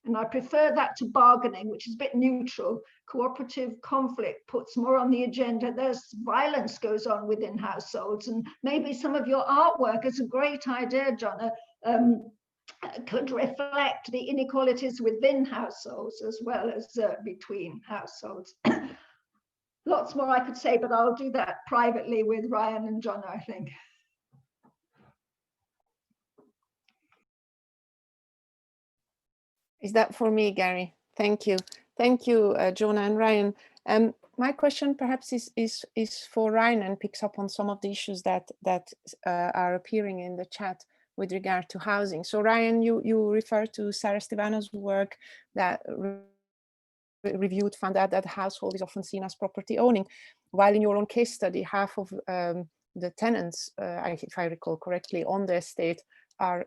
And I prefer that to bargaining, which is a bit neutral. Cooperative conflict puts more on the agenda. There's violence goes on within households. And maybe some of your artwork is a great idea, Johnna, could reflect the inequalities within households as well as between households. Lots more I could say, but I'll do that privately with Ryan and Johnna, I think. Is that for me, Gary? Thank you. Thank you, Jonah and Ryan. My question perhaps is for Ryan and picks up on some of the issues that are appearing in the chat with regard to housing. So Ryan, you refer to Sarah Stevano's work that found out that household is often seen as property owning, while in your own case study, half of the tenants, if I recall correctly, on the estate are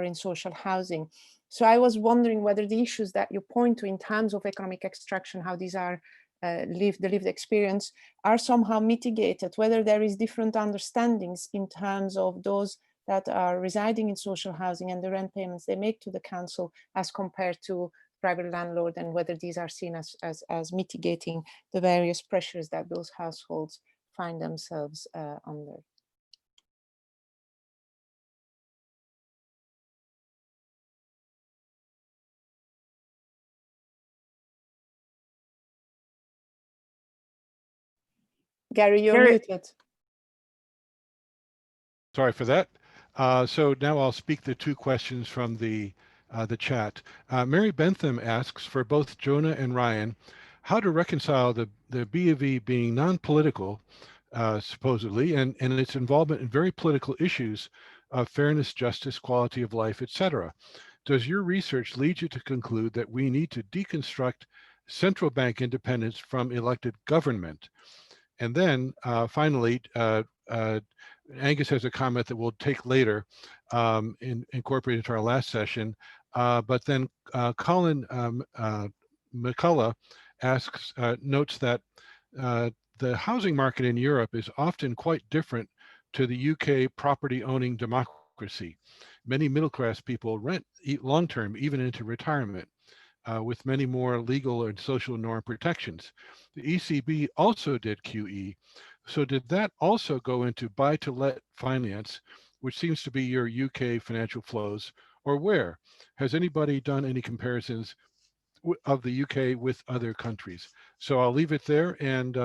in social housing. So I was wondering whether the issues that you point to in terms of economic extraction, how these are the lived experience, are somehow mitigated, whether there is different understandings in terms of those that are residing in social housing and the rent payments they make to the council as compared to private landlord, and whether these are seen as mitigating the various pressures that those households find themselves under. Gary, you're muted. Sorry for that. So now I'll speak the two questions from the chat. Mary Bentham asks for both Jonah and Ryan how to reconcile the B of E being non-political, supposedly, and its involvement in very political issues of fairness, justice, quality of life, etc. Does your research lead you to conclude that we need to deconstruct central bank independence from elected government? And then finally, Angus has a comment that we'll take later, incorporated into our last session. But then Colin McCullough notes that the housing market in Europe is often quite different to the UK property owning democracy. Many middle-class people rent long-term, even into retirement, with many more legal and social norm protections. The ECB also did QE. So did that also go into buy-to-let finance, which seems to be your UK financial flows, or where? Has anybody done any comparisons of the UK with other countries? So I'll leave it there, and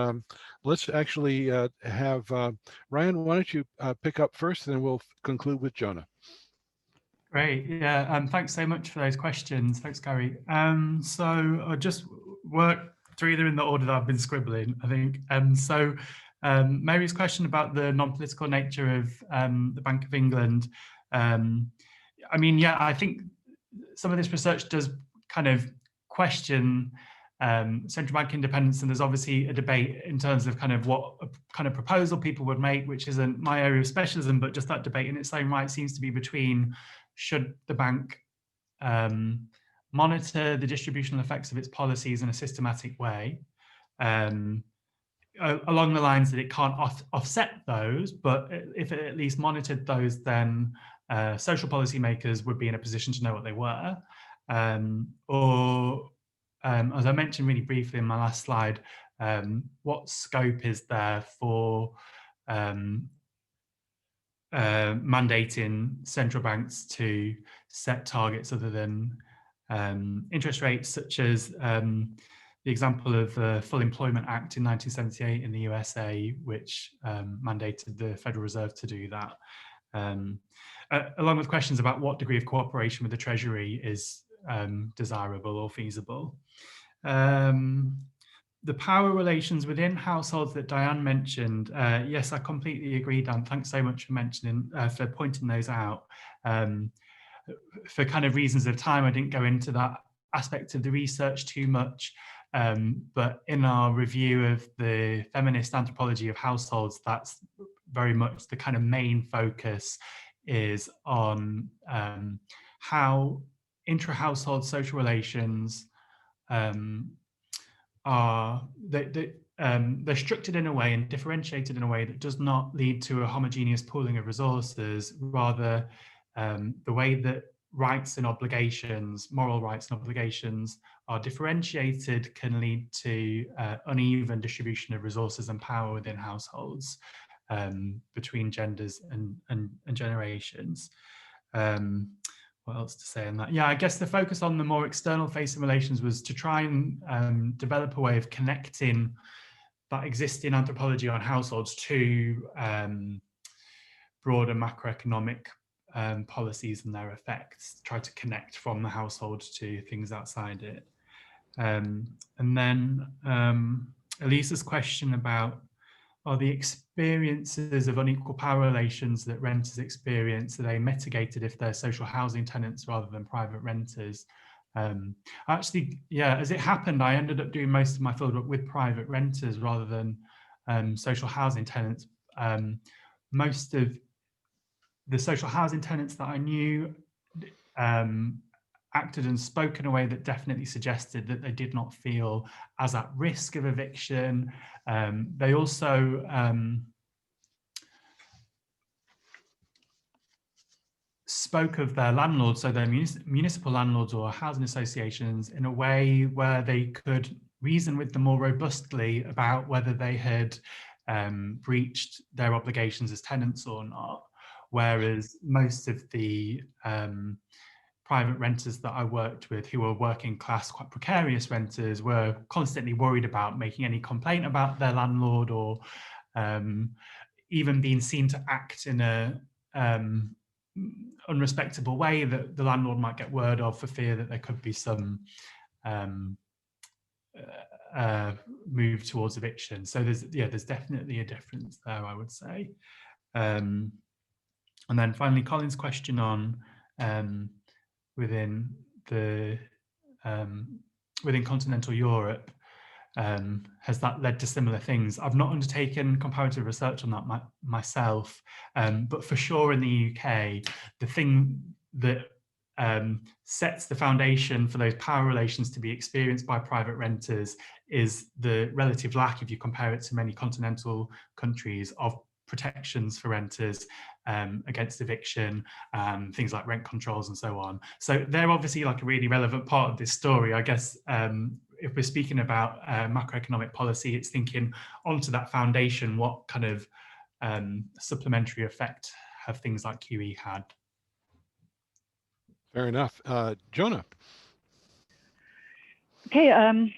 let's actually have Ryan, why don't you pick up first, and then we'll conclude with Jonah. Great, yeah, thanks so much for those questions. Thanks, Gary. So I'll just work through them in the order that I've been scribbling, I think. Mary's question about the non-political nature of the Bank of England. I mean, yeah, I think some of this research does kind of question central bank independence, and there's obviously a debate in terms of kind of what kind of proposal people would make, which isn't my area of specialism, but just that debate in its own right seems to be between should the bank monitor the distributional effects of its policies in a systematic way, along the lines that it can't offset those, but if it at least monitored those, then social policymakers would be in a position to know what they were. Or, as I mentioned really briefly in my last slide, what scope is there for mandating central banks to set targets other than interest rates, such as the example of the Full Employment Act in 1978 in the USA, which mandated the Federal Reserve to do that, along with questions about what degree of cooperation with the Treasury is desirable or feasible. The power relations within households that Diane mentioned, yes, I completely agree, Dan. Thanks so much for pointing those out. For kind of reasons of time, I didn't go into that aspect of the research too much, but in our review of the feminist anthropology of households, that's very much the kind of main focus is on how intra-household social relations they're structured in a way and differentiated in a way that does not lead to a homogeneous pooling of resources. Rather, the way that rights and obligations, moral rights and obligations, are differentiated can lead to uneven distribution of resources and power within households between genders and generations. What else to say on that? Yeah, I guess the focus on the more external facing relations was to try and develop a way of connecting that existing anthropology on households to broader macroeconomic policies and their effects, try to connect from the household to things outside it. And then Elisa's question about, are the experiences of unequal power relations that renters experience, are they mitigated if they're social housing tenants rather than private renters? Actually, yeah, as it happened, I ended up doing most of my fieldwork with private renters rather than social housing tenants. Most of the social housing tenants that I knew acted and spoke in a way that definitely suggested that they did not feel as at risk of eviction. They also spoke of their landlords, so their municipal landlords or housing associations, in a way where they could reason with them more robustly about whether they had breached their obligations as tenants or not. Whereas most of the private renters that I worked with, who were working class, quite precarious renters, were constantly worried about making any complaint about their landlord, or even being seen to act in a unrespectable way that the landlord might get word of, for fear that there could be some move towards eviction. So there's definitely a difference there, I would say. And then finally, Colin's question on within continental Europe, has that led to similar things? I've not undertaken comparative research on that myself, but for sure in the UK, the thing that sets the foundation for those power relations to be experienced by private renters is the relative lack, if you compare it to many continental countries, of protections for renters against eviction, things like rent controls and so on. So they're obviously like a really relevant part of this story. I guess if we're speaking about macroeconomic policy, it's thinking onto that foundation, what kind of supplementary effect have things like QE had? Fair enough. Jonah. Okay.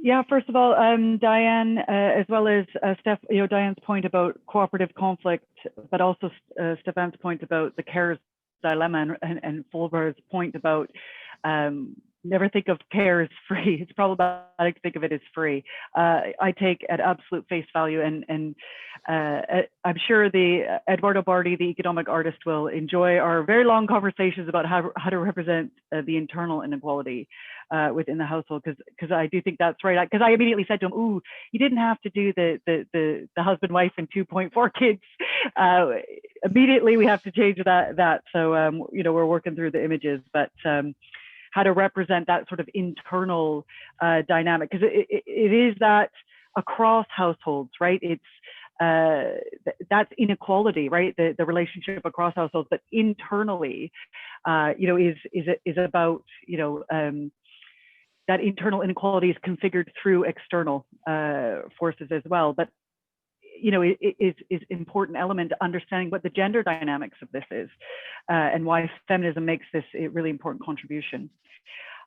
Yeah, first of all, Diane, as well as Steph, Diane's point about cooperative conflict, but also Stephane's point about the CARES dilemma, and Fulber's point about never think of care as free. It's problematic to think of it as free. I take at absolute face value, and I'm sure the Eduardo Bardi, the economic artist, will enjoy our very long conversations about how to represent the internal inequality within the household, because I do think that's right. Because I immediately said to him, "Ooh, you didn't have to do the husband, wife, and 2.4 kids." Immediately, we have to change that. So we're working through the images, but how to represent that sort of internal dynamic, because it is that across households, right? It's that's inequality, right? The relationship across households, but internally, is about that internal inequality is configured through external forces as well. But it is important element to understanding what the gender dynamics of this is, and why feminism makes this a really important contribution.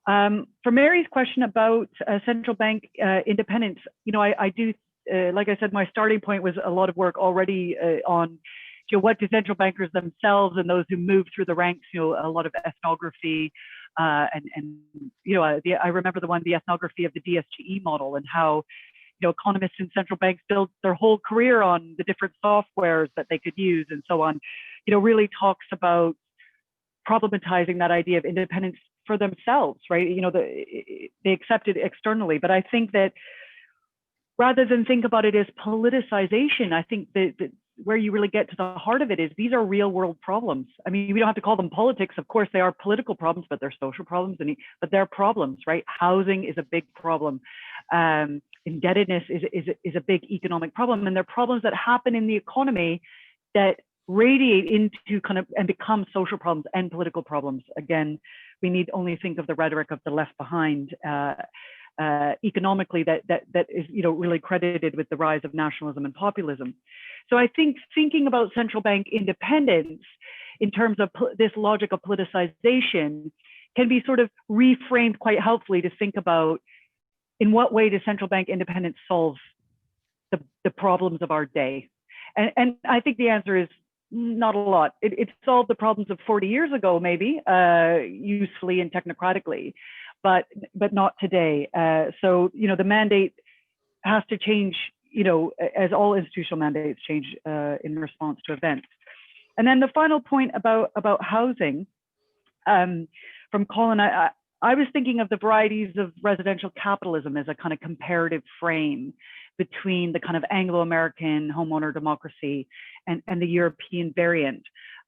For Mary's question about central bank independence, I do, like I said, my starting point was a lot of work already on what do central bankers themselves and those who move through the ranks, a lot of ethnography, I remember the ethnography of the DSGE model, and how economists in central banks build their whole career on the different softwares that they could use and so on, really talks about problematizing that idea of independence for themselves, right? They accept it externally, but I think that rather than think about it as politicization, I think that where you really get to the heart of it is these are real world problems. I mean, we don't have to call them politics. Of course, they are political problems, but they're social problems, but they're problems, right? Housing is a big problem. Indebtedness is a big economic problem, and they're problems that happen in the economy that radiate into kind of and become social problems and political problems. Again, we need only think of the rhetoric of the left behind economically that is really credited with the rise of nationalism and populism. So I think thinking about central bank independence in terms of this logic of politicization can be sort of reframed quite helpfully to think about in what way does central bank independence solve the problems of our day? And I think the answer is not a lot. It solved the problems of 40 years ago, maybe, usefully and technocratically, but not today. So, you know, the mandate has to change, you know, as all institutional mandates change in response to events. And then the final point about housing, from Colin, I was thinking of the varieties of residential capitalism as a kind of comparative frame between the kind of Anglo-American homeowner democracy and the European variant,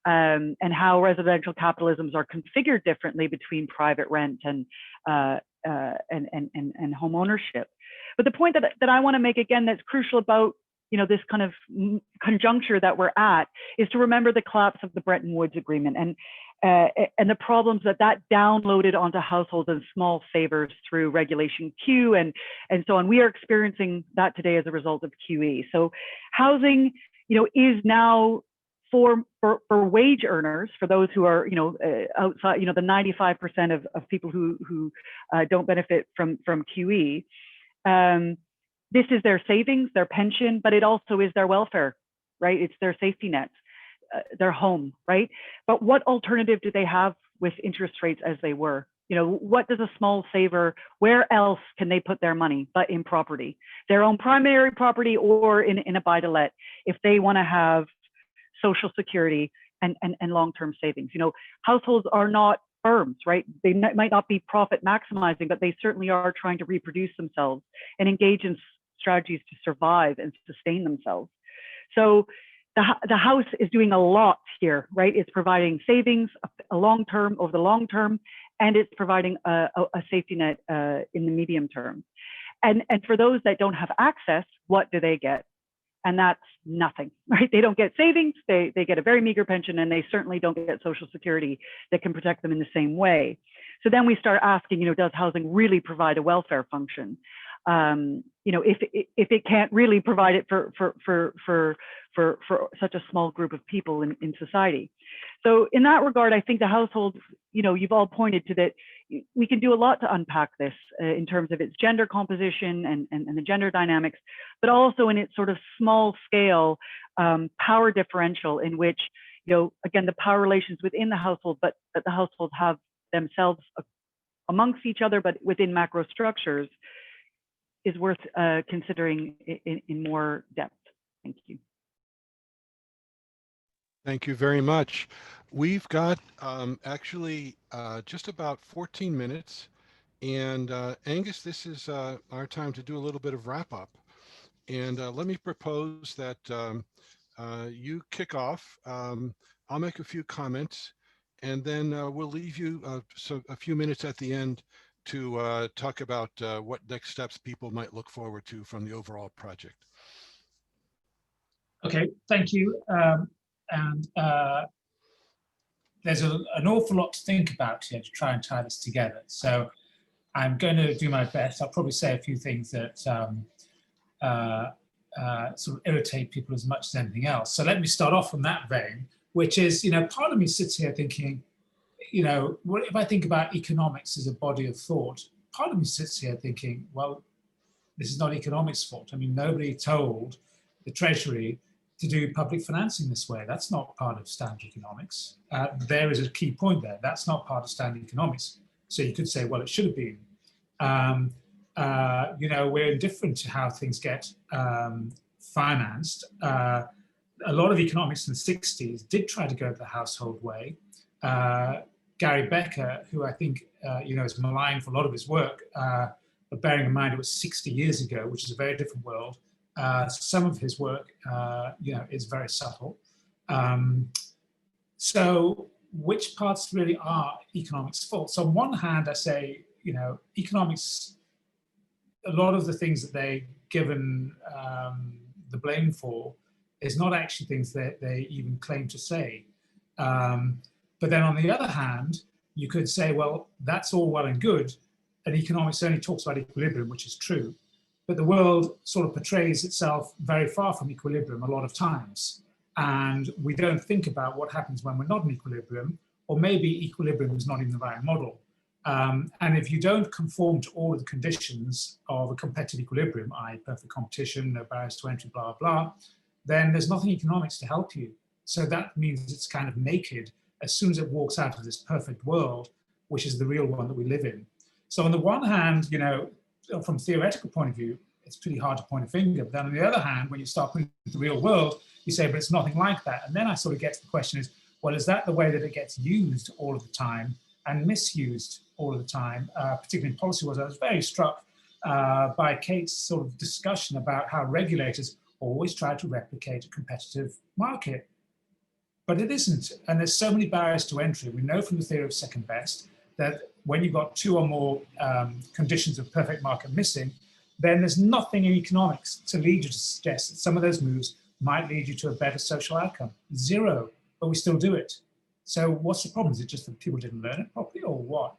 and how residential capitalisms are configured differently between private rent and home ownership. But the point that I want to make again that's crucial about, you know, this kind of conjuncture that we're at is to remember the collapse of the Bretton Woods Agreement and the problems that downloaded onto households and small savers through regulation Q and so on. We are experiencing that today as a result of QE. So housing, you know, is now for wage earners, for those who are, you know, outside, you know, the 95% of people who don't benefit from QE. This is their savings, their pension, but it also is their welfare, right? It's their safety nets, their home, right? But what alternative do they have with interest rates as they were? You know, what does a small saver, where else can they put their money but in property, their own primary property or in a buy-to-let, if they want to have social security and long-term savings? You know, households are not firms, right? They might not be profit maximizing, but they certainly are trying to reproduce themselves and engage in strategies to survive and sustain themselves. So the house is doing a lot here, right? It's providing savings over the long term, and it's providing a safety net in the medium term. And for those that don't have access, what do they get? And that's nothing, right? They don't get savings, they get a very meager pension, and they certainly don't get social security that can protect them in the same way. So then we start asking, you know, does housing really provide a welfare function? You know, if it can't really provide it for such a small group of people in society. So in that regard, I think the household, you know, you've all pointed to that, we can do a lot to unpack this in terms of its gender composition and the gender dynamics, but also in its sort of small scale power differential in which, you know, again, the power relations within the household, but that the household have themselves amongst each other, but within macro structures, is worth considering in more depth. Thank you. Thank you very much. We've got actually just about 14 minutes. And Angus, this is our time to do a little bit of wrap up. And let me propose that you kick off. I'll make a few comments, and then we'll leave you a few minutes at the end to talk about what next steps people might look forward to from the overall project. Okay, thank you. There's an awful lot to think about here to try and tie this together. So I'm going to do my best. I'll probably say a few things that sort of irritate people as much as anything else. So let me start off from that vein, which is, you know, part of me sits here thinking, you know, if I think about economics as a body of thought, part of me sits here thinking, well, this is not economics' fault. I mean, nobody told the Treasury to do public financing this way. That's not part of standard economics. There is a key point there. That's not part of standard economics. So you could say, well, it should have been. You know, we're indifferent to how things get financed. A lot of economics in the 60s did try to go the household way. Gary Becker, who I think, you know, is maligned for a lot of his work, but bearing in mind it was 60 years ago, which is a very different world. Some of his work, you know, is very subtle. So which parts really are economics' fault? So on one hand, I say, you know, economics, a lot of the things that they're given the blame for is not actually things that they even claim to say. But then on the other hand, you could say, well, that's all well and good, and economics only talks about equilibrium, which is true. But the world sort of portrays itself very far from equilibrium a lot of times. And we don't think about what happens when we're not in equilibrium, or maybe equilibrium is not even the right model. And if you don't conform to all of the conditions of a competitive equilibrium, i.e. perfect competition, no barriers to entry, blah, blah, then there's nothing in economics to help you. So that means it's kind of naked as soon as it walks out of this perfect world, which is the real one that we live in. So on the one hand, you know, from a theoretical point of view, it's pretty hard to point a finger. But then on the other hand, when you start putting it into the real world, you say, but it's nothing like that. And then I sort of get to the question is, well, is that the way that it gets used all of the time and misused all of the time, particularly in policy world? I was very struck by Kate's sort of discussion about how regulators always try to replicate a competitive market. But it isn't. And there's so many barriers to entry. We know from the theory of second best that when you've got two or more conditions of perfect market missing, then there's nothing in economics to lead you to suggest that some of those moves might lead you to a better social outcome. Zero, but we still do it. So what's the problem? Is it just that people didn't learn it properly, or what?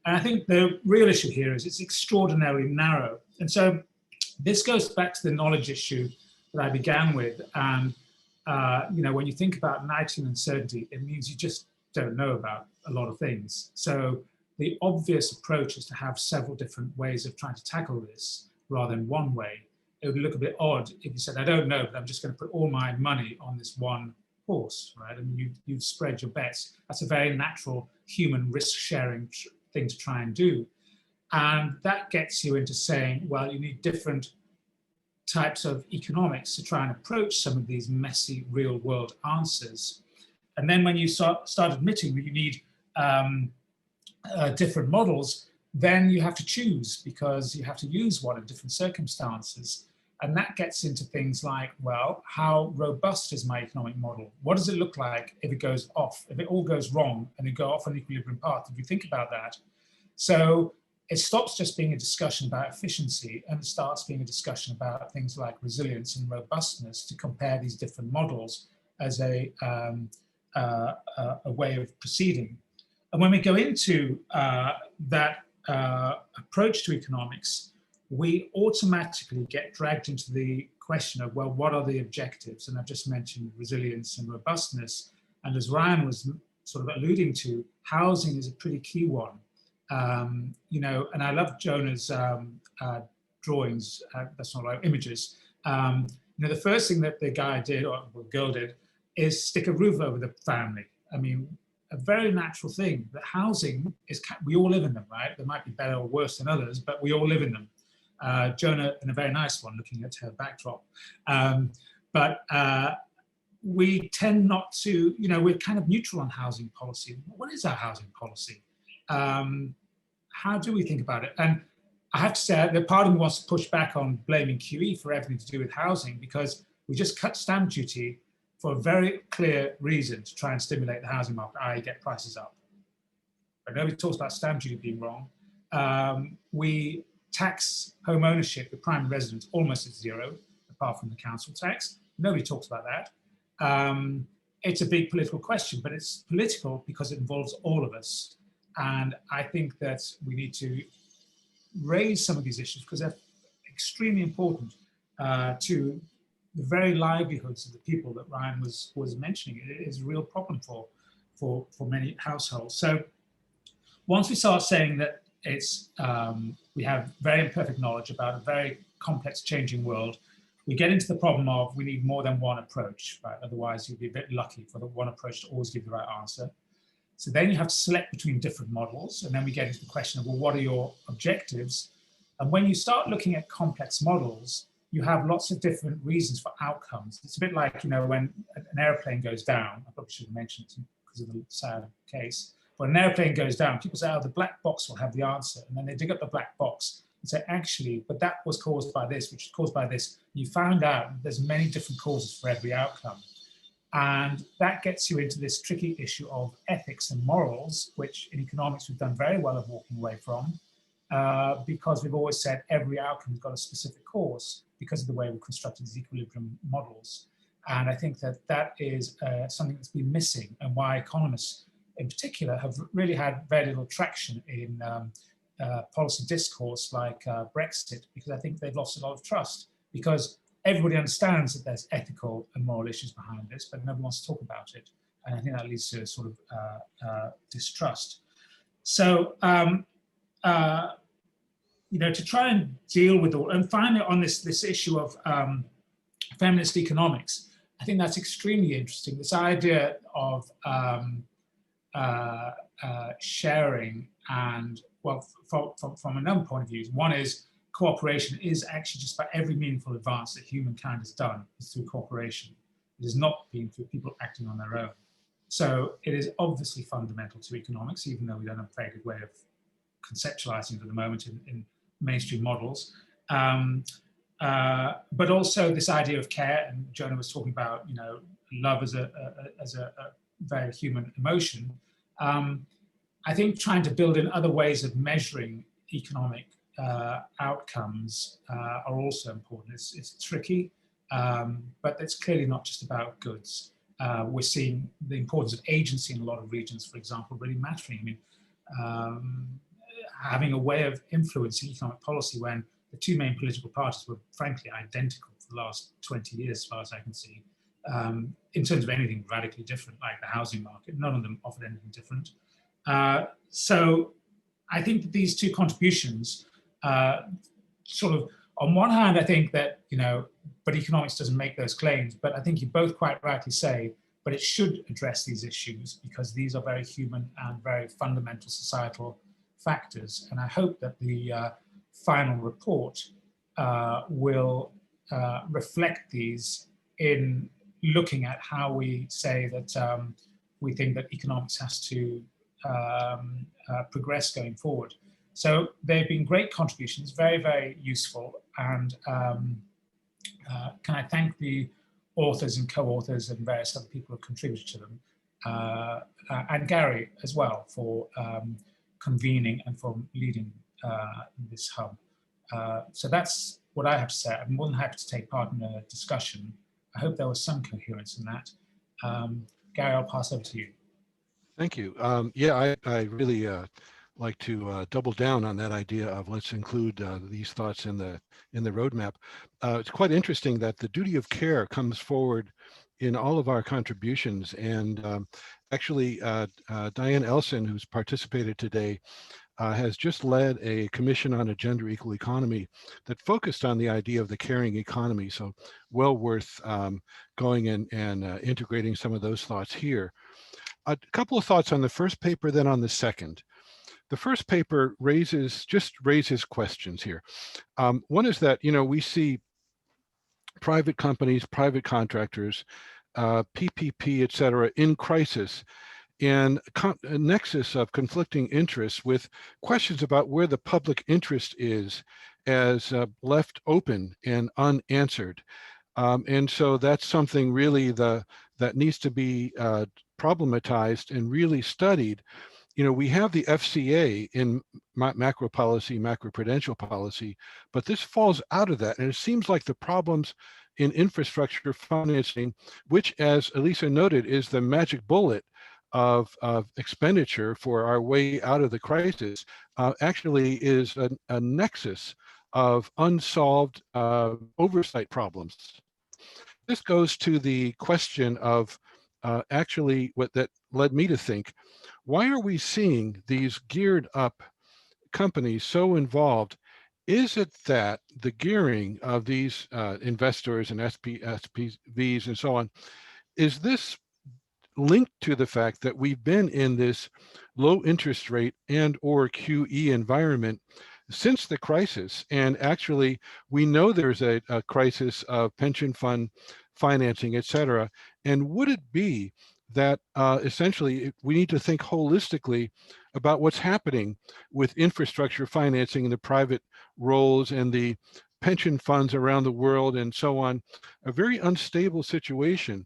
And I think the real issue here is it's extraordinarily narrow. And so this goes back to the knowledge issue that I began with. And you know, when you think about Knightian uncertainty, it means you just don't know about a lot of things. So the obvious approach is to have several different ways of trying to tackle this rather than one way. It would look a bit odd if you said, I don't know, but I'm just going to put all my money on this one horse, right? I mean, you've spread your bets. That's a very natural human risk-sharing thing to try and do. And that gets you into saying, well, you need different types of economics to try and approach some of these messy real-world answers. And then when you start admitting that you need different models, then you have to choose because you have to use one in different circumstances. And that gets into things like, well, how robust is my economic model? What does it look like if it goes off, if it all goes wrong and you go off an equilibrium path? If you think about that. So it stops just being a discussion about efficiency and it starts being a discussion about things like resilience and robustness to compare these different models as a way of proceeding. And when we go into that approach to economics, we automatically get dragged into the question of, well, what are the objectives? And I've just mentioned resilience and robustness. And as Ryan was sort of alluding to, housing is a pretty key one. You know, and I love Jonah's drawings, that's not right, images. You know, the first thing that the guy did, or the girl did, is stick a roof over the family. I mean, a very natural thing. That housing is, we all live in them, right? They might be better or worse than others, but we all live in them. Jonah, in a very nice one, looking at her backdrop. We tend not to, you know, we're kind of neutral on housing policy. What is our housing policy? How do we think about it? And I have to say that part of me wants to push back on blaming QE for everything to do with housing, because we just cut stamp duty for a very clear reason to try and stimulate the housing market, i.e. get prices up. But nobody talks about stamp duty being wrong. We tax home ownership, the prime residence, almost at zero, apart from the council tax. Nobody talks about that. It's a big political question, but it's political because it involves all of us. And I think that we need to raise some of these issues because they're extremely important to the very livelihoods of the people that Ryan was mentioning. It is a real problem for many households. So once we start saying that it's we have very imperfect knowledge about a very complex changing world, we get into the problem of we need more than one approach, right? Otherwise you'd be a bit lucky for the one approach to always give the right answer. So then you have to select between different models, and then we get into the question of, well, what are your objectives? And when you start looking at complex models, you have lots of different reasons for outcomes. It's a bit like, you know, when an airplane goes down, I probably should have mentioned it because of the sad case, when an airplane goes down, people say, oh, the black box will have the answer. And then they dig up the black box and say, actually, but that was caused by this, which is caused by this. You found out there's many different causes for every outcome. And that gets you into this tricky issue of ethics and morals, which in economics we've done very well of walking away from, because we've always said every outcome has got a specific cause because of the way we've constructed these equilibrium models. And I think that that is something that's been missing, and why economists in particular have really had very little traction in policy discourse like Brexit, because I think they've lost a lot of trust, because everybody understands that there's ethical and moral issues behind this, but no one wants to talk about it. And I think that leads to a sort of distrust. So, you know, to try and deal with all, and finally on this issue of feminist economics, I think that's extremely interesting. This idea of sharing and, well, from another point of view, one is cooperation is actually just about every meaningful advance that humankind has done is through cooperation. It has not been through people acting on their own. So it is obviously fundamental to economics, even though we don't have a very good way of conceptualizing it at the moment in mainstream models. But also this idea of care, and Jonah was talking about, you know, love as a very human emotion. I think trying to build in other ways of measuring economic outcomes are also important. It's tricky, but it's clearly not just about goods. We're seeing the importance of agency in a lot of regions, for example, really mattering. I mean, having a way of influencing economic policy when the two main political parties were frankly identical for the last 20 years, as far as I can see, in terms of anything radically different, like the housing market. None of them offered anything different. So I think that these two contributions sort of, on one hand, I think that, you know, but economics doesn't make those claims, but I think you both quite rightly say, but it should address these issues because these are very human and very fundamental societal factors. And I hope that the final report will reflect these in looking at how we say that we think that economics has to progress going forward. So they've been great contributions, very, very useful. And can I thank the authors and co-authors and various other people who have contributed to them, and Gary as well for convening and for leading this hub. So that's what I have to say. I'm more than happy to take part in a discussion. I hope there was some coherence in that. Gary, I'll pass over to you. Thank you. Yeah, I really like to double down on that idea of let's include these thoughts in the roadmap. It's quite interesting that the duty of care comes forward in all of our contributions, and actually Diane Elson, who's participated today, has just led a commission on a gender equal economy that focused on the idea of the caring economy. So well worth going and integrating some of those thoughts here. A couple of thoughts on the first paper, then on the second. The first paper raises questions here. One is that, you know, we see private companies, private contractors, PPP, et cetera, in crisis, and a nexus of conflicting interests with questions about where the public interest is as left open and unanswered. And so that's something really that needs to be problematized and really studied. You know, we have the FCA in macro policy, macroprudential policy, but this falls out of that. And it seems like the problems in infrastructure financing, which, as Elisa noted, is the magic bullet of expenditure for our way out of the crisis, actually is a nexus of unsolved oversight problems. This goes to the question of actually what that led me to think, why are we seeing these geared up companies so involved? Is it that the gearing of these investors and SPVs and so on, is this linked to the fact that we've been in this low interest rate and or QE environment since the crisis? And actually, we know there's a crisis of pension fund financing, et cetera. And would it be that essentially we need to think holistically about what's happening with infrastructure financing in the private roles and the pension funds around the world and so on, a very unstable situation?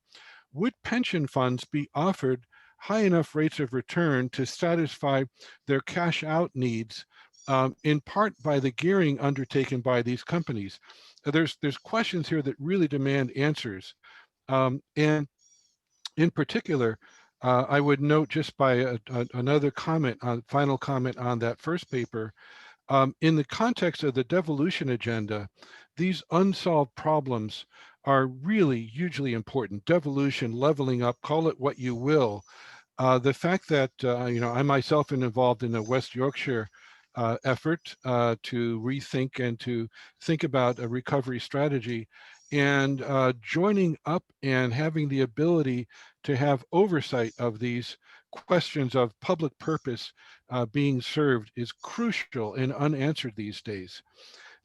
Would pension funds be offered high enough rates of return to satisfy their cash out needs, in part by the gearing undertaken by these companies? There's questions here that really demand answers. And in particular, I would note just by another comment, final comment on that first paper, In the context of the devolution agenda, these unsolved problems are really hugely important. Devolution, leveling up, call it what you will. The fact that, I myself am involved in the West Yorkshire effort to rethink and to think about a recovery strategy, and joining up and having the ability to have oversight of these questions of public purpose being served is crucial and unanswered these days.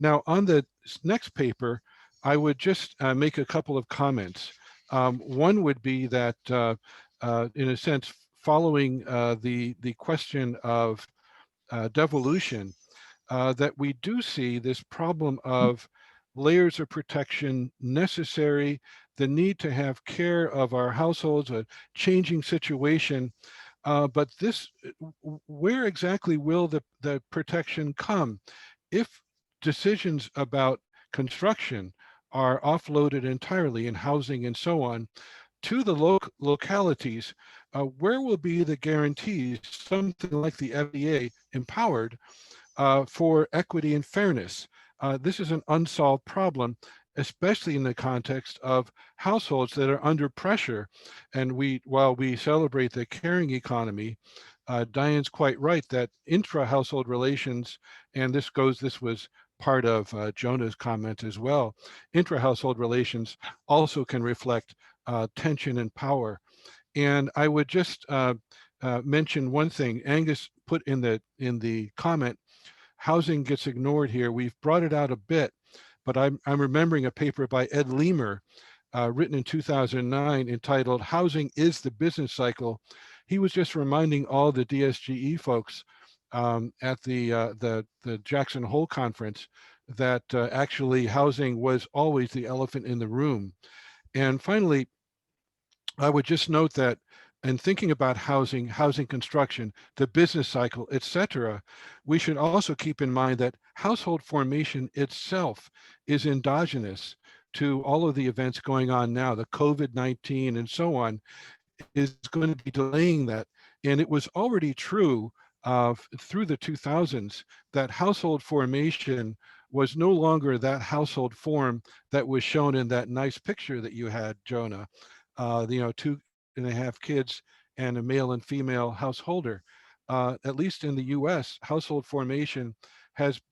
Now, on the next paper, I would just make a couple of comments. One would be that, in a sense, following the question of devolution, that we do see this problem of layers of protection necessary, the need to have care of our households, a changing situation. But this, where exactly will the protection come? If decisions about construction are offloaded entirely in housing and so on to the localities, where will be the guarantees, something like the FDA empowered for equity and fairness? This is an unsolved problem, especially in the context of households that are under pressure. And while we celebrate the caring economy, Diane's quite right that intra-household relations, and this was part of Jonah's comment as well, intra-household relations also can reflect tension and power. And I would just mention one thing. Angus put in the comment, housing gets ignored here. We've brought it out a bit, but I'm remembering a paper by Ed Leamer, written in 2009, entitled "Housing is the Business Cycle." He was just reminding all the DSGE folks at the Jackson Hole conference that actually housing was always the elephant in the room. And finally, I would just note that in thinking about housing construction, the business cycle, etc., we should also keep in mind that household formation itself is endogenous to all of the events going on now. The COVID-19 and so on is going to be delaying that. And it was already true through the 2000s that household formation was no longer that household form that was shown in that nice picture that you had, Jonah. 2.5 kids and a male and female householder. At least in the US, household formation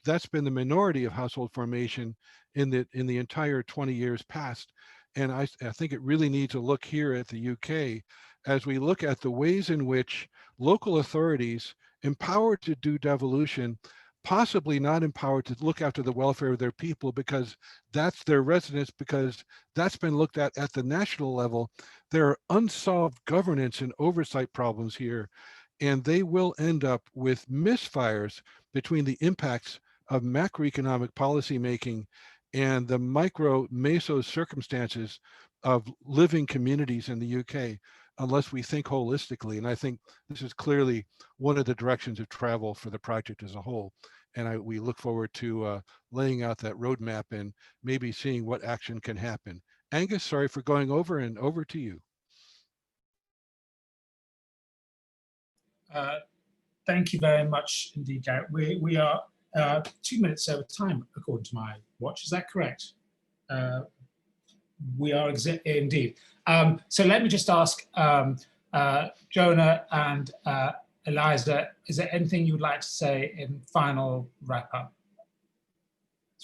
that's been the minority of household formation in the entire 20 years past. And I think it really needs to look here at the UK as we look at the ways in which local authorities empowered to do devolution, possibly not empowered to look after the welfare of their people because that's their residence, because that's been looked at the national level. There are unsolved governance and oversight problems here, and they will end up with misfires between the impacts of macroeconomic policymaking and the meso circumstances of living communities in the UK, unless we think holistically. And I think this is clearly one of the directions of travel for the project as a whole. And we look forward to laying out that roadmap and maybe seeing what action can happen. Angus, sorry for going over, and over to you. Thank you very much indeed, Garrett. We are 2 minutes over time, according to my watch. Is that correct? We are indeed. So let me just ask Jonah and Elisa, is there anything you would like to say in final wrap up?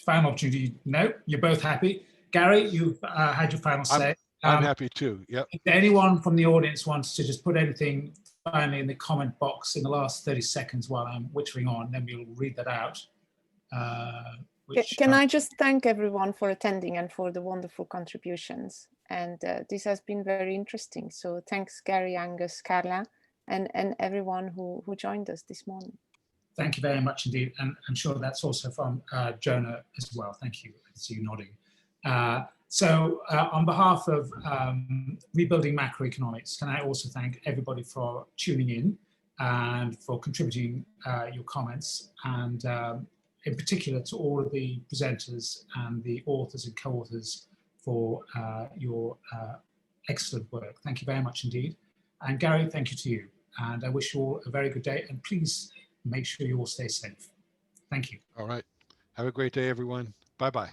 Final opportunity? No, you're both happy. Gary, you've had your final say. I'm happy too. Yep. If anyone from the audience wants to just put anything finally in the comment box in the last 30 seconds while I'm wittering on, then we'll read that out. Can I just thank everyone for attending and for the wonderful contributions? And this has been very interesting. So thanks, Gary, Angus, Carla, and everyone who joined us this morning. Thank you very much indeed. And I'm sure that's also from Jonah as well. Thank you. I see you nodding. So on behalf of Rebuilding Macroeconomics, can I also thank everybody for tuning in and for contributing your comments, and in particular to all of the presenters and the authors and co-authors for your excellent work. Thank you very much indeed. And Gary, thank you to you. And I wish you all a very good day, and please make sure you all stay safe. Thank you. All right. Have a great day, everyone. Bye-bye.